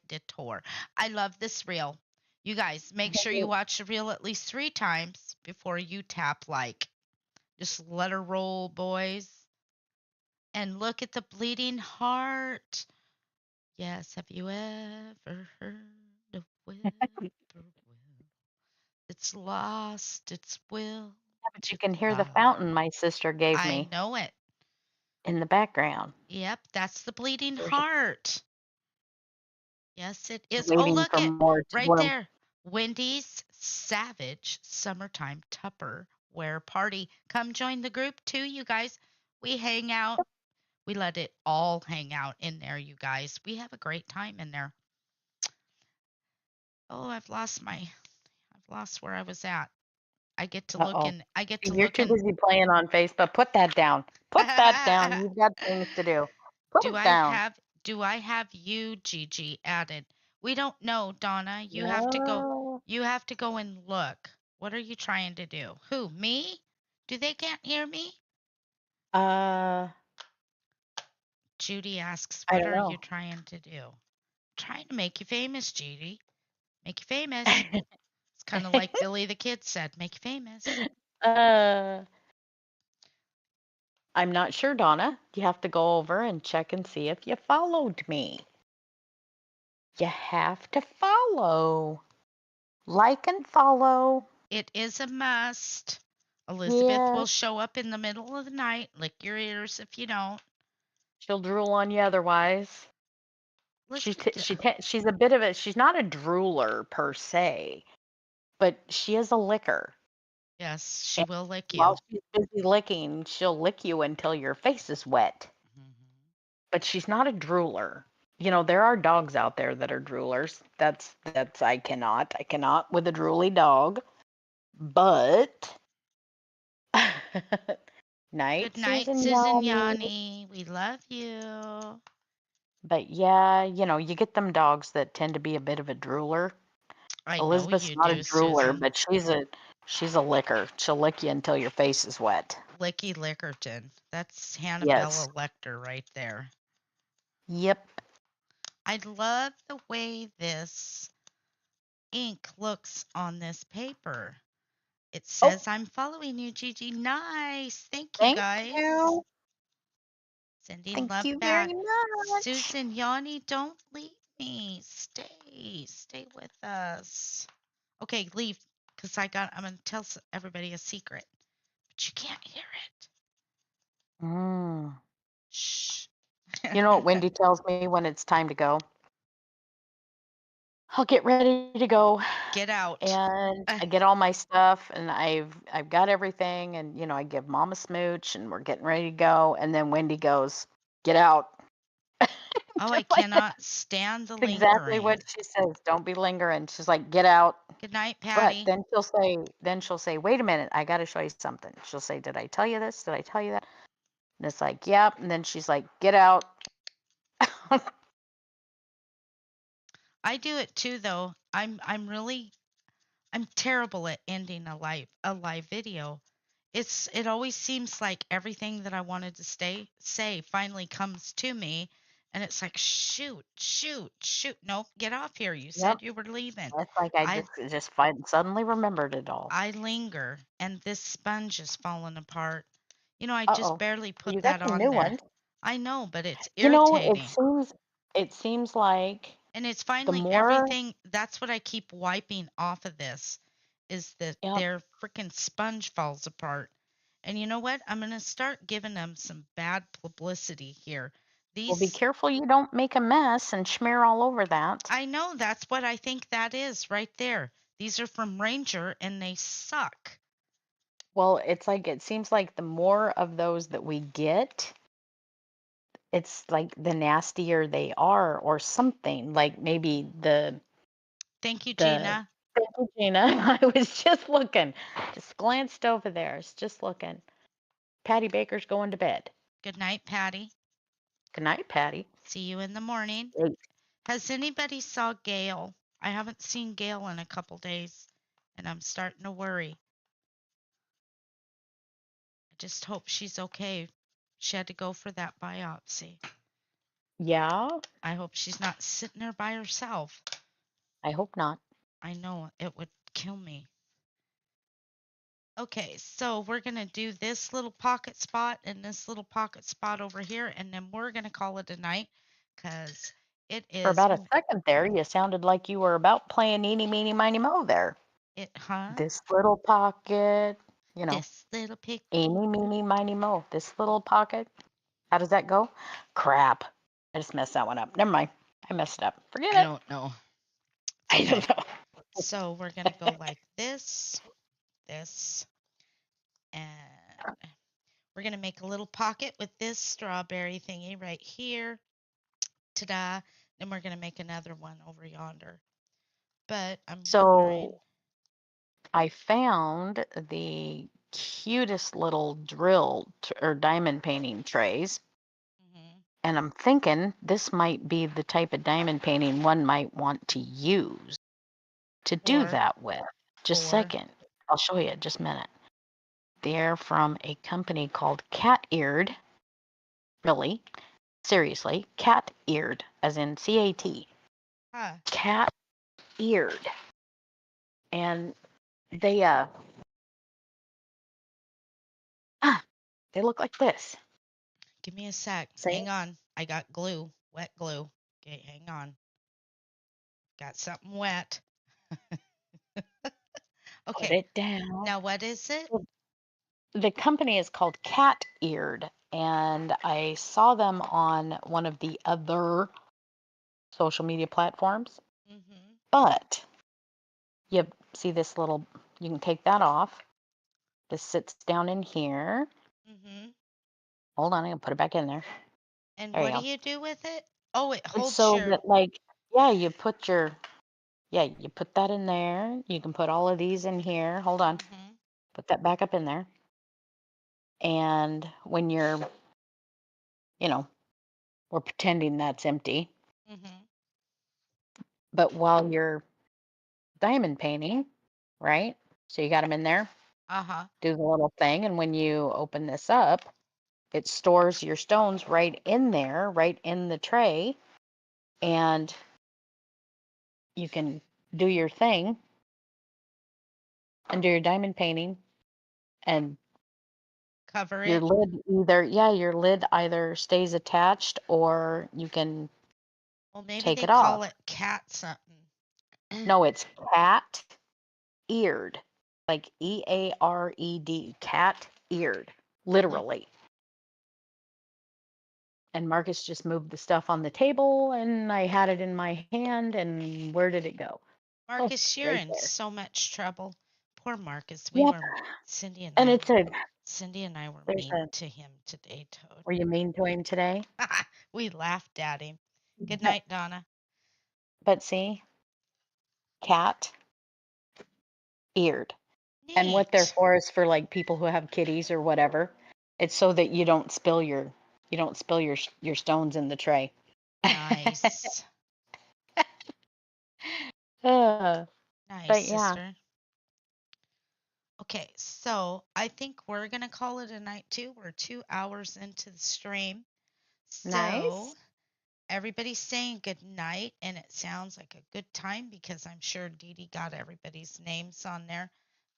A: detour. I love this reel. You guys, make sure you watch the reel at least 3 times before you tap like. Just let her roll, boys. And look at the bleeding heart. Yes, have you ever heard a whippoorwill? It's lost its will
B: But you
A: to
B: can hear the
A: fly.
B: fountain my sister gave
A: I
B: me
A: know it.
B: in the background.
A: Yep, that's the bleeding
B: There's
A: heart. Yes, it
B: She's
A: is. Oh,
B: waiting
A: look
B: for
A: it
B: more to
A: right
B: bloom.
A: there. Wendy's Savage Summertime Tupperware Party. Come join the group too, you guys. We hang out. We let it all hang out in there, you guys. We have a great time in there. Oh, I've lost where I was at. I get to look
B: Uh-oh.
A: in. I get to
B: You're
A: look
B: too
A: in.
B: busy playing on Facebook. Put that down. Put that down. You've got things to do. Put
A: do
B: it
A: I
B: down.
A: have do I have you, Gigi, added? We don't know, Donna. You have to go.
B: No.
A: You have to go and look. What are you trying to do? Who? Me? Do they can't hear me?
B: Uh,
A: Judy asks,
B: I
A: "What
B: don't
A: are you
B: know.
A: trying to do?" Trying to make you famous, Judy. Make you famous. It's kind of like Billy the Kid said, "Make you famous."
B: uh, I'm not sure, Donna. You have to go over and check and see if you followed me. You have to follow. Like and follow.
A: It is a must. Elizabeth
B: Yeah,
A: will show up in the middle of the night. Lick your ears if you don't.
B: she'll drool on you otherwise.
A: Elizabeth,
B: She's a bit of a she's not a drooler per se, but she is a licker.
A: yes, she
B: And
A: will lick
B: while
A: you.
B: she's busy licking, she'll lick you until your face is wet.
A: Mhm.
B: But she's not a drooler. You know, there are dogs out there that are droolers. That's I cannot with a drooly dog. But night,
A: Good night,
B: Susan
A: Susan
B: Yummy.
A: Yanni. We love you.
B: But yeah, you get them dogs that tend to be a bit of a drooler.
A: I know
B: Elizabeth's
A: you
B: not a
A: do,
B: drooler,
A: Susan.
B: but she's a licker. She'll lick you until your face is wet.
A: Licky Lickerton. That's
B: Yes.
A: Hannibal Lecter right there.
B: Yep.
A: I love the way this ink looks on this paper. It
B: Oh,
A: says, I'm following you, Gigi. Nice. Thank you,
B: thank
A: guys.
B: you.
A: Sending
B: Thank
A: love
B: you very
A: back.
B: much.
A: Susan, Yanni, don't leave me. Stay. Stay with us. Okay, leave. Because I'm going to tell everybody a secret. But you can't hear it.
B: Mm.
A: Shh.
B: You know what Wendy tells me when it's time to go? I'll get ready to go,
A: Get out.
B: and I get all my stuff, and I've got everything, and I give mom a smooch, and we're getting ready to go, and then Wendy goes, "Get out."
A: Oh, I
B: Just like that.
A: cannot stand the
B: Exactly
A: lingering.
B: what she says. Don't be lingering. She's like, "Get out."
A: Good night,
B: But
A: Patty.
B: then she'll say, "Wait a minute, I got to show you something." She'll say, "Did I tell you this? Did I tell you that?" And it's like, "Yep." And then she's like, "Get out."
A: I do it too, though. I'm terrible at ending a live video. It always seems like everything that I wanted to say finally comes to me, and it's like, shoot, shoot, shoot. Nope, get off here. You
B: Yep.
A: said you were leaving.
B: That's like I
A: I
B: just suddenly remembered it all.
A: I linger, and this sponge is falling apart. I just
B: Uh-oh.
A: barely
B: Well,
A: put
B: you got
A: that
B: some
A: on
B: new
A: there.
B: ones.
A: I know, but it's
B: It
A: irritating.
B: seems like
A: And it's
B: the
A: finally
B: more,
A: everything. That's what I keep wiping off of this is that
B: yep.
A: their freaking sponge falls apart. And you know what? I'm going to start giving them some bad publicity here.
B: Well, be
A: These,
B: careful you don't make a mess and smear all over that.
A: I know that's what I think that is right there. These are from Ranger and they suck.
B: Well, it seems like the more of those that we get, it's like the nastier they are or something. Like maybe
A: Thank you,
B: the
A: Gina.
B: thank you, Gina. I was just looking. Just glanced over there. I was just looking. Patty Baker's going to bed.
A: Good night, Patty.
B: Good night, Patty.
A: See you in the morning.
B: Eight.
A: Has anybody saw Gail? I haven't seen Gail in a couple days and I'm starting to worry. I just hope she's okay. She had to go for that biopsy.
B: Yeah,
A: I hope she's not sitting there by herself.
B: I hope not.
A: I know it would kill me. Okay, so we're going to do this little pocket spot and this little pocket spot over here, and then we're going to call it a night because it
B: For
A: is,
B: about a second there, you sounded like you were about playing eeny, meeny, miny, mo there.
A: huh?
B: This little pocket, you know,
A: This little pig.
B: eeny, meeny, miny, mo. This little pocket. How does that go? Crap. I just messed that one up. Never mind. I messed it up.
A: I
B: Forget it.
A: don't know. It's
B: I
A: okay.
B: don't know.
A: So we're going to go like this, this, and we're going to make a little pocket with this strawberry thingy right here. Ta-da. Then we're going to make another one over yonder. But I'm wondering,
B: So I found the cutest little drill or diamond painting trays.
A: mhm,
B: And I'm thinking this might be the type of diamond painting one might want to use to do
A: or,
B: that with. Just a
A: or,
B: second. I'll show you. Just a minute. They're from a company called Cat Eared. Really? Seriously. Cat Eared, as in CAT.
A: huh,
B: Cat Eared. And they ah, they look like this.
A: give me a sec.
B: See?
A: Hang on. I got glue, wet glue. Okay, hang on. Got something wet.
B: Put
A: Okay,
B: it down.
A: now what is it?
B: The company is called Cat Eared, and I saw them on one of the other social media platforms.
A: Mhm,
B: But you see this little, you can take that off. This sits down in here.
A: mhm.
B: Hold on, I'm gonna put it back in there.
A: And
B: There you
A: what do
B: go.
A: you do with it? Oh, it
B: And
A: holds
B: so
A: your.
B: that, like, yeah, you put that in there. You can put all of these in here. Hold on.
A: Mhm,
B: Put that back up in there. And when you know, we're pretending that's empty.
A: mhm.
B: But while you're diamond painting, right? So you got them in there.
A: Uh-huh.
B: do the little thing, and when you open this up, it stores your stones right in there, right in the tray, and you can do your thing and do your diamond painting, and
A: Cover
B: your
A: it.
B: lid either, yeah, your lid either stays attached or you can
A: Well, maybe
B: take
A: they
B: it off.
A: call it cat something.
B: No, it's cat eared, like EARED, cat eared,
A: Mm.
B: literally. And Marcus just moved the stuff on the table, and I had it in my hand, and where did it go? Oh,
A: Marcus, you're
B: right
A: in
B: there.
A: so much trouble. Poor Marcus.
B: Yep.
A: Cindy and
B: And
A: I
B: it's
A: were,
B: a,
A: Cindy and I were
B: there's
A: mean
B: a,
A: to him today, Toad.
B: were you mean to him today?
A: We laughed at him. Good
B: But,
A: night, Donna.
B: but see, cat eared. And what they're
A: Neat.
B: for is for like people who have kitties or whatever. It's so that you don't spill your stones in the tray.
A: Nice.
B: uh,
A: Nice,
B: but yeah,
A: sister. Okay, so I think we're going to call it a night too. We're 2 hours into the stream. So
B: nice.
A: everybody's saying good night, and it sounds like a good time because I'm sure Dee Dee got everybody's names on there.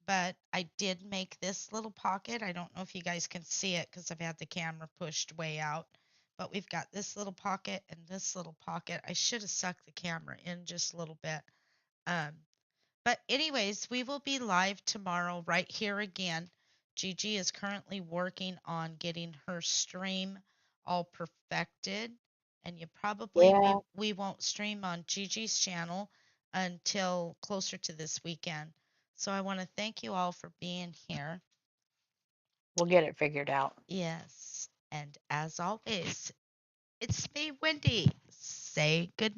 A: But I did make this little pocket. I don't know if you guys can see it because I've had the camera pushed way out. But we've got this little pocket and this little pocket. I should have sucked the camera in just a little bit. Um, but, anyways, we will be live tomorrow right here again. Gigi is currently working on getting her stream all perfected. And you probably,
B: Yeah,
A: we won't stream on Gigi's channel until closer to this weekend. So I want to thank you all for being here.
B: we'll get it figured out.
A: Yes. And as always, it's me, Wendy. Say good night.